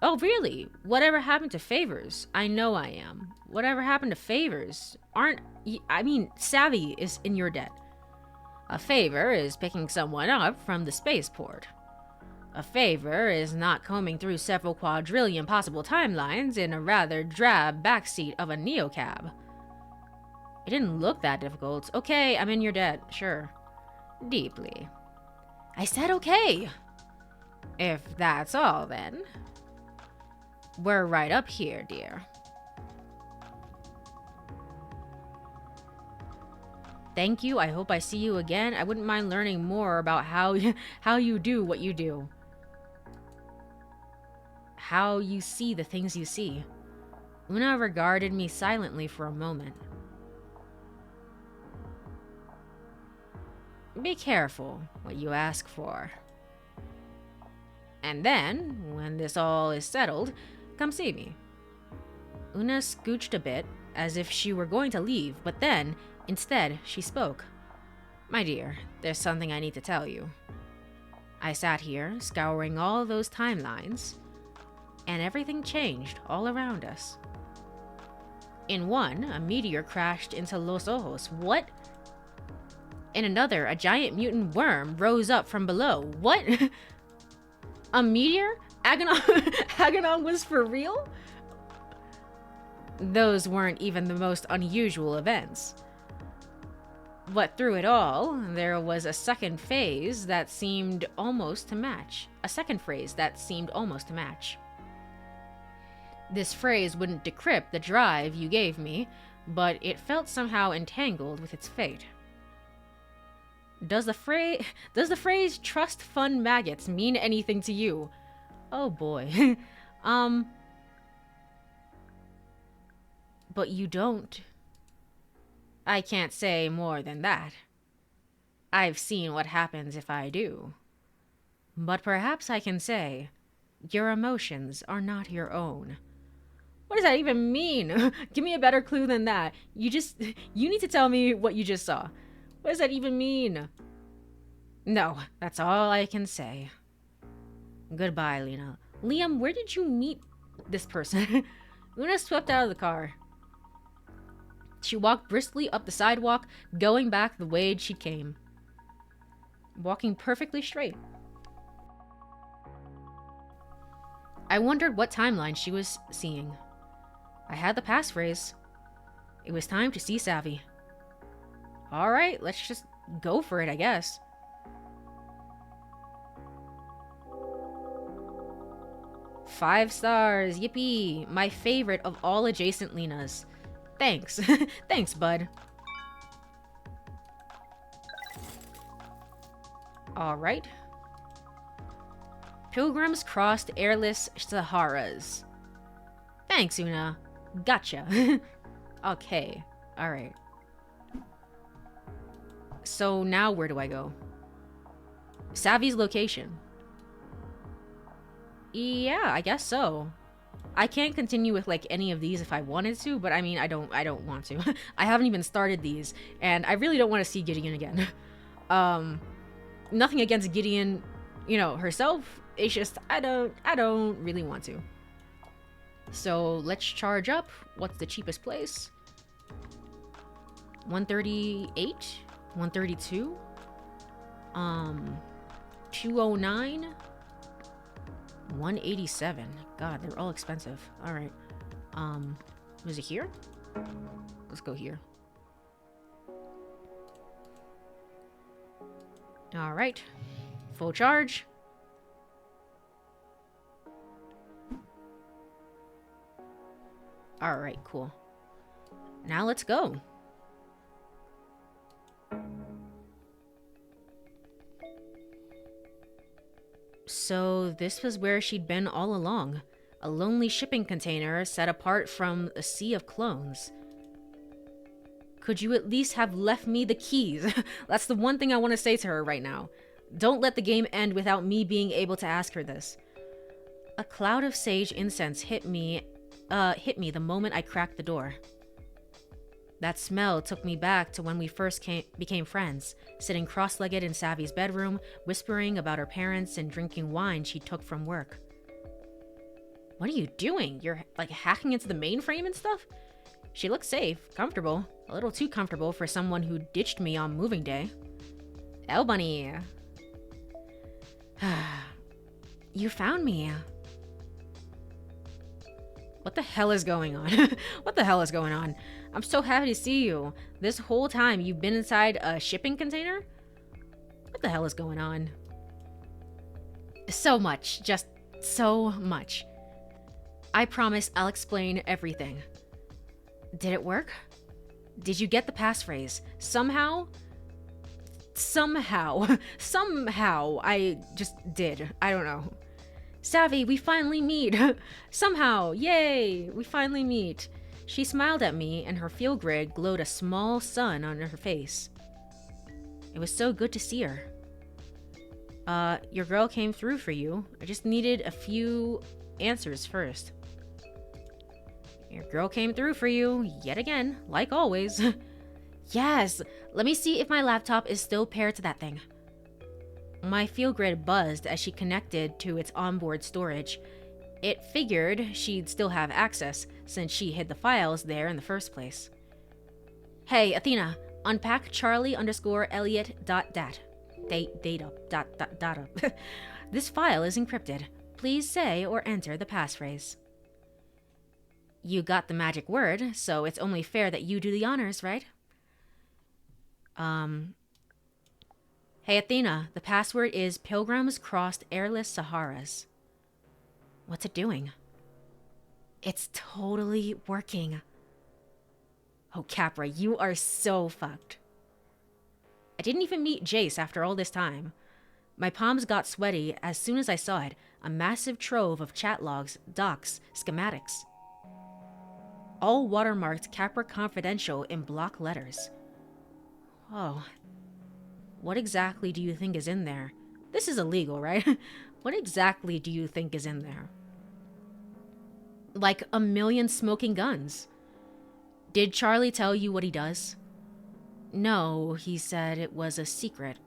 Oh, really? Whatever happened to favors? I know I am. Whatever happened to favors? Savy is in your debt. A favor is picking someone up from the spaceport. A favor is not combing through several quadrillion possible timelines in a rather drab backseat of a neocab. It didn't look that difficult. Okay, I'm in your debt, sure. Deeply. I said okay. If that's all, then. We're right up here, dear. Thank you. I hope I see you again. I wouldn't mind learning more about how you do what you do. How you see the things you see. Una regarded me silently for a moment. Be careful what you ask for. And then, when this all is settled, come see me. Una scooched a bit, as if she were going to leave, but then, instead, she spoke. My dear, there's something I need to tell you. I sat here, scouring all those timelines, and everything changed all around us. In one, a meteor crashed into Los Ojos. What? In another, a giant mutant worm rose up from below. What? A meteor? Aganon was for real? Those weren't even the most unusual events. But through it all, there was a second phase that seemed almost to match. This phrase wouldn't decrypt the drive you gave me, but it felt somehow entangled with its fate. Does the phrase trust fund maggots mean anything to you? Oh boy. But you don't. I can't say more than that. I've seen what happens if I do. But perhaps I can say, your emotions are not your own. What does that even mean? Give me a better clue than that. You need to tell me what you just saw. What does that even mean? No, that's all I can say. Goodbye, Lena. Liam, where did you meet this person? Una swept out of the car. She walked briskly up the sidewalk, going back the way she came. Walking perfectly straight. I wondered what timeline she was seeing. I had the passphrase. It was time to see Savy. Alright, let's just go for it, I guess. 5 stars. Yippee. My favorite of all adjacent Lenas. Thanks. Thanks, bud. Alright. Pilgrims crossed airless Saharas. Thanks, Una. Gotcha. Okay. Alright. So now where do I go? Savy's location. Yeah, I guess so. I can't continue with like any of these if I wanted to, but I mean, I don't want to. I haven't even started these, and I really don't want to see Gideon again. Nothing against Gideon, you know, herself. It's just I don't really want to. So let's charge up. What's the cheapest place? 138, 132, 209, 187. God, they're all expensive. All right. Was it here? Let's go here. All right. Full charge. All right, cool. Now let's go. So this was where she'd been all along. A lonely shipping container set apart from a sea of clones. Could you at least have left me the keys? That's the one thing I want to say to her right now. Don't let the game end without me being able to ask her this. A cloud of sage incense hit me the moment I cracked the door. That smell took me back to when we first became friends, sitting cross-legged in Savy's bedroom, whispering about her parents and drinking wine she took from work. What are you doing? You're like hacking into the mainframe and stuff? She looked safe, comfortable, a little too comfortable for someone who ditched me on moving day. El Bunny. You found me. What the hell is going on? What the hell is going on? I'm so happy to see you. This whole time you've been inside a shipping container? What the hell is going on? So much. Just so much. I promise I'll explain everything. Did it work? Did you get the passphrase? Somehow? Somehow I just did. I don't know. Savy, we finally meet. Somehow, yay, we finally meet. She smiled at me and her field grid glowed a small sun on her face. It was so good to see her. Your girl came through for you. I just needed a few answers first. Your girl came through for you, yet again, like always. Yes, let me see if my laptop is still paired to that thing. My field grid buzzed as she connected to its onboard storage. It figured she'd still have access, since she hid the files there in the first place. Hey, Athena, unpack Charlie_Elliot.dat. Data. This file is encrypted. Please say or enter the passphrase. You got the magic word, so it's only fair that you do the honors, right? Hey Athena, the password is Pilgrims Crossed Airless Saharas. What's it doing? It's totally working. Oh, Capra, you are so fucked. I didn't even meet Jace after all this time. My palms got sweaty as soon as I saw it, a massive trove of chat logs, docs, schematics. All watermarked Capra Confidential in block letters. Oh. What exactly do you think is in there? This is illegal, right? What exactly do you think is in there? Like a million smoking guns. Did Charlie tell you what he does? No, he said it was a secret.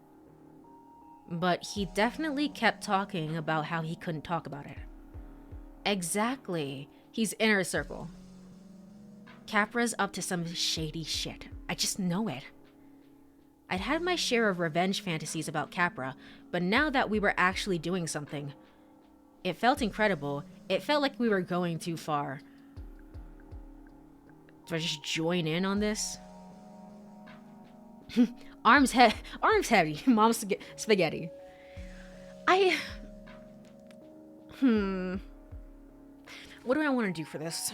But he definitely kept talking about how he couldn't talk about it. Exactly. He's inner circle. Capra's up to some shady shit. I just know it. I'd had my share of revenge fantasies about Capra, but now that we were actually doing something, it felt incredible. It felt like we were going too far. Do I just join in on this? Arms heavy. Mom's spaghetti. What do I want to do for this?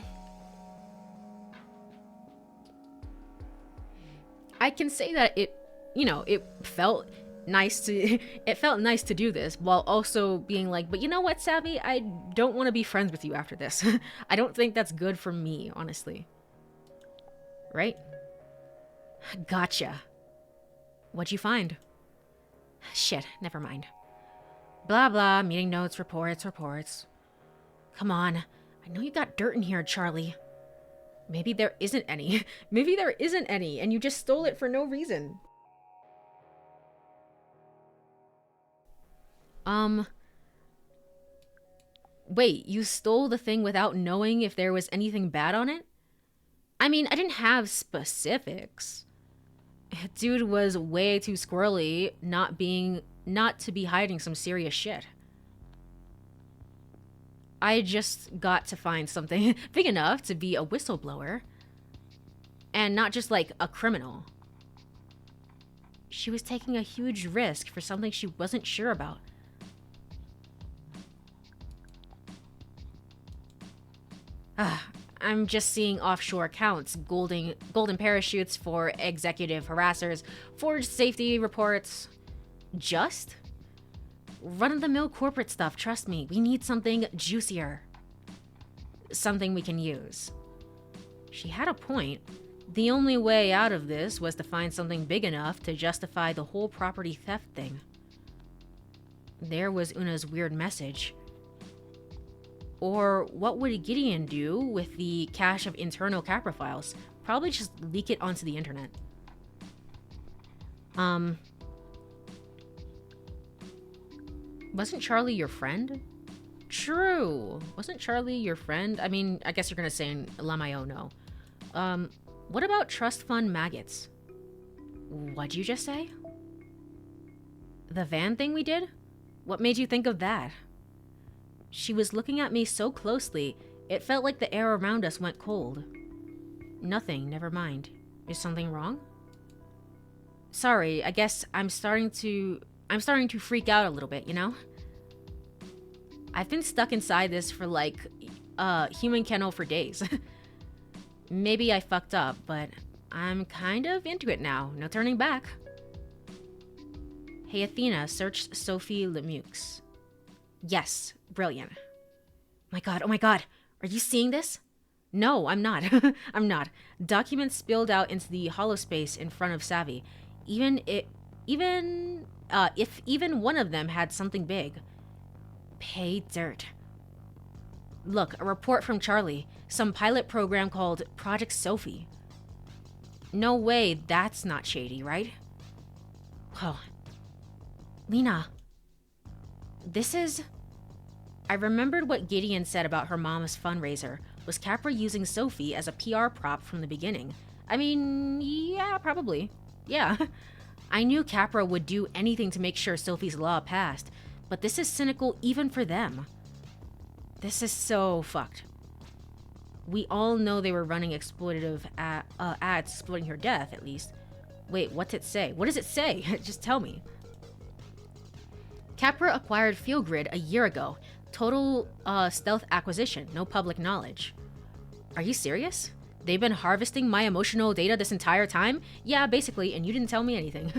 I can say that it, it felt nice to it felt nice to do this while also being like, but you know what, Savvy, I don't want to be friends with you after this. I don't think that's good for me, honestly. Right? Gotcha. What'd you find? Shit, never mind. Blah blah, meeting notes, reports. Come on. I know you got dirt in here, Charlie. Maybe there isn't any. Maybe there isn't any, and you just stole it for no reason. Wait, you stole the thing without knowing if there was anything bad on it? I mean, I didn't have specifics. Dude was way too squirrely, not to be hiding some serious shit. I just got to find something big enough to be a whistleblower. And not just like a criminal. She was taking a huge risk for something she wasn't sure about. I'm just seeing offshore accounts, golden parachutes for executive harassers, forged safety reports. Just? Run-of-the-mill corporate stuff, trust me. We need something juicier. Something we can use. She had a point. The only way out of this was to find something big enough to justify the whole property theft thing. There was Una's weird message. Or what would Gideon do with the cache of internal Capra files? Probably just leak it onto the internet. Wasn't Charlie your friend? True. Wasn't Charlie your friend? I mean, I guess you're gonna say Lamayo no. What about trust fund maggots? What'd you just say? The van thing we did? What made you think of that? She was looking at me so closely, it felt like the air around us went cold. Nothing, never mind. Is something wrong? Sorry, I guess I'm starting to freak out a little bit, you know? I've been stuck inside this for like human kennel for days. Maybe I fucked up, but I'm kind of into it now. No turning back. Hey Athena, search Sophie Lemieux. Yes, brilliant. Oh my god, are you seeing this? No, I'm not. I'm not. Documents spilled out into the hollow space in front of Savy. If even one of them had something big. Pay dirt. Look, a report from Charlie. Some pilot program called Project Sophie. No way that's not shady, right? Oh. Lena. This is... I remembered what Gideon said about her mama's fundraiser. Was Capra using Sophie as a PR prop from the beginning? I mean, yeah, probably. Yeah. I knew Capra would do anything to make sure Sophie's law passed, but this is cynical even for them. This is so fucked. We all know they were running exploitative ads exploiting her death, at least. Wait, what's it say? What does it say? Just tell me. Capra acquired FieldGrid a year ago. Total stealth acquisition, no public knowledge. Are you serious? They've been harvesting my emotional data this entire time? Yeah, basically, and you didn't tell me anything.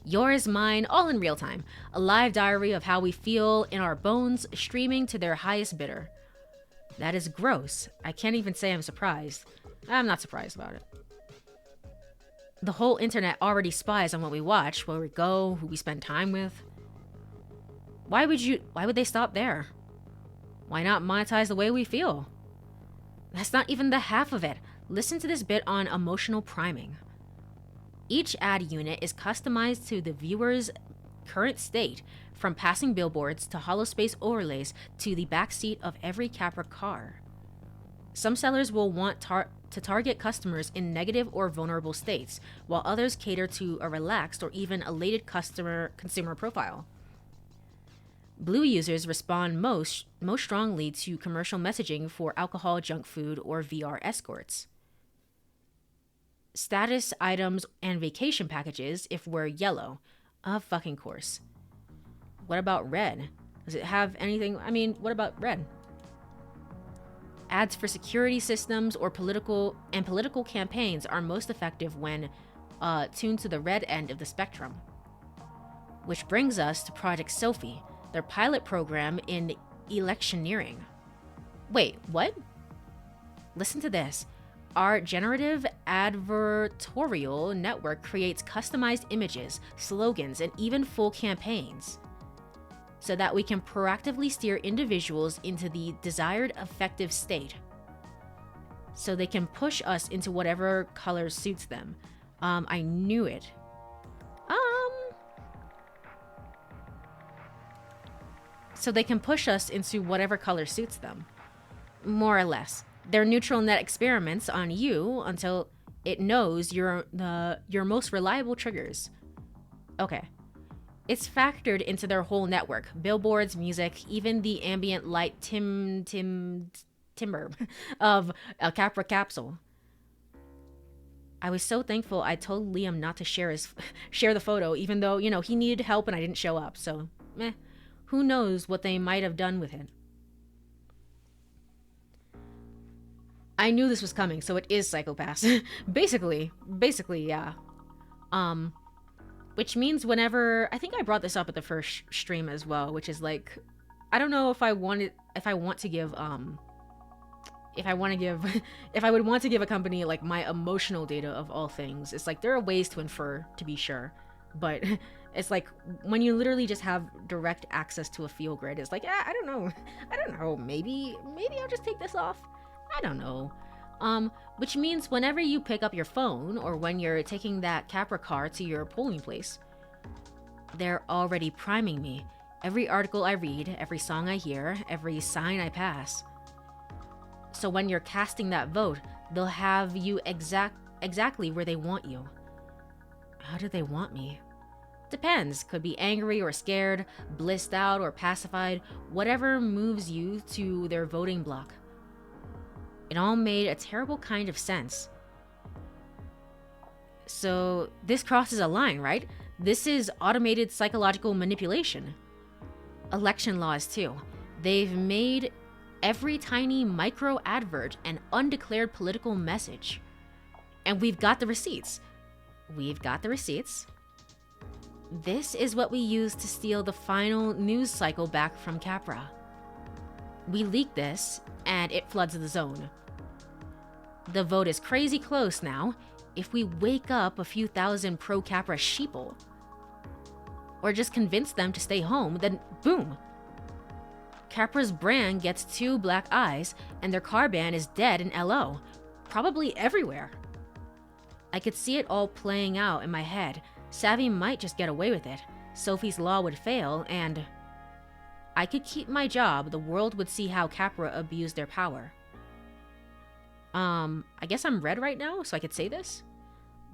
Yours, mine, all in real time. A live diary of how we feel in our bones, streaming to their highest bidder. That is gross. I can't even say I'm surprised. I'm not surprised about it. The whole internet already spies on what we watch, where we go, who we spend time with. Why would they stop there? Why not monetize the way we feel? That's not even the half of it. Listen to this bit on emotional priming. Each ad unit is customized to the viewer's current state, from passing billboards to holospace overlays to the backseat of every Capra car. Some sellers will want to target customers in negative or vulnerable states, while others cater to a relaxed or even elated consumer profile. Blue users respond most strongly to commercial messaging for alcohol, junk food, or VR escorts. Status items and vacation packages if we're yellow. Of fucking course. What about red? Does it have anything? I mean, what about red? Ads for security systems or political campaigns are most effective when tuned to the red end of the spectrum. Which brings us to Project Sophie, their pilot program in electioneering. Wait, what? Listen to this. Our generative advertorial network creates customized images, slogans, and even full campaigns so that we can proactively steer individuals into the desired effective state. So they can push us into whatever color suits them. I knew it. So they can push us into whatever color suits them. More or less. They're neutral net experiments on you until it knows your most reliable triggers. Okay. It's factored into their whole network. Billboards, music, even the ambient light timber of a Capra capsule. I was so thankful I told Liam not to share the photo, even though, he needed help and I didn't show up. So, who knows what they might have done with it. I knew this was coming, so it is Psychopaths. basically, yeah. Which means whenever, I think I brought this up at the first stream as well, which is like, I don't know if I would want to give a company like my emotional data of all things. It's like there are ways to infer, to be sure, but it's like when you literally just have direct access to a field grid, it's like, I don't know, maybe I'll just take this off. I don't know. Which means whenever you pick up your phone or when you're taking that Capra car to your polling place, they're already priming me. Every article I read, every song I hear, every sign I pass. So when you're casting that vote, they'll have you exactly where they want you. How do they want me? Depends. Could be angry or scared, blissed out or pacified, whatever moves you to their voting block. It all made a terrible kind of sense. So this crosses a line, right? This is automated psychological manipulation. Election laws too. They've made every tiny micro advert an undeclared political message. And we've got the receipts. This is what we use to steal the final news cycle back from Capra. We leak this, and it floods the zone. The vote is crazy close now. If we wake up a few thousand pro-Capra sheeple, or just convince them to stay home, then boom! Capra's brand gets 2 black eyes, and their car ban is dead in LO. Probably everywhere. I could see it all playing out in my head. Savy might just get away with it. Sophie's law would fail, and I could keep my job. The world would see how Capra abused their power. I guess I'm red right now, so I could say this?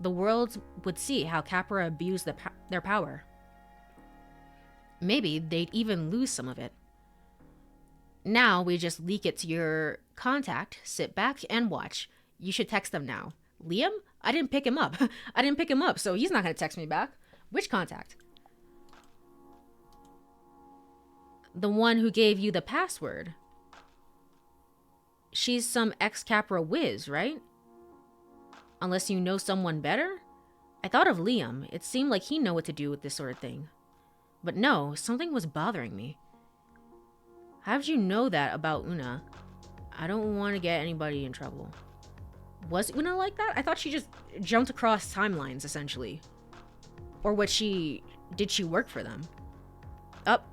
The world would see how Capra abused their power. Maybe they'd even lose some of it. Now we just leak it to your contact, sit back and watch. You should text them now. Liam? I didn't pick him up, so he's not gonna text me back. Which contact? The one who gave you the password. She's some ex-Capra whiz, right? Unless you know someone better? I thought of Liam. It seemed like he knew what to do with this sort of thing. But no, something was bothering me. How did you know that about Una? I don't want to get anybody in trouble. Was Una like that? I thought she just jumped across timelines, essentially. Or did she work for them? Up.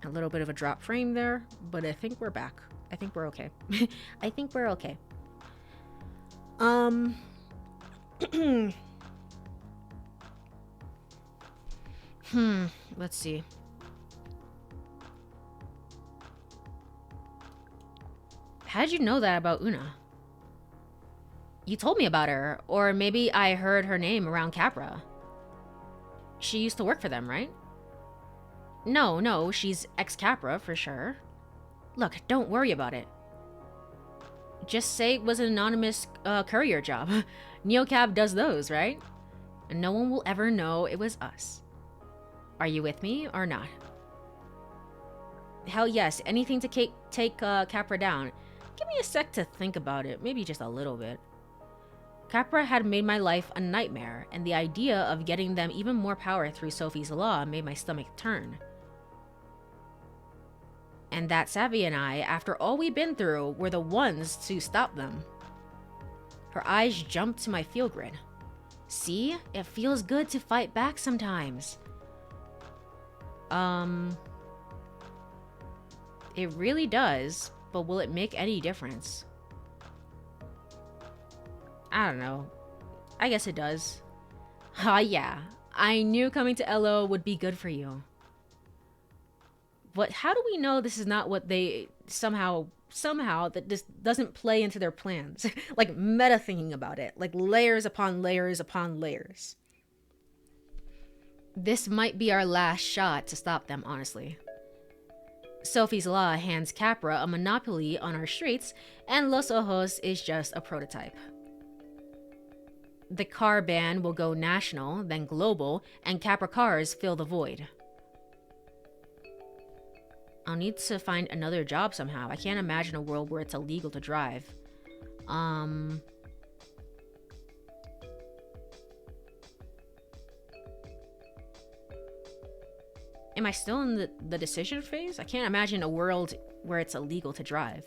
A little bit of a drop frame there, but I think we're back. I think we're okay. I think we're okay. Let's see. How did you know that about Una? You told me about her, or maybe I heard her name around Capra. She used to work for them, right? No, she's ex-Capra for sure. Look, don't worry about it. Just say it was an anonymous courier job. Neocab does those, right? And no one will ever know it was us. Are you with me or not? Hell yes, anything to take Capra down. Give me a sec to think about it, maybe just a little bit. Capra had made my life a nightmare, and the idea of getting them even more power through Sophie's law made my stomach turn. And that Savy and I, after all we've been through, were the ones to stop them. Her eyes jumped to my field grid. See? It feels good to fight back sometimes. It really does, but will it make any difference? I don't know. I guess it does. Yeah. I knew coming to LO would be good for you. But how do we know this is not what they somehow that this doesn't play into their plans? Like meta thinking about it, like layers upon layers upon layers. This might be our last shot to stop them, honestly. Sophie's Law hands Capra a monopoly on our streets, and Los Ojos is just a prototype. The car ban will go national, then global, and Capra cars fill the void. I'll need to find another job somehow. I can't imagine a world where it's illegal to drive. Am I still in the decision phase? I can't imagine a world where it's illegal to drive.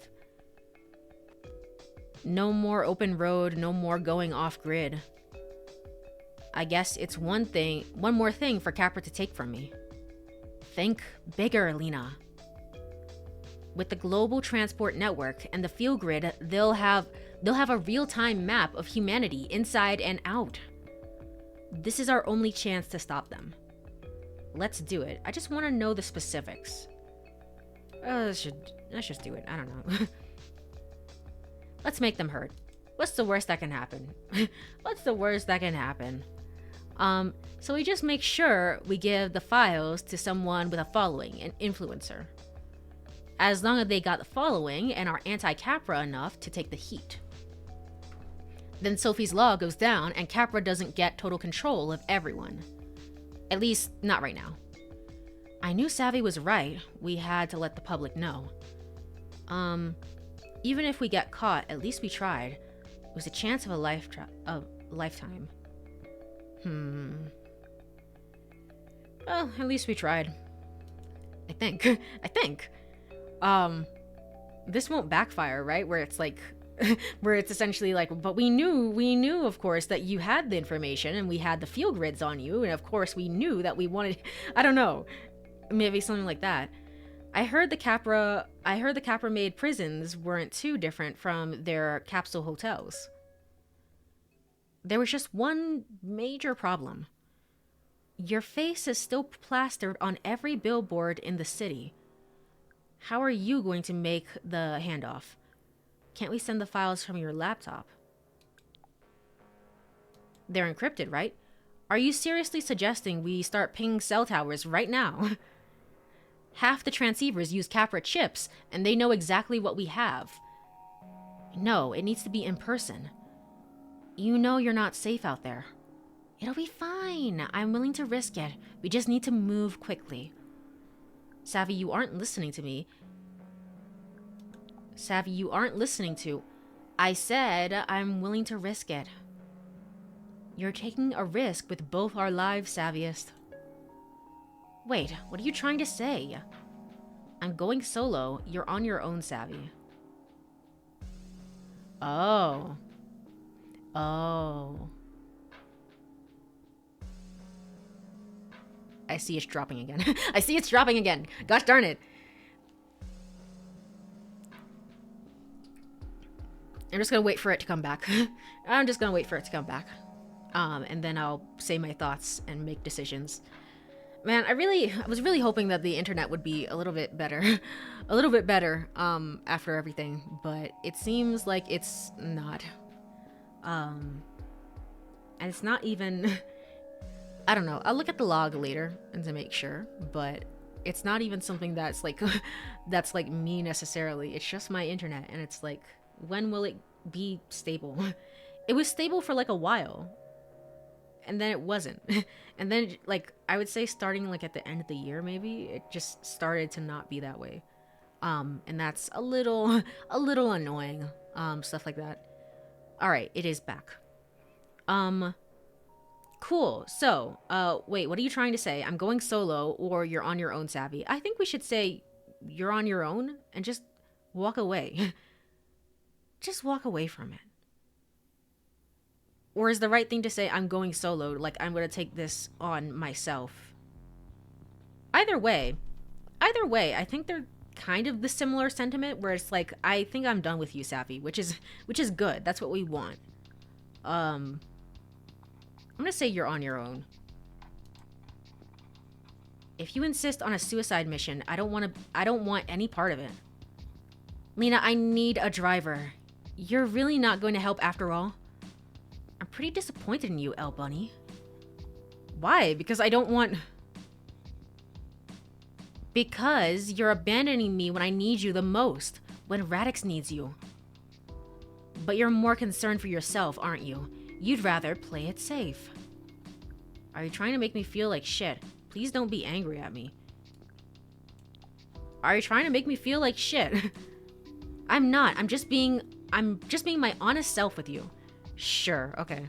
No more open road, no more going off grid. I guess it's one more thing for Capra to take from me. Think bigger, Lena. With the global transport network and the field grid, they'll have a real-time map of humanity inside and out. This is our only chance to stop them. Let's do it. I just want to know the specifics. Let's just do it. I don't know. Let's make them hurt. What's the worst that can happen? What's the worst that can happen? So we just make sure we give the files to someone with a following, an influencer. As long as they got the following and are anti-Capra enough to take the heat. Then Sophie's Law goes down and Capra doesn't get total control of everyone. At least, not right now. I knew Savy was right. We had to let the public know. Even if we get caught, at least we tried. It was a chance of a lifetime. Well, at least we tried. I think. This won't backfire, right? Where it's like, where it's essentially like, but we knew, of course, that you had the information and we had the field grids on you. And of course we knew that we wanted, I don't know, maybe something like that. I heard the Capra made prisons weren't too different from their capsule hotels. There was just one major problem. Your face is still plastered on every billboard in the city. How are you going to make the handoff? Can't we send the files from your laptop? They're encrypted, right? Are you seriously suggesting we start pinging cell towers right now? Half the transceivers use Capra chips, and they know exactly what we have. No, it needs to be in person. You know you're not safe out there. It'll be fine. I'm willing to risk it. We just need to move quickly. Savy, you aren't listening to me. Savy, you aren't listening to... I said I'm willing to risk it. You're taking a risk with both our lives, Saviest. Wait, what are you trying to say? I'm going solo. You're on your own, Savy. Oh. I see it's dropping again. Gosh darn it. I'm just gonna wait for it to come back. And then I'll say my thoughts and make decisions. Man, I was really hoping that the internet would be a little bit better. After everything, but it seems like it's not. And it's not even... I don't know. I'll look at the log later and to make sure, but it's not even something that's like me necessarily. It's just my internet, and it's like, when will it be stable? It was stable for like a while, and then it wasn't. And then, like, I would say starting like at the end of the year, maybe it just started to not be that way. And that's a little, a little annoying. Stuff like that. All right, it is back. Cool. So, wait, what are you trying to say? I'm going solo, or you're on your own, Savvy? I think we should say you're on your own and just walk away. Just walk away from it. Or is the right thing to say I'm going solo, like I'm going to take this on myself? Either way, I think they're kind of the similar sentiment where it's like, I think I'm done with you, Savvy, which is good. That's what we want. I'm gonna say you're on your own. If you insist on a suicide mission, I don't want any part of it. Lena, I need a driver. You're really not going to help after all. I'm pretty disappointed in you, El Bunny. Why? Because I don't want... Because you're abandoning me when I need you the most, when Radix needs you. But you're more concerned for yourself, aren't you? You'd rather play it safe. Are you trying to make me feel like shit? Please don't be angry at me. Are you trying to make me feel like shit? I'm not. I'm just being my honest self with you. Sure, okay.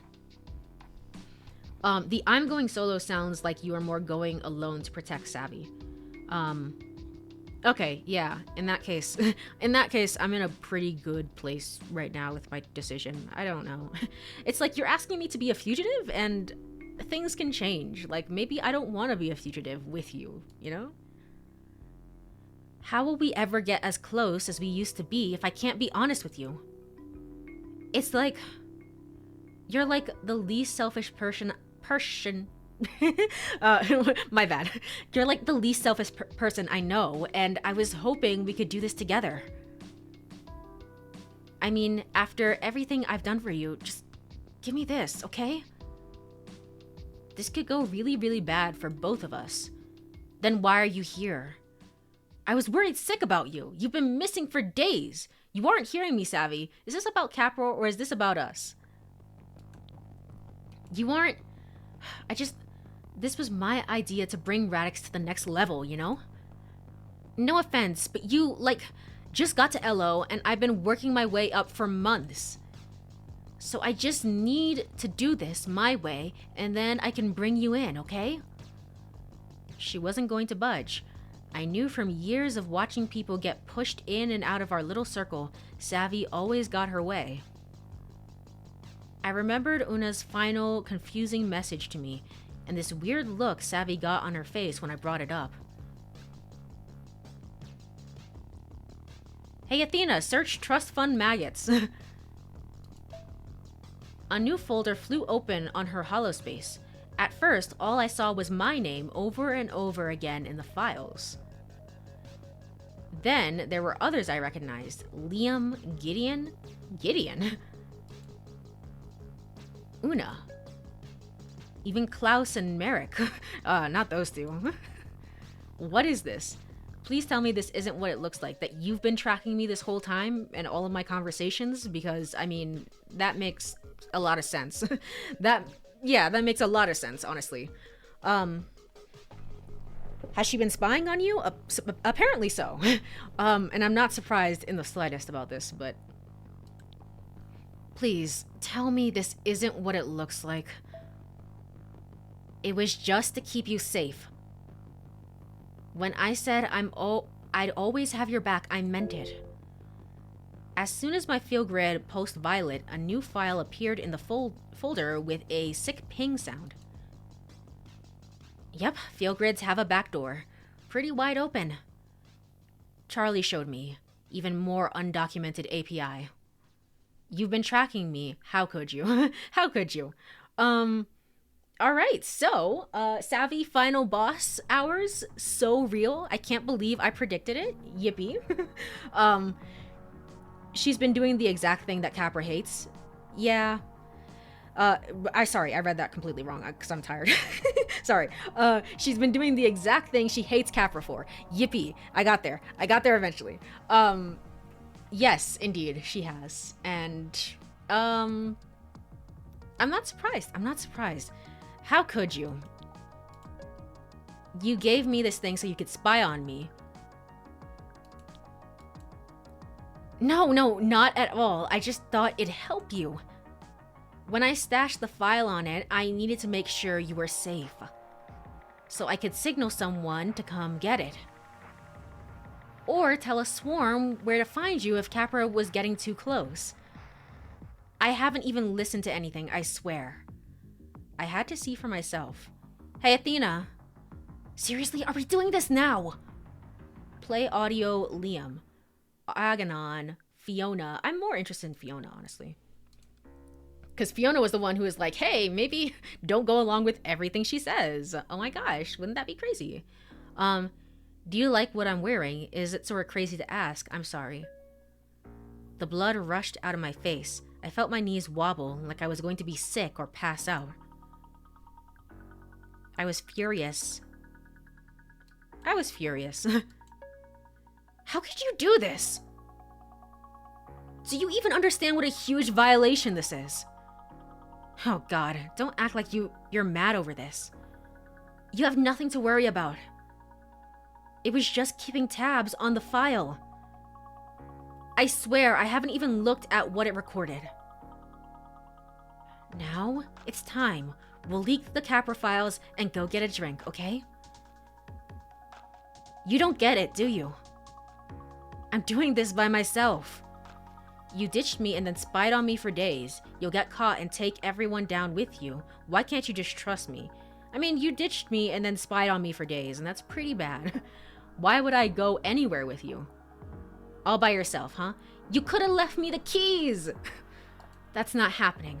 The I'm going solo sounds like you are more going alone to protect Savvy. Okay, yeah. In that case, I'm in a pretty good place right now with my decision. I don't know. It's like you're asking me to be a fugitive, and things can change. Like, maybe I don't want to be a fugitive with you, you know? How will we ever get as close as we used to be if I can't be honest with you? It's like... You're like the least selfish person... my bad. You're like the least selfish person I know, and I was hoping we could do this together. I mean, after everything I've done for you, just give me this, okay? This could go really, really bad for both of us. Then why are you here? I was worried sick about you. You've been missing for days. You aren't hearing me, Savvy. Is this about Capra or is this about us? You aren't... This was my idea to bring Radix to the next level, you know? No offense, but you, like, just got to LO and I've been working my way up for months. So I just need to do this my way and then I can bring you in, okay? She wasn't going to budge. I knew from years of watching people get pushed in and out of our little circle, Savvy always got her way. I remembered Una's final, confusing message to me, and this weird look Savvy got on her face when I brought it up. Hey Athena, search trust fund maggots. A new folder flew open on her holospace. At first, all I saw was my name over and over again in the files. Then, there were others I recognized. Liam, Gideon? Una. Even Klaus and Merrick. Not those two. What is this? Please tell me this isn't what it looks like, that you've been tracking me this whole time and all of my conversations, because, I mean, that makes a lot of sense. that makes a lot of sense, honestly. Has she been spying on you? Apparently so. And I'm not surprised in the slightest about this, but... Please, tell me this isn't what it looks like. It was just to keep you safe. When I said I'd always have your back, I meant it. As soon as my field grid post-violet, a new file appeared in the folder with a sick ping sound. Yep, field grids have a backdoor. Pretty wide open. Charlie showed me. Even more undocumented API. You've been tracking me. How could you? How could you? Alright, so, Savvy final boss hours. So real. I can't believe I predicted it. Yippee. She's been doing the exact thing that Capra hates. Yeah. Sorry, I read that completely wrong because I'm tired. Sorry. She's been doing the exact thing she hates Capra for. Yippee. I got there eventually. Yes, indeed, she has. And, I'm not surprised. How could you? You gave me this thing so you could spy on me. No, no, not at all. I just thought it'd help you. When I stashed the file on it, I needed to make sure you were safe, so I could signal someone to come get it. Or tell a swarm where to find you if Capra was getting too close. I haven't even listened to anything, I swear. I had to see for myself. Hey, Athena. Seriously, are we doing this now? Play audio Liam. Aganon. Fiona. I'm more interested in Fiona, honestly. Because Fiona was the one who was like, hey, maybe don't go along with everything she says. Oh my gosh, wouldn't that be crazy? Do you like what I'm wearing? Is it sort of crazy to ask? I'm sorry. The blood rushed out of my face. I felt my knees wobble, like I was going to be sick or pass out. I was furious. How could you do this? Do you even understand what a huge violation this is? Oh god, don't act like you're mad over this. You have nothing to worry about. It was just keeping tabs on the file. I swear I haven't even looked at what it recorded. Now, it's time. We'll leak the Capra files and go get a drink, okay? You don't get it, do you? I'm doing this by myself. You ditched me and then spied on me for days. You'll get caught and take everyone down with you. Why can't you just trust me? I mean, you ditched me and then spied on me for days, and that's pretty bad. Why would I go anywhere with you? All by yourself, huh? You could have left me the keys! That's not happening.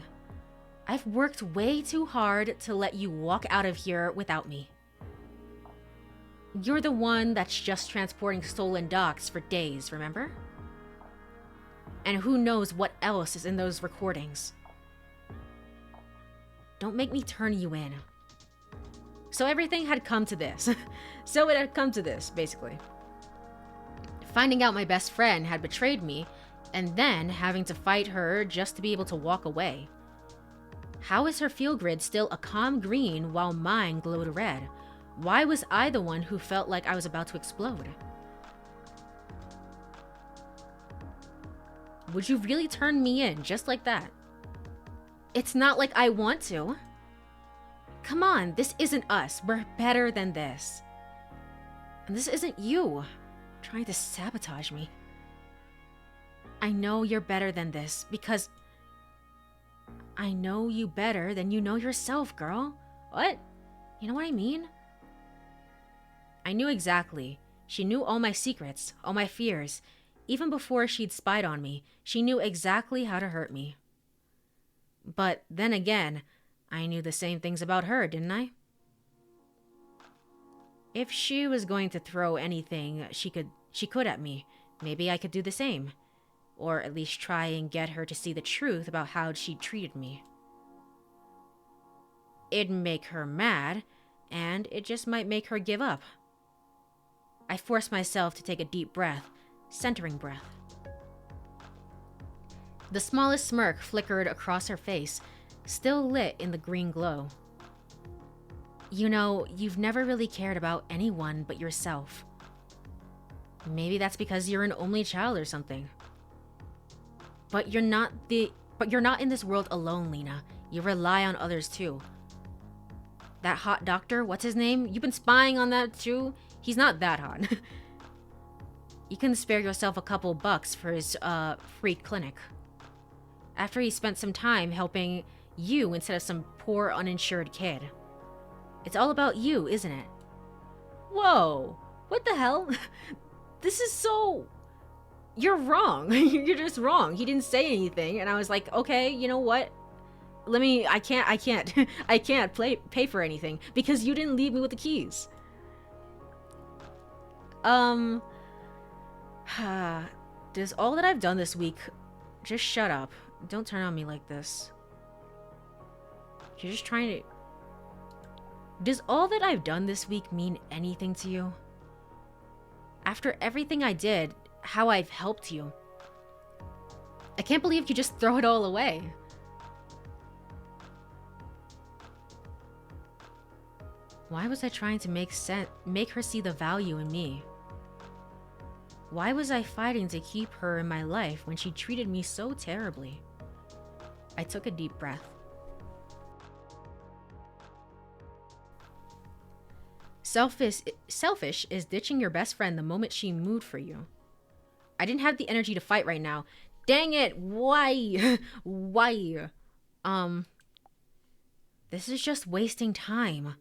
I've worked way too hard to let you walk out of here without me. You're the one that's just transporting stolen docs for days, remember? And who knows what else is in those recordings. Don't make me turn you in. So everything had come to this. So it had come to this, basically. Finding out my best friend had betrayed me, and then having to fight her just to be able to walk away. How is her field grid still a calm green while mine glowed red? Why was I the one who felt like I was about to explode? Would you really turn me in just like that? It's not like I want to. Come on, this isn't us. We're better than this. And this isn't you trying to sabotage me. I know you're better than this because I know you better than you know yourself, girl. What? You know what I mean? I knew exactly. She knew all my secrets, all my fears. Even before she'd spied on me, she knew exactly how to hurt me. But then again, I knew the same things about her, didn't I? If she was going to throw anything she could at me, maybe I could do the same. Or at least try and get her to see the truth about how she treated me. It'd make her mad, and it just might make her give up. I forced myself to take a deep breath, centering breath. The smallest smirk flickered across her face, still lit in the green glow. You know, you've never really cared about anyone but yourself. Maybe that's because you're an only child or something. But you're not in this world alone, Lena. You rely on others too. That hot doctor, what's his name? You've been spying on that too? He's not that hot. You can spare yourself a couple bucks for his free clinic. After he spent some time helping you instead of some poor uninsured kid. It's all about you, isn't it? Whoa, what the hell? This is so... You're wrong. You're just wrong. He didn't say anything, and I was like, okay, you know what? I can't I can't pay for anything because you didn't leave me with the keys. Does all that I've done this week... Just shut up. Don't turn on me like this. You're just trying to... Does all that I've done this week mean anything to you? After everything I did, how I've helped you. I can't believe you just throw it all away. Why was I trying to make her see the value in me? Why was I fighting to keep her in my life when she treated me so terribly? I took a deep breath. Selfish is ditching your best friend the moment she moved for you. I didn't have the energy to fight right now. Dang it, why? Why? This is just wasting time.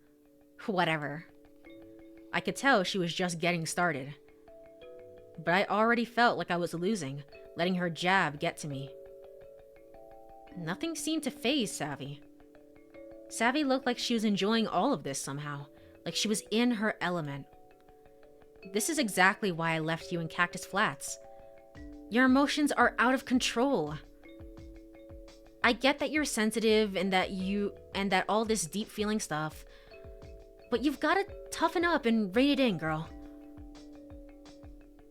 Whatever. I could tell she was just getting started. But I already felt like I was losing, letting her jab get to me. Nothing seemed to faze Savy. Savy looked like she was enjoying all of this somehow, like she was in her element. This is exactly why I left you in Cactus Flats. Your emotions are out of control. I get that you're sensitive and that all this deep feeling stuff, but you've got to toughen up and rein it in, girl.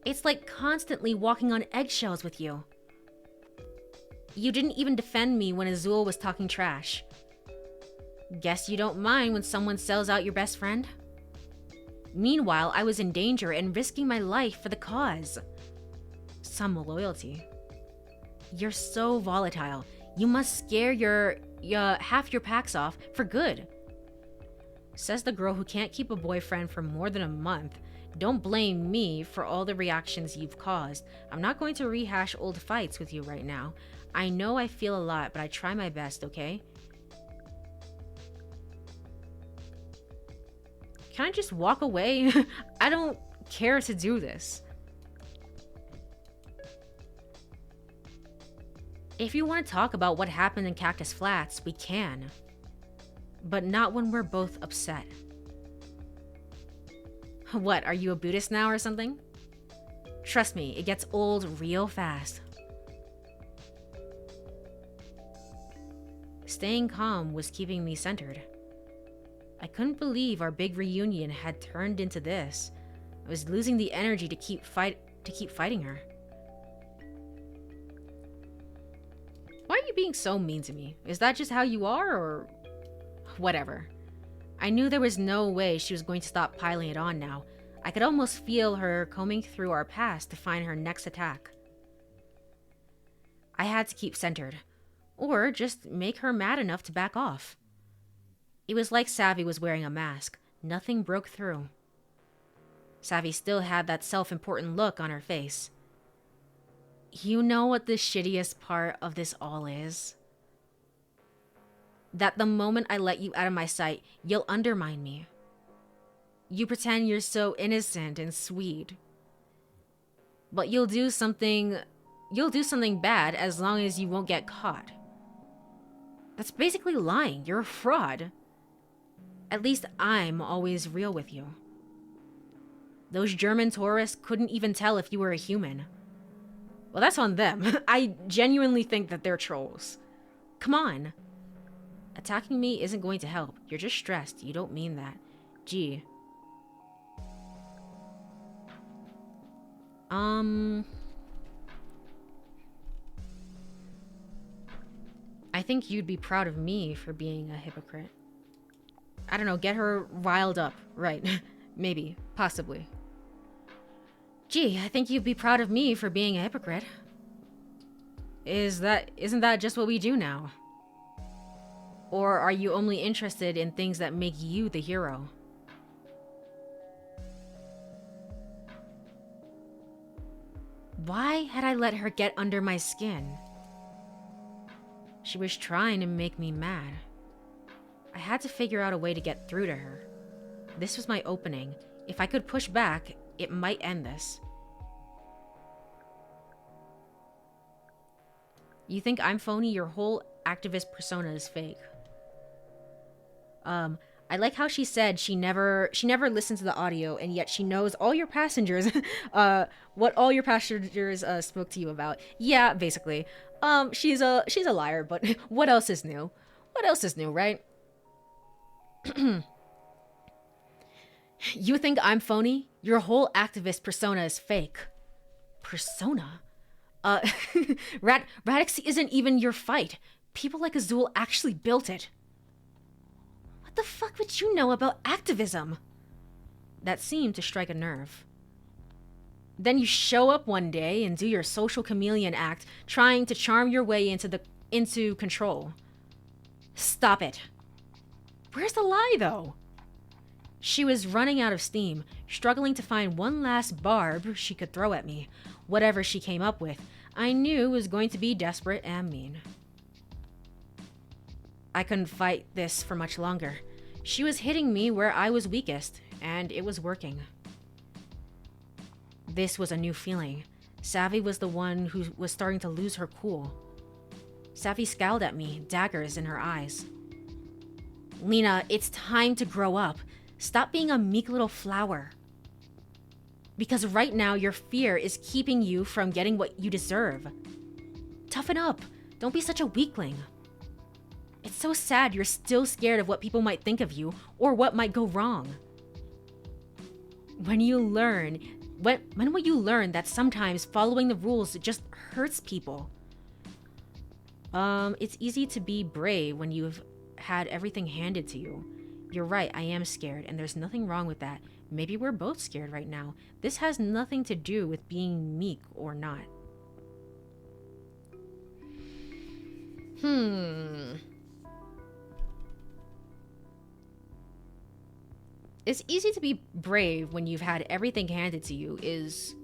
It's like constantly walking on eggshells with you. You didn't even defend me when Azul was talking trash. Guess you don't mind when someone sells out your best friend? Meanwhile, I was in danger and risking my life for the cause. Some loyalty. You're so volatile. You must scare half your packs off for good. Says the girl who can't keep a boyfriend for more than a month. Don't blame me for all the reactions you've caused. I'm not going to rehash old fights with you right now. I know I feel a lot, but I try my best, okay? Can I just walk away? I don't care to do this. If you want to talk about what happened in Cactus Flats, we can. But not when we're both upset. What, are you a Buddhist now or something? Trust me, it gets old real fast. Staying calm was keeping me centered. I couldn't believe our big reunion had turned into this. I was losing the energy to keep fighting her. Why are you being so mean to me? Is that just how you are, or whatever? I knew there was no way she was going to stop piling it on now. I could almost feel her combing through our past to find her next attack. I had to keep centered, or just make her mad enough to back off. It was like Savy was wearing a mask. Nothing broke through. Savy still had that self-important look on her face. You know what the shittiest part of this all is? That the moment I let you out of my sight, you'll undermine me. You pretend you're so innocent and sweet. But you'll do something bad as long as you won't get caught. That's basically lying. You're a fraud. At least I'm always real with you. Those German tourists couldn't even tell if you were a human. Well, that's on them. I genuinely think that they're trolls. Come on. Attacking me isn't going to help. You're just stressed. You don't mean that. Gee. I think you'd be proud of me for being a hypocrite. I don't know, get her riled up. Right. Maybe. Possibly. Gee, I think you'd be proud of me for being a hypocrite. Isn't that just what we do now? Or are you only interested in things that make you the hero? Why had I let her get under my skin? She was trying to make me mad. I had to figure out a way to get through to her. This was my opening. If I could push back, it might end this. You think I'm phony? Your whole activist persona is fake. I like how she said she never listened to the audio, and yet she knows all your passengers, what all your passengers spoke to you about. Yeah, basically. She's a liar, but what else is new? What else is new, right? You think I'm phony? Your whole activist persona is fake. Persona? Radix isn't even your fight. People like Azul actually built it. What the fuck would you know about activism? That seemed to strike a nerve. Then you show up one day and do your social chameleon act, trying to charm your way into control. Stop it. Where's the lie, though? She was running out of steam, struggling to find one last barb she could throw at me. Whatever she came up with, I knew was going to be desperate and mean. I couldn't fight this for much longer. She was hitting me where I was weakest, and it was working. This was a new feeling. Savy was the one who was starting to lose her cool. Savy scowled at me, daggers in her eyes. Lena, it's time to grow up. Stop being a meek little flower. Because right now your fear is keeping you from getting what you deserve. Toughen up. Don't be such a weakling. It's so sad you're still scared of what people might think of you or what might go wrong. When will you learn that sometimes following the rules just hurts people? It's easy to be brave when you've had everything handed to you. You're right, I am scared, and there's nothing wrong with that. Maybe we're both scared right now. This has nothing to do with being meek or not. It's easy to be brave when you've had everything handed to you is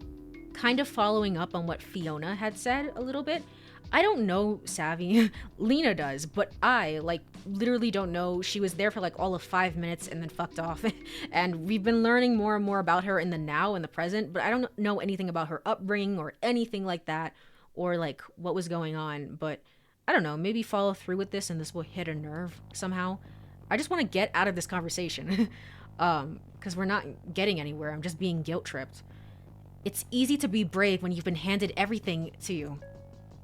kind of following up on what Fiona had said a little bit. I don't know Savy. Lena does, but I, literally don't know. She was there for, all of 5 minutes and then fucked off. And we've been learning more and more about her in the now and the present, but I don't know anything about her upbringing or anything like that, or, what was going on. But I don't know, maybe follow through with this and this will hit a nerve somehow. I just want to get out of this conversation. Because we're not getting anywhere. I'm just being guilt-tripped. It's easy to be brave when you've been handed everything to you.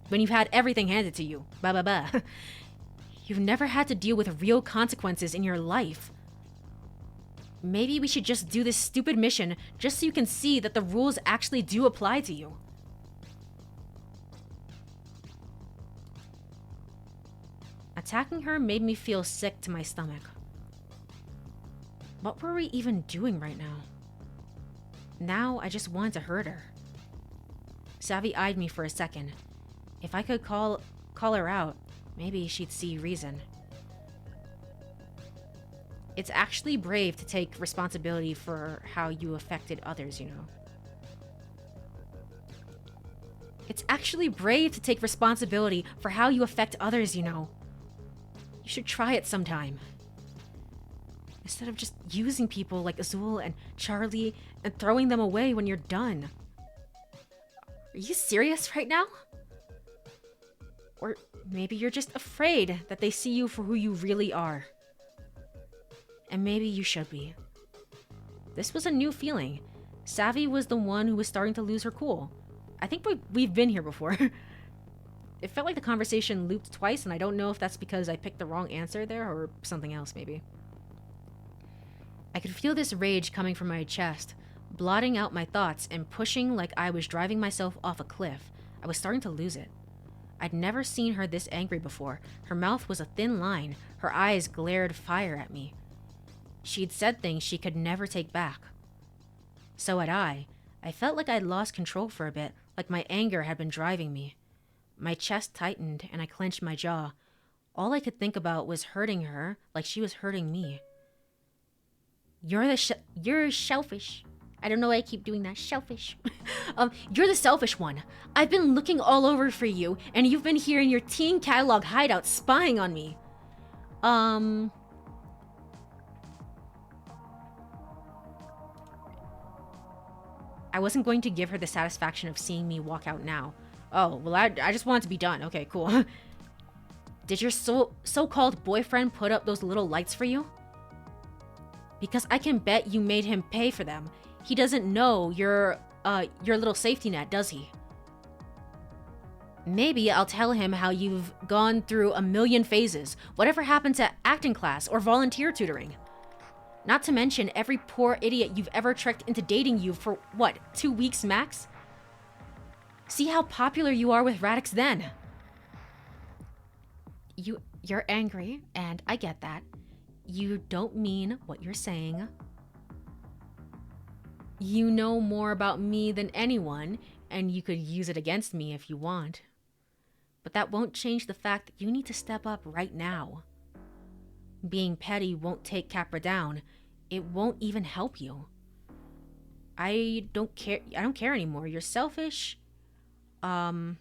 When you've had everything handed to you. Bah, bah, bah. You've never had to deal with real consequences in your life. Maybe we should just do this stupid mission just so you can see that the rules actually do apply to you. Attacking her made me feel sick to my stomach. What were we even doing right now? Now I just wanted to hurt her. Savy eyed me for a second. If I could call her out, maybe she'd see reason. It's actually brave to take responsibility for how you affected others, you know. It's actually brave to take responsibility for how you affect others, you know. You should try it sometime. Instead of just using people like Azul and Charlie and throwing them away when you're done. Are you serious right now? Or maybe you're just afraid that they see you for who you really are. And maybe you should be. This was a new feeling. Savy was the one who was starting to lose her cool. I think we've been here before. It felt like the conversation looped twice, and I don't know if that's because I picked the wrong answer there or something else maybe. I could feel this rage coming from my chest, blotting out my thoughts and pushing like I was driving myself off a cliff. I was starting to lose it. I'd never seen her this angry before. Her mouth was a thin line. Her eyes glared fire at me. She'd said things she could never take back. So had I. I felt like I'd lost control for a bit, like my anger had been driving me. My chest tightened and I clenched my jaw. All I could think about was hurting her like she was hurting me. You're selfish. I don't know why I keep doing that. Selfish. You're the selfish one. I've been looking all over for you, and you've been here in your teen catalog hideout spying on me. I wasn't going to give her the satisfaction of seeing me walk out now. Oh, well, I just want it to be done. Okay, cool. Did your so-called boyfriend put up those little lights for you? Because I can bet you made him pay for them. He doesn't know your little safety net, does he? Maybe I'll tell him how you've gone through a million phases. Whatever happened to acting class or volunteer tutoring? Not to mention every poor idiot you've ever tricked into dating you for, 2 weeks max? See how popular you are with Radix then. You're angry, and I get that. You don't mean what you're saying. You know more about me than anyone, and you could use it against me if you want. But that won't change the fact that you need to step up right now. Being petty won't take Capra down. It won't even help you. I don't care anymore. You're selfish. I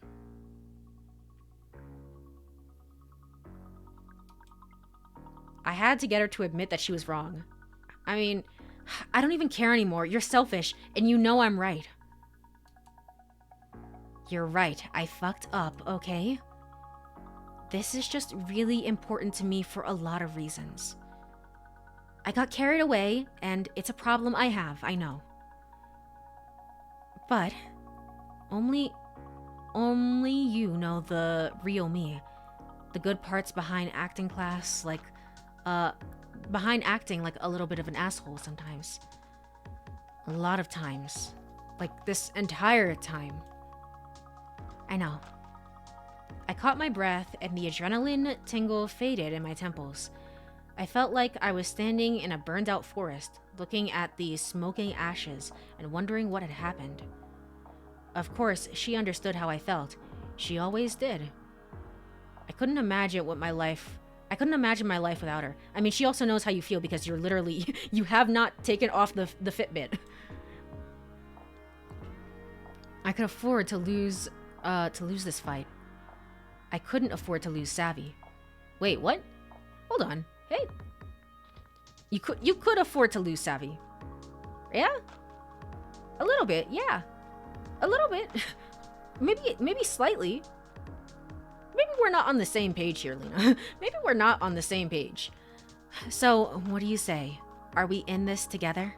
had to get her to admit that she was wrong. I mean, I don't even care anymore. You're selfish, and you know I'm right. You're right. I fucked up, okay? This is just really important to me for a lot of reasons. I got carried away, and it's a problem I have, I know. But only you know the real me. The good parts behind acting class, behind acting like a little bit of an asshole sometimes. A lot of times. Like this entire time. I know. I caught my breath and the adrenaline tingle faded in my temples. I felt like I was standing in a burned out forest, looking at the smoking ashes and wondering what had happened. Of course, she understood how I felt. She always did. I couldn't imagine my life without her. I mean, she also knows how you feel because you're literally, you have not taken off the Fitbit. I could afford to lose this fight. I couldn't afford to lose Savy. Wait, what? Hold on. Hey. You could afford to lose Savy. Yeah? A little bit, yeah. A little bit. Maybe slightly. Maybe we're not on the same page here, Lena. Maybe we're not on the same page. So, what do you say? Are we in this together?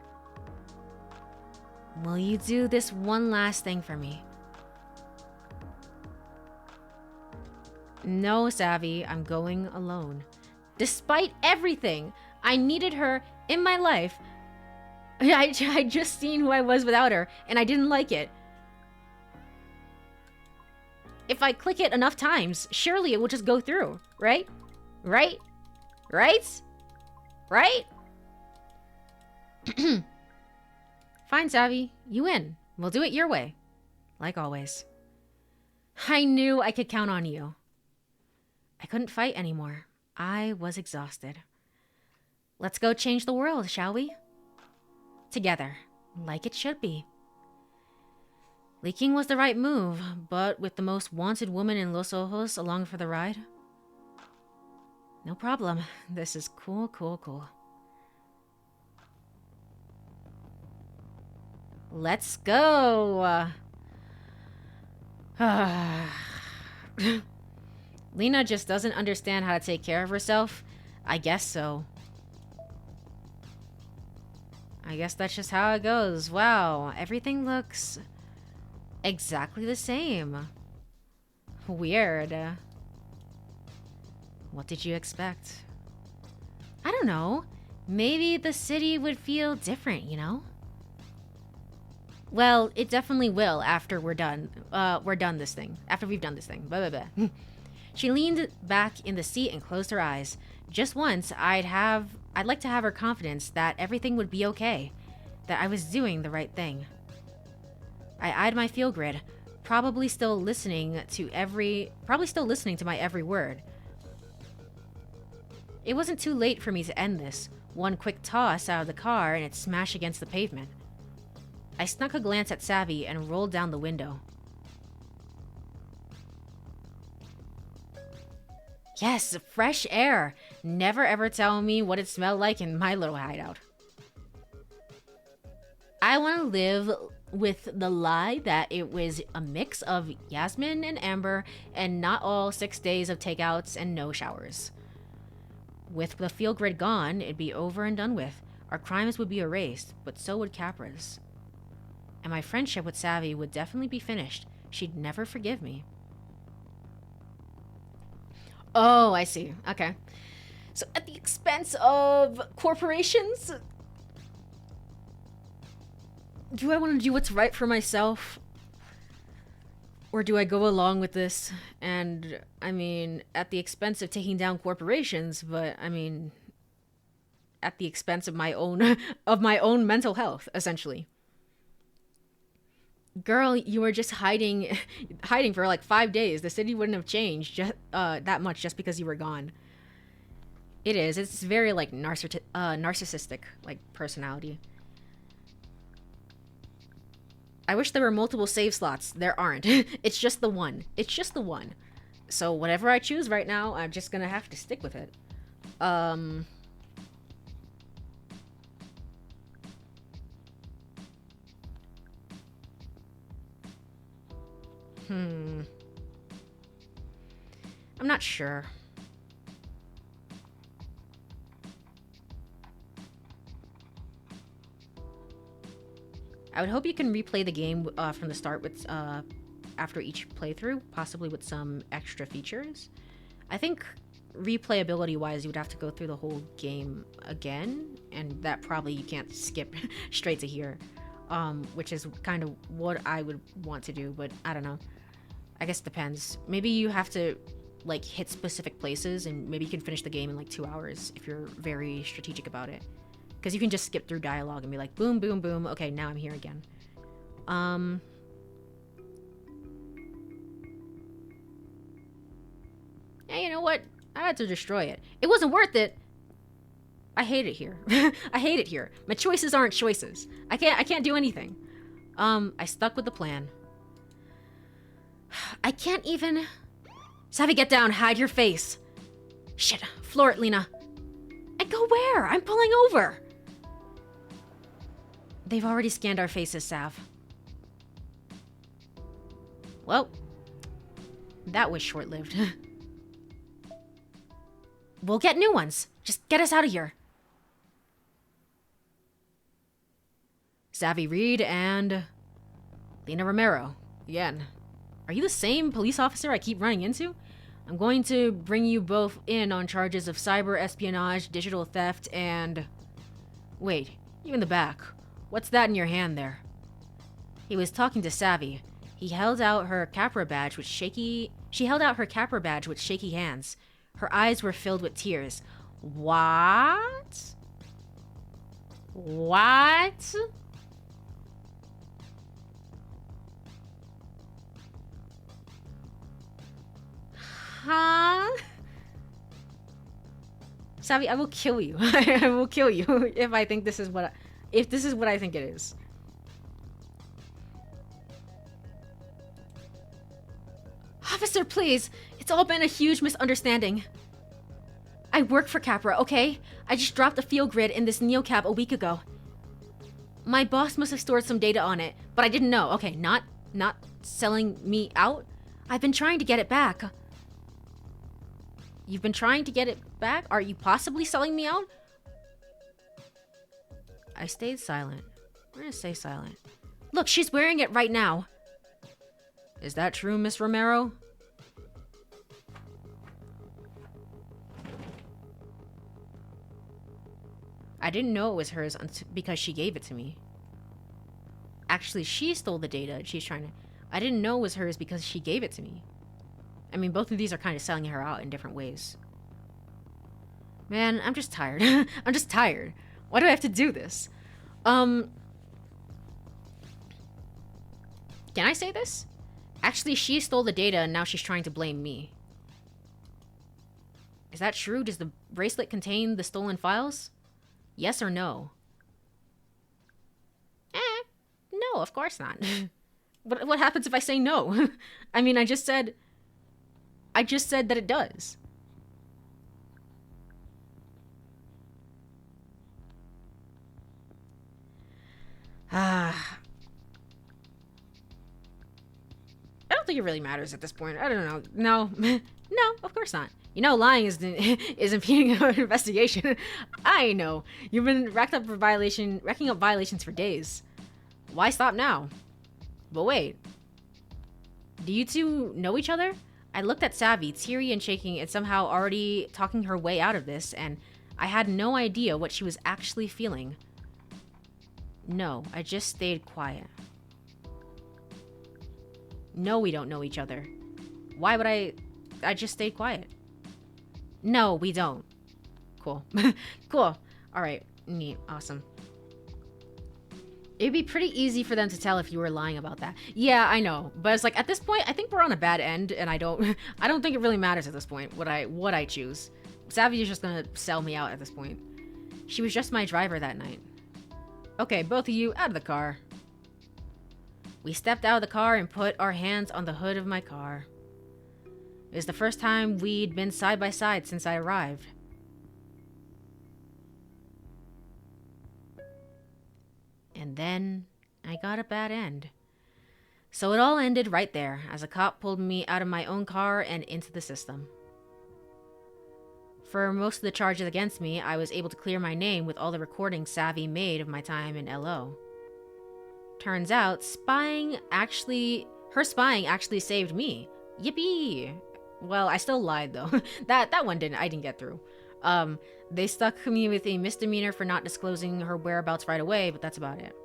Will you do this one last thing for me? No, Savy, I'm going alone. Despite everything, I needed her in my life. I just seen who I was without her, and I didn't like it. If I click it enough times, surely it will just go through, right? Right? Right? Right? Fine, Savy. You win. We'll do it your way. Like always. I knew I could count on you. I couldn't fight anymore. I was exhausted. Let's go change the world, shall we? Together, like it should be. Leaking was the right move, but with the most wanted woman in Los Ojos along for the ride? No problem. This is cool. Let's go! Lena just doesn't understand how to take care of herself? I guess so. I guess that's just how it goes. Wow, everything looks exactly the same. Weird. What did you expect? I don't know. Maybe the city would feel different, you know? Well, it definitely will after we're done. After we've done this thing. Blah, blah, blah. She leaned back in the seat and closed her eyes. Just once, I'd like to have her confidence that everything would be okay, that I was doing the right thing. I eyed my field grid, probably still listening to my every word. It wasn't too late for me to end this. One quick toss out of the car and it smashed against the pavement. I snuck a glance at Savy and rolled down the window. Yes, fresh air. Never ever tell me what it smelled like in my little hideout. I want to live with the lie that it was a mix of Yasmin and Amber and not all 6 days of takeouts and no showers. With the field grid gone, it'd be over and done with. Our crimes would be erased, but so would Capra's. And my friendship with Savy would definitely be finished. She'd never forgive me. Oh, I see. Okay. So at the expense of corporations? Do I want to do what's right for myself? Or do I go along with this? And, I mean, at the expense of taking down corporations, but, I mean, at the expense of my own mental health, essentially. Girl, you were just hiding, hiding for like 5 days. The city wouldn't have changed just that much just because you were gone. It is. It's very like narcissistic like personality. I wish there were multiple save slots. There aren't. It's just the one. It's just the one. So whatever I choose right now, I'm just gonna have to stick with it. Um. I'm not sure. I would hope you can replay the game from the start with after each playthrough, possibly with some extra features. I think replayability wise, you would have to go through the whole game again, and that probably you can't skip straight to here, which is kind of what I would want to do, but I don't know. I guess it depends. Maybe you have to like hit specific places, and maybe you can finish the game in like 2 hours if you're very strategic about it. Because you can just skip through dialogue and be like, boom, boom, boom. Okay, now I'm here again. Yeah, you know what? I had to destroy it. It wasn't worth it. I hate it here. I hate it here. My choices aren't choices. I can't do anything. I stuck with the plan. I can't even... Savvy, get down. Hide your face. Shit. Floor it, Lena. And go where? I'm pulling over. They've already scanned our faces, Sav. Well, that was short-lived. We'll get new ones. Just get us out of here. Savvy Reed and... Lena Romero. Again. Are you the same police officer I keep running into? I'm going to bring you both in on charges of cyber espionage, digital theft, and... Wait, you in the back. What's that in your hand there? He was talking to Savvy. He held out her Capra badge with shaky... She held out her Capra badge with shaky hands. Her eyes were filled with tears. What? What? Huh? Savvy, I will kill you. I will kill you if I think this is what if this is what I think it is. Officer, please. It's all been a huge misunderstanding. I work for Capra, okay? I just dropped a field grid in this neocab a week ago. My boss must have stored some data on it, but I didn't know. Okay, not selling me out? I've been trying to get it back. You've been trying to get it back? Are you possibly selling me out? I stayed silent. I'm gonna stay silent. Look, she's wearing it right now. Is that true, Miss Romero? I didn't know it was hers because she gave it to me. Actually, she stole the data and she's trying to... I didn't know it was hers because she gave it to me. I mean, both of these are kind of selling her out in different ways. Man, I'm just tired. I'm just tired. Why do I have to do this? Can I say this? Actually, she stole the data and now she's trying to blame me. Is that true? Does the bracelet contain the stolen files? Yes or no? No, of course not. What happens if I say no? I mean, I just said that it does. I don't think it really matters at this point. I don't know. No. No, of course not. You know, lying is impeding an investigation. I know. You've been racking up violations for days. Why stop now? But wait. Do you two know each other? I looked at Savvy, teary and shaking, and somehow already talking her way out of this, and I had no idea what she was actually feeling. No, I just stayed quiet. No, we don't know each other. Why would I just stayed quiet. No, we don't. Cool. Cool. Alright, neat. Awesome. It'd be pretty easy for them to tell if you were lying about that. Yeah, I know. But it's like at this point, I think we're on a bad end, and I don't I don't think it really matters at this point what I choose. Savy is just gonna sell me out at this point. She was just my driver that night. Okay, both of you out of the car. We stepped out of the car and put our hands on the hood of my car. It was the first time we'd been side by side since I arrived. And then I got a bad end. So it all ended right there as a cop pulled me out of my own car and into the system. For most of the charges against me, I was able to clear my name with all the recordings Savy made of my time in LO. Turns out, her spying actually saved me. Yippee! Well, I still lied though. that one I didn't get through. They stuck me with a misdemeanor for not disclosing her whereabouts right away, but that's about it.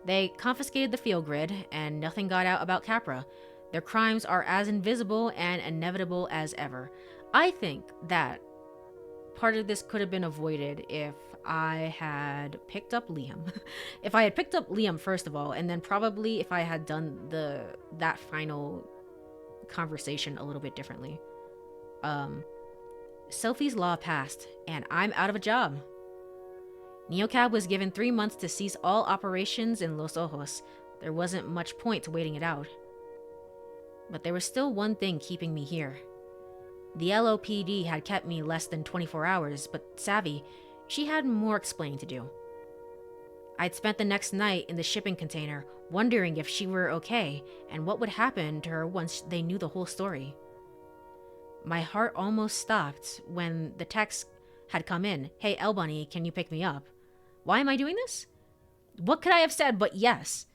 They confiscated the field grid, and nothing got out about Capra. Their crimes are as invisible and inevitable as ever. I think that part of this could have been avoided if I had picked up Liam. If I had picked up Liam first of all, and then probably if I had done that final conversation a little bit differently. Sophie's law passed, and I'm out of a job. Neocab was given 3 months to cease all operations in Los Ojos. There wasn't much point to waiting it out. But there was still one thing keeping me here. The LOPD had kept me less than 24 hours, but Savy, she had more explaining to do. I'd spent the next night in the shipping container, wondering if she were okay, and what would happen to her once they knew the whole story. My heart almost stopped when the text had come in. Hey, El Bunny, can you pick me up? Why am I doing this? What could I have said but yes?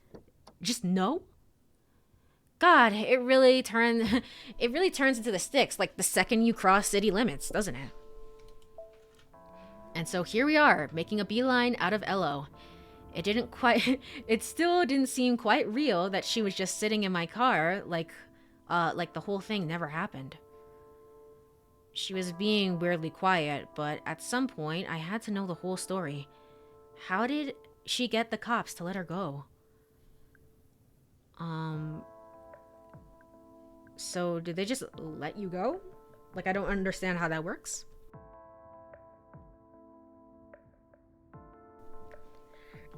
Just no? God, it really turns into the sticks like the second you cross city limits, doesn't it? And so here we are, making a beeline out of LO. It still didn't seem quite real that she was just sitting in my car like the whole thing never happened. She was being weirdly quiet, but at some point I had to know the whole story. How did she get the cops to let her go? So did they just let you go? Like, I don't understand how that works.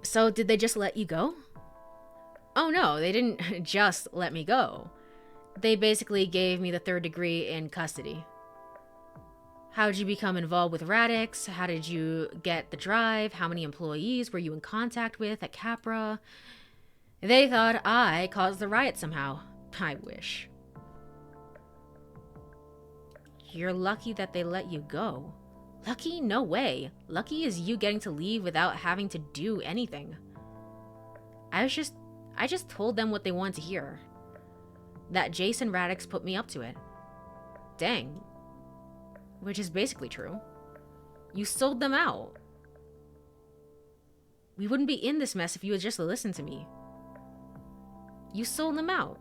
So did they just let you go? Oh no, they didn't just let me go. They basically gave me the 3rd degree in custody. How did you become involved with Radix? How did you get the drive? How many employees were you in contact with at Capra? They thought I caused the riot somehow. I wish. You're lucky that they let you go. Lucky? No way. Lucky is you getting to leave without having to do anything. I just told them what they wanted to hear. That Jason Radix put me up to it. Dang. Which is basically true. You sold them out. We wouldn't be in this mess if you had just listened to me. You sold them out.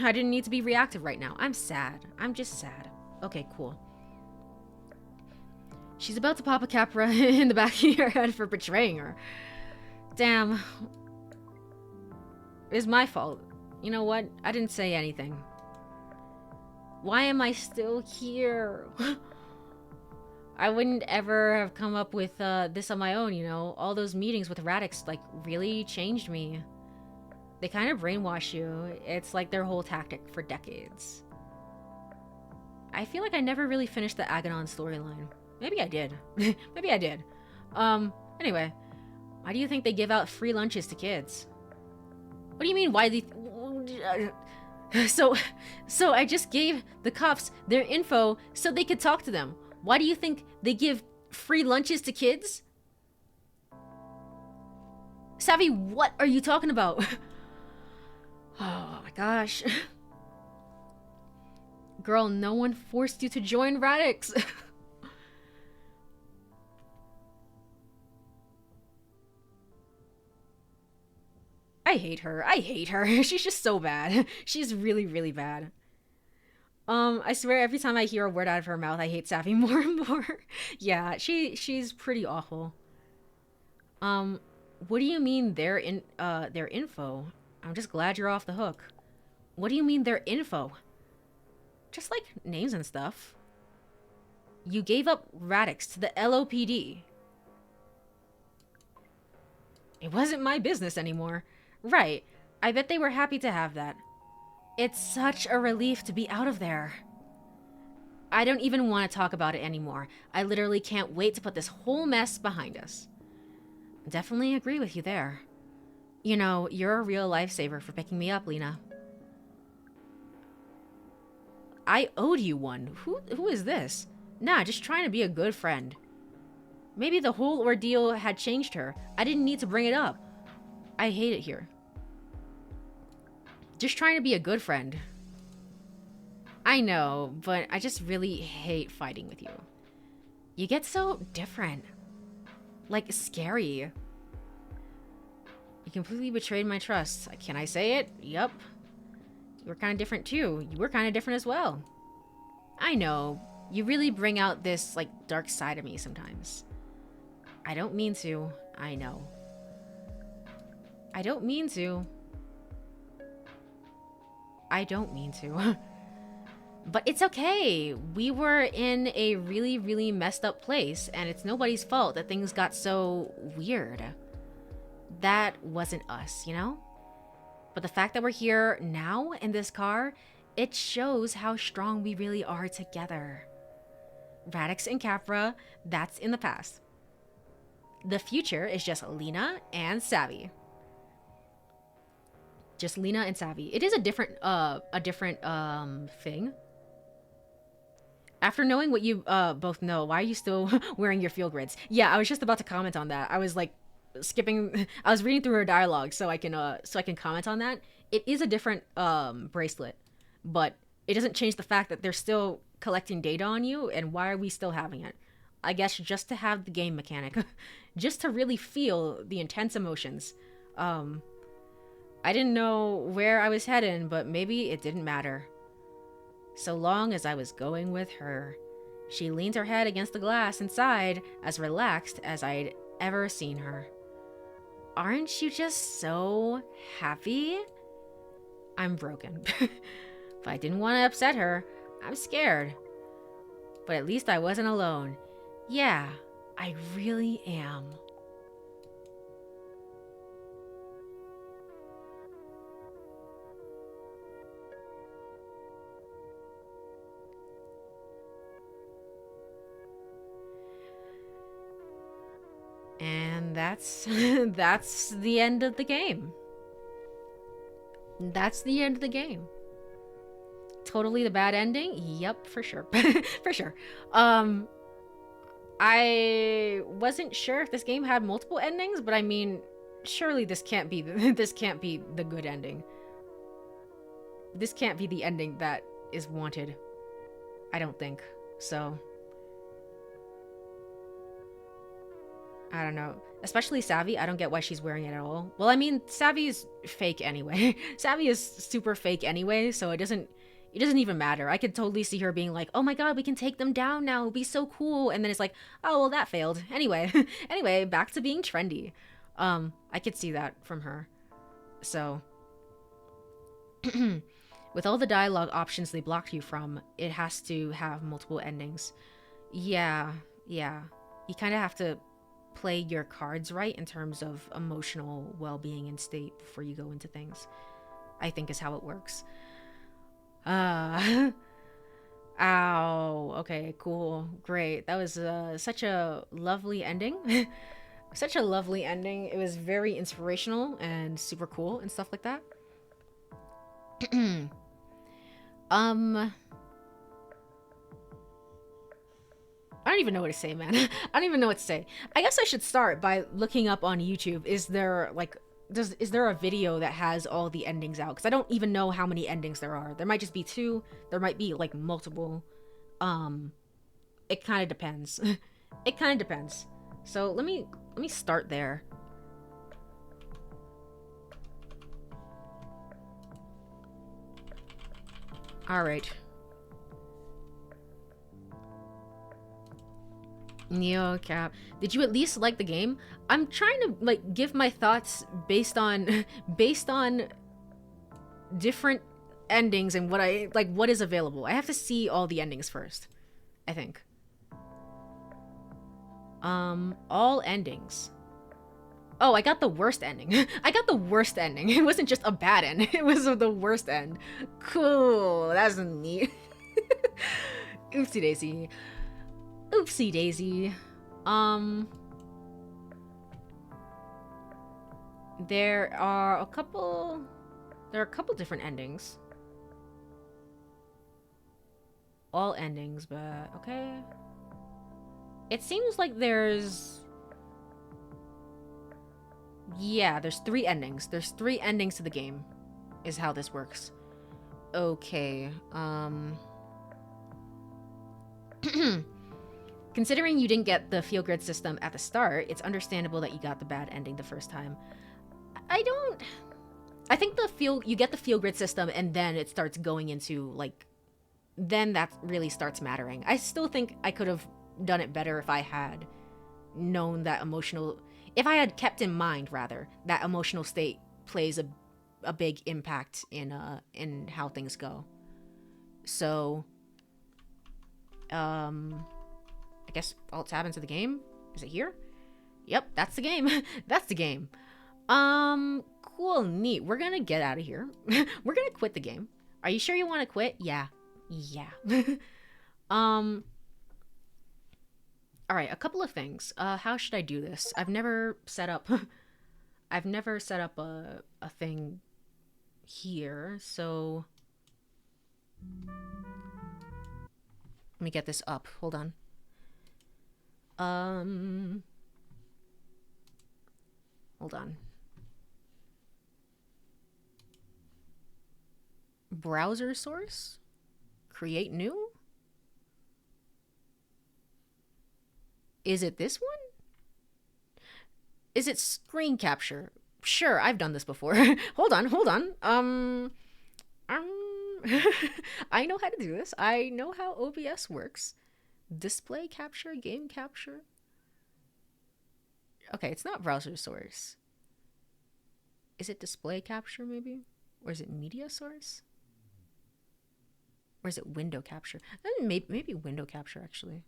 I didn't need to be reactive right now. I'm sad. I'm just sad. Okay, cool. She's about to pop a Capra in the back of your head for betraying her. Damn. It's my fault. You know what? I didn't say anything. Why am I still here? I wouldn't ever have come up with this on my own, you know? All those meetings with Radix, like, really changed me. They kind of brainwash you. It's like their whole tactic for decades. I feel like I never really finished the Aganon storyline. Maybe I did. Maybe I did. Anyway. Why do you think they give out free lunches to kids? What do you mean, why they... So I just gave the cops their info so they could talk to them. Why do you think they give free lunches to kids? Savy, what are you talking about? Oh my gosh. Girl, no one forced you to join Radix. I hate her. I hate her. She's just so bad. She's really, really bad. I swear every time I hear a word out of her mouth, I hate Savy more and more. Yeah, she's pretty awful. What do you mean their info? I'm just glad you're off the hook. What do you mean their info? Just like names and stuff. You gave up Radix to the LOPD. It wasn't my business anymore. Right. I bet they were happy to have that. It's such a relief to be out of there. I don't even want to talk about it anymore. I literally can't wait to put this whole mess behind us. Definitely agree with you there. You know, you're a real lifesaver for picking me up, Lena. I owed you one. Who is this? Nah, just trying to be a good friend. Maybe the whole ordeal had changed her. I didn't need to bring it up. I hate it here. Just trying to be a good friend. I know, but I just really hate fighting with you. You get so different. Like, scary. You completely betrayed my trust. Can I say it? Yup. You were kind of different too. You were kind of different as well. I know. You really bring out this, like, dark side of me sometimes. I don't mean to. I know. I don't mean to. I don't mean to. But it's okay. We were in a really, really messed up place, and it's nobody's fault that things got so weird. That wasn't us, you know? But the fact that we're here now in this car, it shows how strong we really are together. Radix and Capra, that's in the past. The future is just Lena and Savy. Just Lena and Savy. It is a different thing. After knowing what you both know, why are you still wearing your field grids? Yeah, I was just about to comment on that. I was like skipping. I was reading through her dialogue so I can comment on that. It is a different bracelet, but it doesn't change the fact that they're still collecting data on you. And why are we still having it? I guess just to have the game mechanic, just to really feel the intense emotions. I didn't know where I was heading, but maybe it didn't matter. So long as I was going with her. She leaned her head against the glass and sighed, as relaxed as I'd ever seen her. Aren't you just so happy? I'm broken. But I didn't want to upset her. I'm scared. But at least I wasn't alone. Yeah, I really am. And that's that's the end of the game. That's the end of the game. Totally the bad ending? Yep, for sure. For sure. I wasn't sure if this game had multiple endings, but I mean, surely this can't be this can't be the good ending. This can't be the ending that is wanted. I don't think. So I don't know. Especially Savy, I don't get why she's wearing it at all. Well, I mean, Savy is fake anyway. Savy is super fake anyway, so it doesn't even matter. I could totally see her being like, "Oh my god, we can take them down now. It'll be so cool." And then it's like, "Oh, well, that failed." Anyway, anyway, back to being trendy. I could see that from her. So, with all the dialogue options they blocked you from, it has to have multiple endings. Yeah. You kind of have to play your cards right in terms of emotional well-being and state before you go into things, I think is how it works. Ow. Okay, cool. Great. That was such a lovely ending. Such a lovely ending. It was very inspirational and super cool and stuff like that. I don't even know what to say, man. I don't even know what to say. I guess I should start by looking up on YouTube. Is there a video that has all the endings out? Because I don't even know how many endings there are. There might just be 2. There might be like multiple. It kind of depends. It kind of depends. So let me start there. All right. NeoCap. Did you at least like the game? I'm trying to like give my thoughts based on based on different endings and what I like what is available. I have to see all the endings first, I think. All endings. Oh, I got the worst ending. I got the worst ending. It wasn't just a bad end. It was the worst end. Cool. That's neat. Oopsie daisy. Oopsie daisy. There are a couple different endings. All endings, but okay. It seems like there's there's 3 endings. There's 3 endings to the game, is how this works. Okay, considering you didn't get the feel grid system at the start, it's understandable that you got the bad ending the first time. I think you get the feel grid system and then it starts going into like, then that really starts mattering. I still think I could have done it better if I had known that if I had kept in mind rather that emotional state plays a big impact in how things go. So I guess I'll tab into the game. Is it here? Yep, that's the game. That's the game. Cool, neat. We're gonna get out of here. We're gonna quit the game. Are you sure you want to quit? Yeah. All right, a couple of things. How should I do this? I've never set up a thing here, so let me get this up. Hold on. Hold on. Browser source? Create new? Is it this one? Is it screen capture? Sure, I've done this before. hold on. I know how to do this. I know how OBS works. Display capture, game capture. Okay, it's not browser source. Is it display capture maybe? Or is it media source? Or is it window capture? Maybe window capture actually.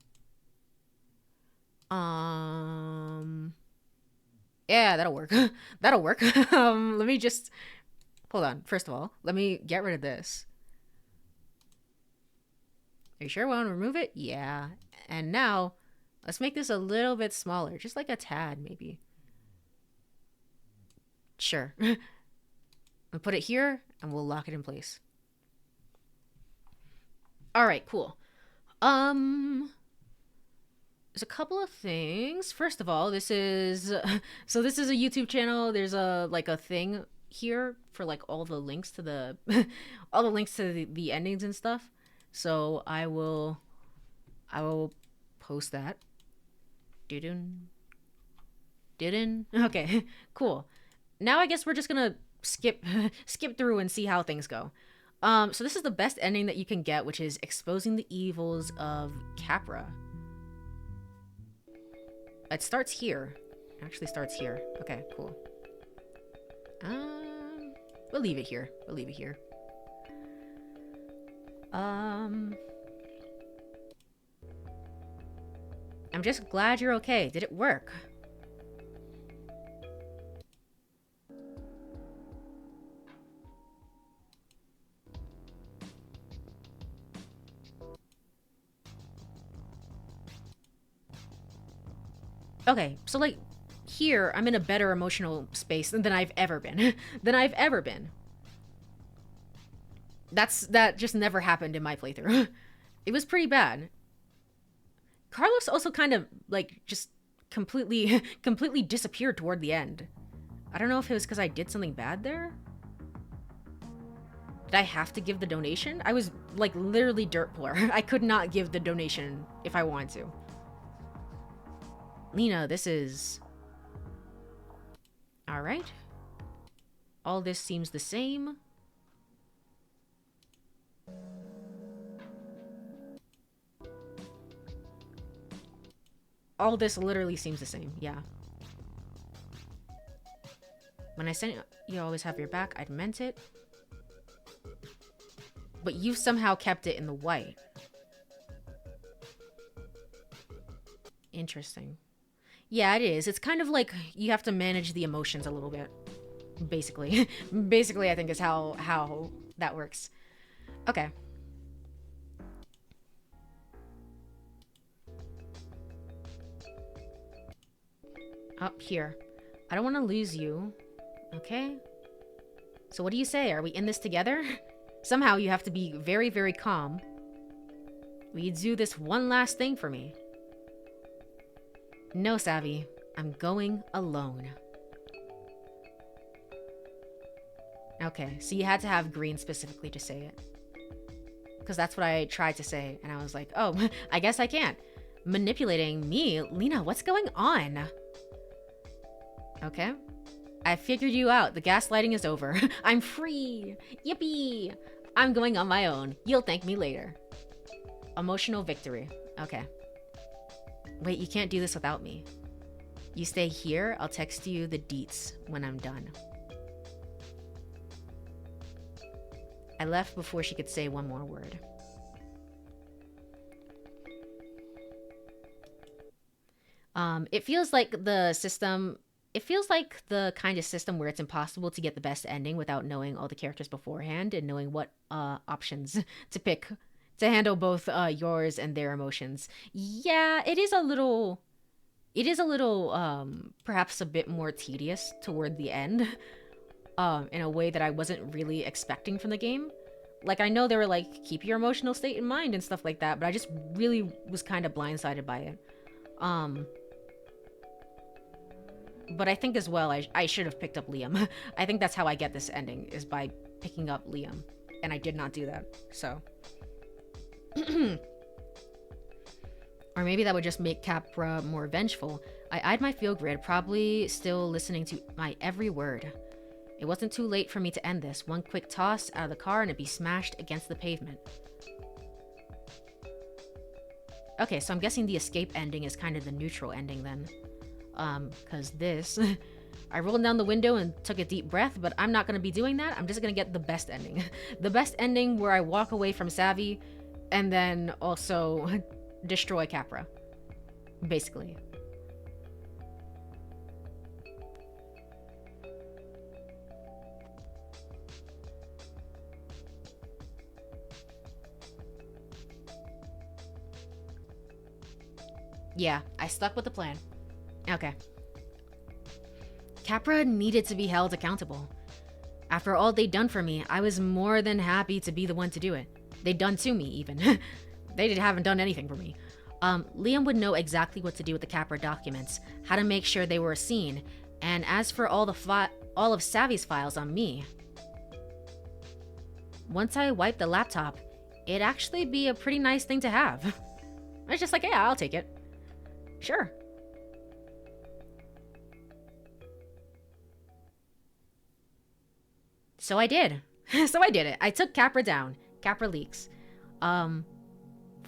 Yeah, that'll work. That'll work. Let me just hold on. First of all, let me get rid of this. Are you sure we want to remove it? Yeah. And now let's make this a little bit smaller, just like a tad maybe. Sure. I'll put it here and we'll lock it in place. All right, cool. There's a couple of things. First of all, this is a YouTube channel. There's a thing here for like all the links to the all the links to the endings and stuff. So I will post that. Didn't. Okay, cool. Now I guess we're just gonna skip through and see how things go. So this is the best ending that you can get, which is exposing the evils of Capra. It starts here. It actually starts here. Okay, cool. We'll leave it here. I'm just glad you're okay. Did it work? Okay, so like here, I'm in a better emotional space than I've ever been. That just never happened in my playthrough. It was pretty bad. Carlos also kind of like just completely disappeared toward the end. I don't know if it was because I did something bad there. Did I have to give the donation? I was like literally dirt poor. I could not give the donation if I wanted to. Lena, this is... Alright. All this seems the same. All this literally seems the same. Yeah. When I said you always have your back, I'd meant it. But you somehow kept it in the white. Interesting. Yeah, it is. It's kind of like you have to manage the emotions a little bit. Basically. Basically, I think is how that works. Okay. Up here. I don't want to lose you. Okay. So what do you say? Are we in this together? Somehow you have to be very, very calm. Will you do this one last thing for me? No, Savy. I'm going alone. Okay, so you had to have green specifically to say it. Because that's what I tried to say, and I was like, oh, I guess I can't. Manipulating me? Lena, what's going on? Okay. I figured you out. The gaslighting is over. I'm free. Yippee. I'm going on my own. You'll thank me later. Emotional victory. Okay. Wait, you can't do this without me. You stay here. I'll text you the deets when I'm done. I left before she could say one more word. It feels like the system... It feels like the kind of system where it's impossible to get the best ending without knowing all the characters beforehand and knowing what options to pick to handle both yours and their emotions. Yeah, it is a little perhaps a bit more tedious toward the end in a way that I wasn't really expecting from the game. Like, I know they were like, keep your emotional state in mind and stuff like that, but I just really was kind of blindsided by it. But I think as well, I should have picked up Liam. I think that's how I get this ending, is by picking up Liam. And I did not do that, so. Or maybe that would just make Capra more vengeful. I eyed my field grid, probably still listening to my every word. It wasn't too late for me to end this. One quick toss out of the car and it'd be smashed against the pavement. Okay, so I'm guessing the escape ending is kind of the neutral ending then. Cause this... I rolled down the window and took a deep breath, but I'm not gonna be doing that. I'm just gonna get the best ending. The best ending where I walk away from Savy and then also destroy Capra. Basically. Yeah, I stuck with the plan. Okay. Capra needed to be held accountable. After all they'd done for me, I was more than happy to be the one to do it. They'd done to me, even. They haven't done anything for me. Liam would know exactly what to do with the Capra documents, how to make sure they were seen, and as for all of Savy's files on me, once I wiped the laptop, it'd actually be a pretty nice thing to have. I was just like, yeah, I'll take it. Sure. So I did. So I did it. I took Capra down. Capra leaks. From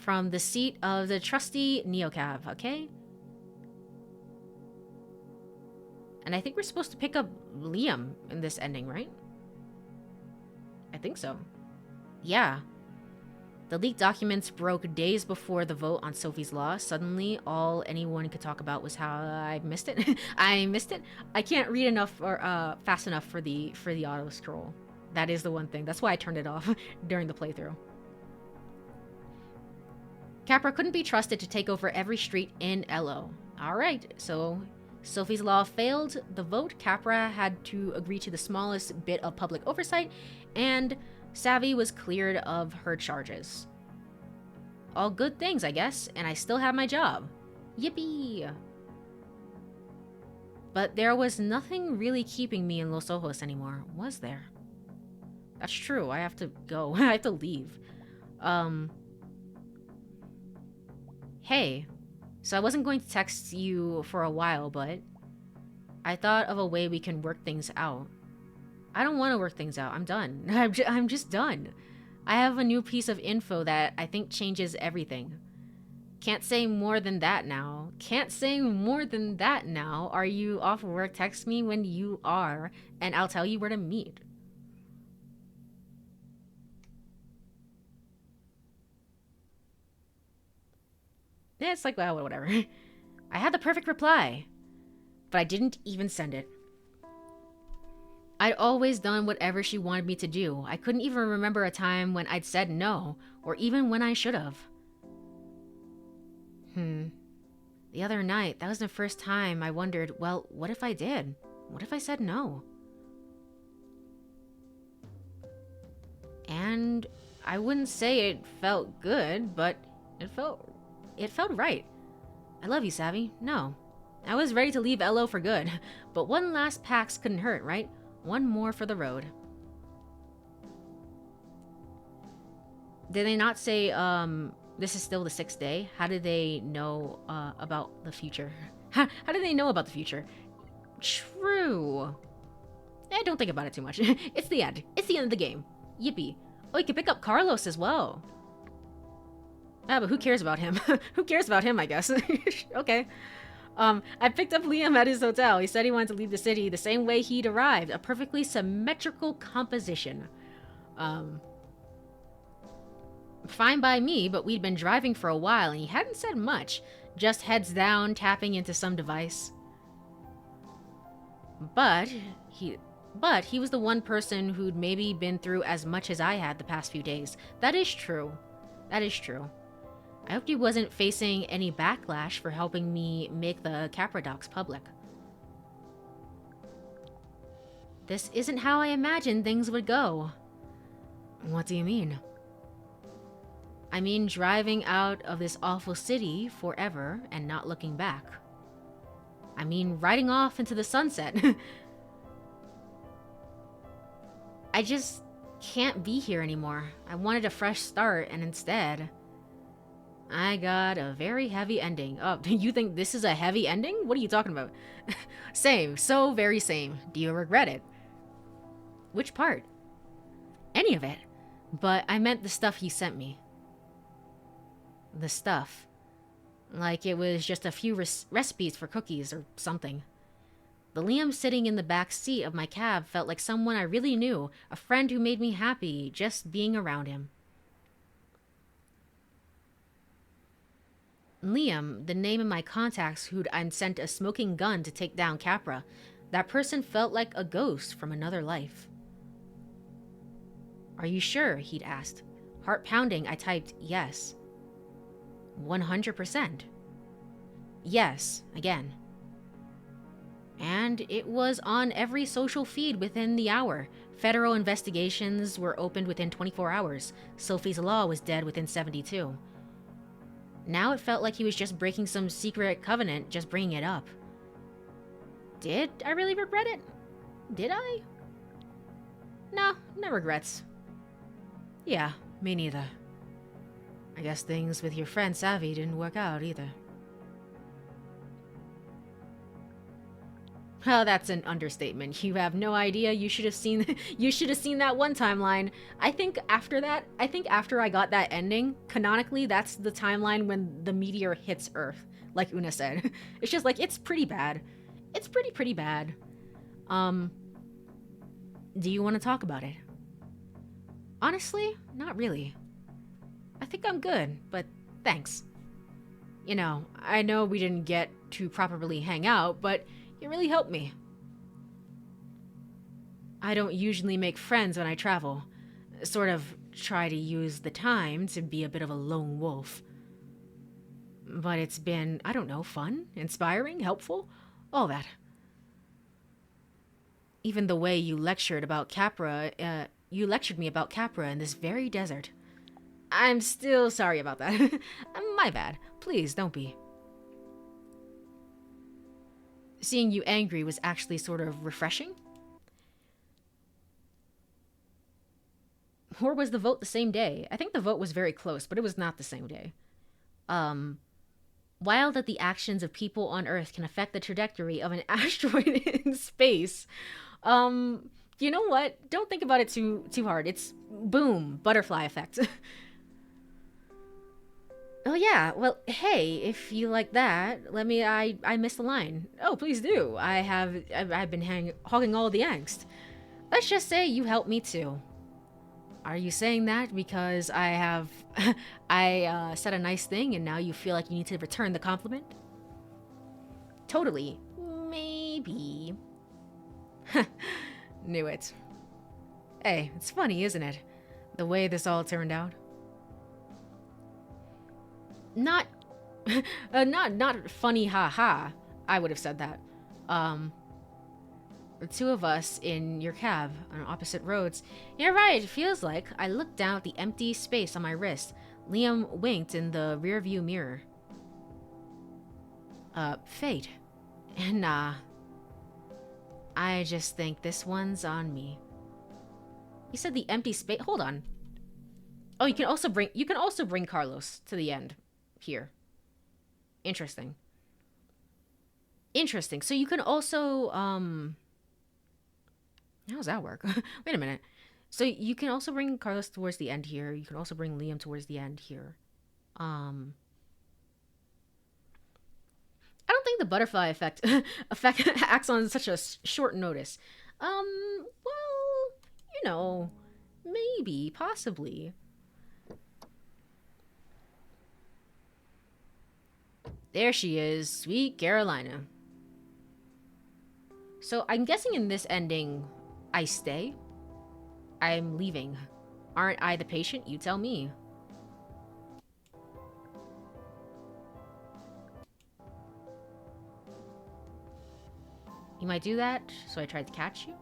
the seat of the trusty Neocav, okay? And I think we're supposed to pick up Liam in this ending, right? I think so. Yeah. The leaked documents broke days before the vote on Sophie's Law. Suddenly, all anyone could talk about was how I missed it. I missed it. I can't read enough or fast enough for the auto scroll. That is the one thing. That's why I turned it off during the playthrough. Capra couldn't be trusted to take over every street in LO. All right, so Sophie's Law failed the vote. Capra had to agree to the smallest bit of public oversight, and Savy was cleared of her charges. All good things, I guess, and I still have my job. Yippee! But there was nothing really keeping me in Los Ojos anymore, was there? That's true, I have to go. I have to leave. Hey, so I wasn't going to text you for a while, but I thought of a way we can work things out. I don't want to work things out. I'm done. I'm just done. I have a new piece of info that I think changes everything. Can't say more than that now. Can't say more than that now. Are you off work? Text me when you are, and I'll tell you where to meet. Yeah, it's like, well, whatever. I had the perfect reply, but I didn't even send it. I'd always done whatever she wanted me to do. I couldn't even remember a time when I'd said no, or even when I should have. The other night, that was the first time I wondered, well, what if I did? What if I said no? And I wouldn't say it felt good, but it felt right. I love you, Savy. No. I was ready to leave LO for good, but one last pax couldn't hurt, right? One more for the road. Did they not say, this is still the 6th day? How did they know about the future? How did they know about the future? True. Don't think about it too much. It's the end. It's the end of the game. Yippee. Oh, you can pick up Carlos as well. Ah, but who cares about him? Who cares about him, I guess. Okay. I picked up Liam at his hotel. He said he wanted to leave the city the same way he'd arrived. A perfectly symmetrical composition. Fine by me, but we'd been driving for a while and he hadn't said much. Just heads down, tapping into some device. But he was the one person who'd maybe been through as much as I had the past few days. That is true. That is true. I hoped he wasn't facing any backlash for helping me make the Capra docs public. This isn't how I imagined things would go. What do you mean? I mean driving out of this awful city forever and not looking back. I mean riding off into the sunset. I just can't be here anymore. I wanted a fresh start, and instead, I got a very heavy ending. Oh, you think this is a heavy ending? What are you talking about? Same, so very same. Do you regret it? Which part? Any of it. But I meant the stuff he sent me. The stuff. Like it was just a few recipes for cookies or something. The Liam sitting in the back seat of my cab felt like someone I really knew, a friend who made me happy just being around him. Liam, the name of my contacts who'd I'd sent a smoking gun to take down Capra. That person felt like a ghost from another life. Are you sure? He'd asked. Heart pounding, I typed yes. 100%. Yes, again. And it was on every social feed within the hour. Federal investigations were opened within 24 hours. Sophie's Law was dead within 72. Now it felt like he was just breaking some secret covenant, just bringing it up. Did I really regret it? Did I? No, no regrets. Yeah, me neither. I guess things with your friend Savy didn't work out either. Oh, that's an understatement. You have no idea. You should have seen that one timeline. I think after I got that ending, canonically, that's the timeline when the meteor hits Earth, like Una said. It's just like, it's pretty bad. It's pretty bad. Do you want to talk about it? Honestly, not really. I think I'm good, but thanks. You know, I know we didn't get to properly hang out, but you really helped me. I don't usually make friends when I travel. Sort of try to use the time to be a bit of a lone wolf. But it's been, I don't know, fun, inspiring, helpful, all that. Even the way you lectured me about Capra in this very desert. I'm still sorry about that. My bad. Please, don't be. Seeing you angry was actually sort of refreshing. Or was the vote the same day? I think the vote was very close, but it was not the same day. Wild that the actions of people on Earth can affect the trajectory of an asteroid in space. You know what? Don't think about it too hard. It's boom, butterfly effect. Oh yeah, well, hey, if you like that, let me. I missed the line. Oh, please do. I've been hogging all the angst. Let's just say you helped me too. Are you saying that because I have, I said a nice thing and now you feel like you need to return the compliment? Totally. Maybe. Knew it. Hey, it's funny, isn't it? The way this all turned out. Not, not funny, haha. I would have said that. Um, the two of us in your cab on opposite roads. You're right, it feels like. I looked down at the empty space on my wrist. Liam winked in the rearview mirror. Fate. Nah. I just think this one's on me. You said the empty space. Hold on. Oh, you can also bring Carlos to the end here. Interesting. Interesting. So you can also how does that work? Wait a minute. So you can also bring Carlos towards the end here. You can also bring Liam towards the end here. I don't think the butterfly effect acts on such a short notice. Well, you know, maybe, possibly. There she is, sweet Carolina. So I'm guessing in this ending, I stay? I'm leaving. Aren't I the patient? You tell me. You might do that, so I tried to catch you.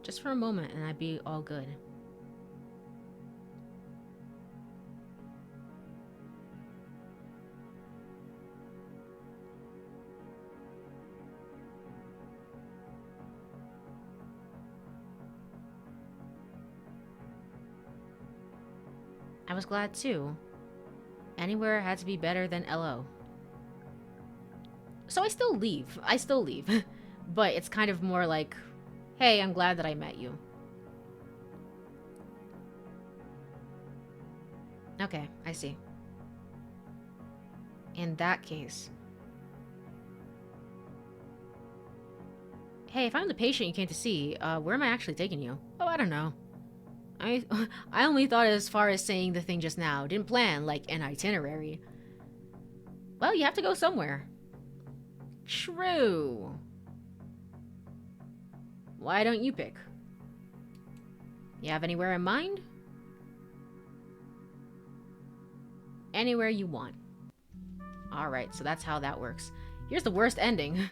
Just for a moment and I'd be all good. I was glad too. Anywhere had to be better than LO. So I still leave. But it's kind of more like, hey, I'm glad that I met you. Okay, I see. In that case. Hey, if I'm the patient you came to see, where am I actually taking you? Oh, I don't know. I only thought as far as saying the thing just now. Didn't plan, like, an itinerary. Well, you have to go somewhere. True. Why don't you pick? You have anywhere in mind? Anywhere you want. Alright, so that's how that works. Here's the worst ending.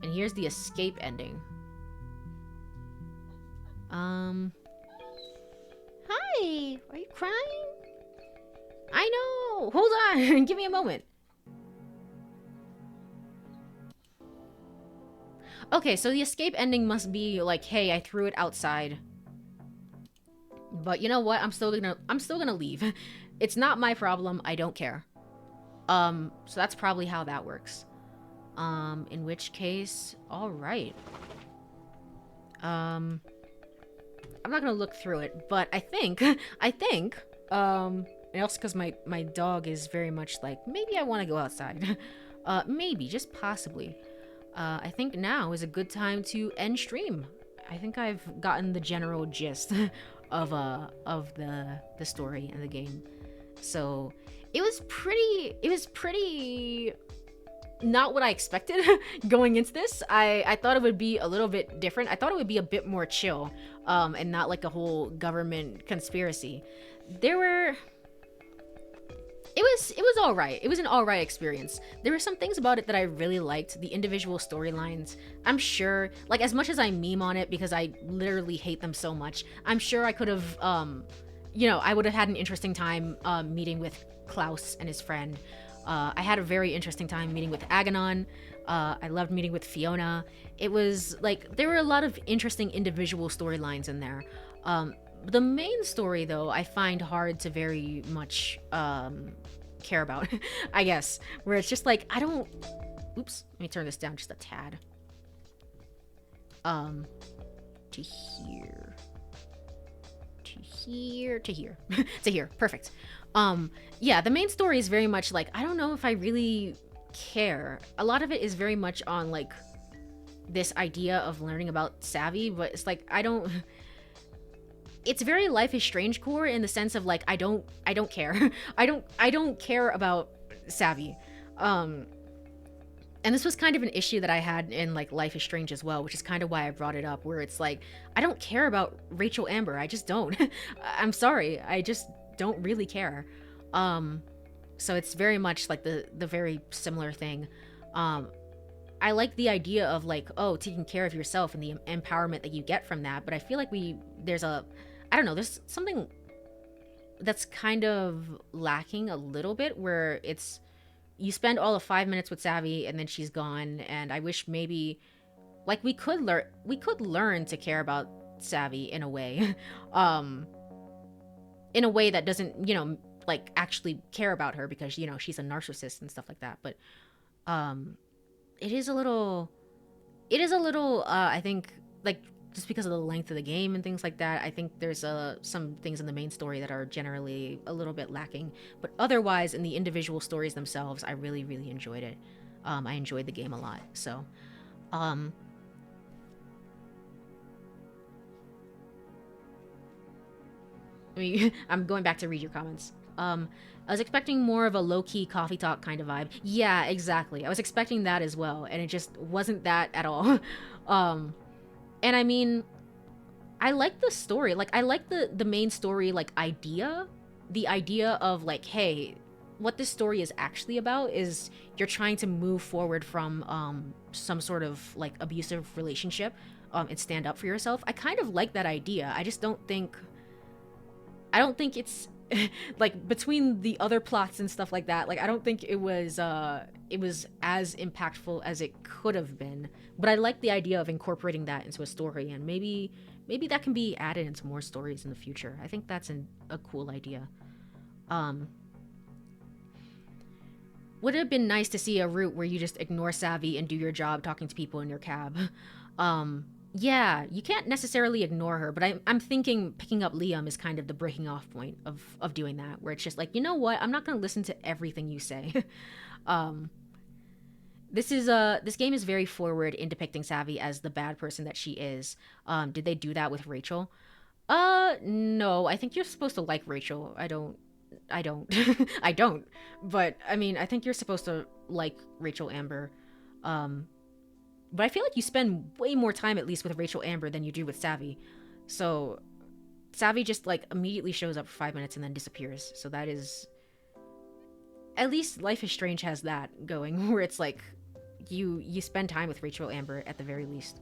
And here's the escape ending. Hi! Are you crying? I know! Hold on! Give me a moment. Okay, so the escape ending must be like, hey, I threw it outside. But you know what? I'm still gonna leave. It's not my problem. I don't care. So that's probably how that works. In which case, all right. I'm not gonna look through it, but I think, and also because my dog is very much like, maybe I want to go outside. Maybe, just possibly. I think now is a good time to end stream. I think I've gotten the general gist of the story and the game. So it was pretty not what I expected going into this. I thought it would be a little bit different. I thought it would be a bit more chill, and not like a whole government conspiracy. It was all right. It was an all right experience. There were some things about it that I really liked. The individual storylines. I'm sure, like, as much as I meme on it because I literally hate them so much, I'm sure I could have, I would have had an interesting time meeting with Klaus and his friend. I had a very interesting time meeting with Aganon. I loved meeting with Fiona. It was like there were a lot of interesting individual storylines in there. The main story, though, I find hard to very much care about. I guess, where it's just like I don't. Oops, let me turn this down just a tad. To here, to here, to here, to here. Perfect. Yeah, the main story is very much like I don't know if I really care. A lot of it is very much on like this idea of learning about Savy, but it's like I don't. It's very Life is Strange core in the sense of like I don't care. I don't care about Savy. And this was kind of an issue that I had in like Life is Strange as well, which is kind of why I brought it up, where it's like I don't care about Rachel Amber. I just don't. I'm sorry. I just don't really care. So it's very much like the very similar thing. I like the idea of like, oh, taking care of yourself and the empowerment that you get from that, but I feel like there's something that's kind of lacking a little bit, where it's you spend all of 5 minutes with Savy and then she's gone, and I wish maybe like we could learn to care about Savy in a way. In a way that doesn't, like actually care about her because, she's a narcissist and stuff like that. But it is a little I think, like, just because of the length of the game and things like that, I think there's some things in the main story that are generally a little bit lacking. But otherwise, in the individual stories themselves, I really, really enjoyed it. I enjoyed the game a lot. So, I'm going back to read your comments. I was expecting more of a low-key coffee talk kind of vibe. Yeah, exactly. I was expecting that as well, and it just wasn't that at all. And I mean, I like the story. Like, I like the main story, like, idea. The idea of, like, hey, what this story is actually about is you're trying to move forward from some sort of, like, abusive relationship and stand up for yourself. I kind of like that idea. I just don't think it's like between the other plots and stuff like that, like I don't think it was as impactful as it could have been. But I like the idea of incorporating that into a story, and maybe that can be added into more stories in the future. I think that's a cool idea. Would it have been nice to see a route where you just ignore Savy and do your job talking to people in your cab? Yeah, you can't necessarily ignore her, but I'm thinking picking up Liam is kind of the breaking off point of doing that, where it's just like, you know what, I'm not going to listen to everything you say. This game is very forward in depicting Savy as the bad person that she is. Did they do that with Rachel? No, I think you're supposed to like Rachel. I don't. I don't. But I mean, I think you're supposed to like Rachel Amber. But I feel like you spend way more time at least with Rachel Amber than you do with Savy. So Savy just like immediately shows up for 5 minutes and then disappears. So that is, at least Life is Strange has that going, where it's like you spend time with Rachel Amber at the very least.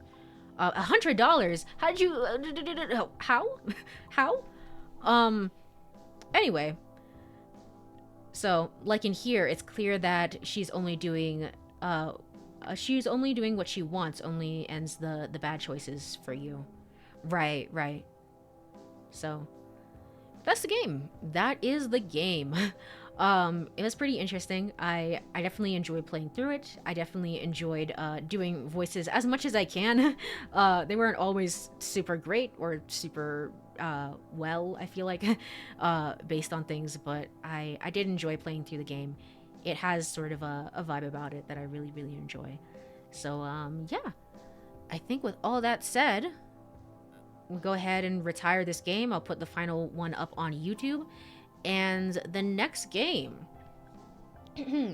$100? How'd you how? Anyway, so like in here, it's clear that she's only doing what she wants, only ends the bad choices for you. Right. So that's the game. That is the game. It was pretty interesting. I definitely enjoyed playing through it. I definitely enjoyed doing voices as much as I can. They weren't always super great or super well, I feel like, based on things, but I did enjoy playing through the game. It has sort of a vibe about it that I really, really enjoy. So, yeah. I think with all that said, we'll go ahead and retire this game. I'll put the final one up on YouTube. And the next game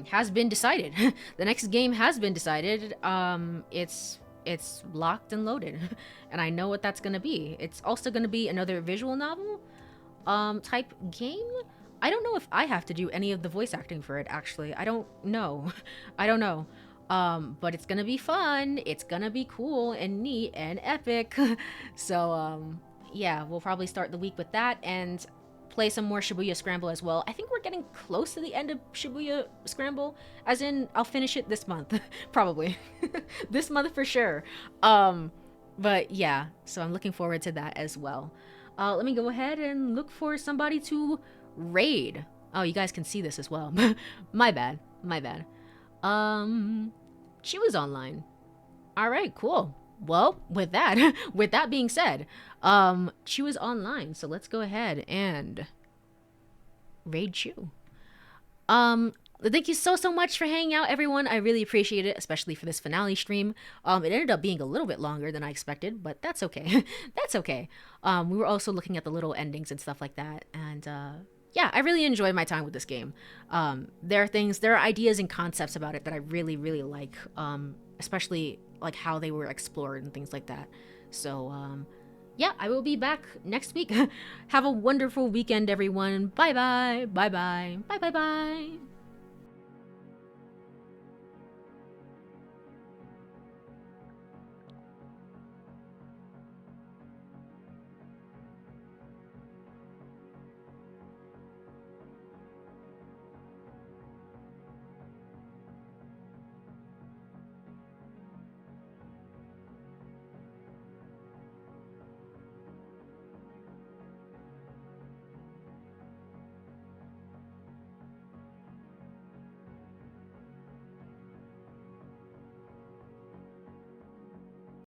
has been decided. The next game has been decided. It's locked and loaded. And I know what that's going to be. It's also going to be another visual novel type game. I don't know if I have to do any of the voice acting for it, actually. I don't know. But it's gonna be fun. It's gonna be cool and neat and epic. So, yeah, we'll probably start the week with that and play some more Shibuya Scramble as well. I think we're getting close to the end of Shibuya Scramble, as in I'll finish it this month, probably. This month for sure. But yeah, so I'm looking forward to that as well. Let me go ahead and look for somebody to raid. Oh, you guys can see this as well. My bad. My bad. She was online. All right, cool. Well, with that, with that being said, she was online. So let's go ahead and raid Chew. Thank you so much for hanging out, everyone. I really appreciate it, especially for this finale stream. It ended up being a little bit longer than I expected, but that's okay. That's okay. We were also looking at the little endings and stuff like that, and yeah, I really enjoyed my time with this game. There are ideas and concepts about it that I really like, especially like how they were explored and things like that. So yeah, I will be back next week. Have a wonderful weekend, everyone. Bye bye. Bye bye. Bye bye bye.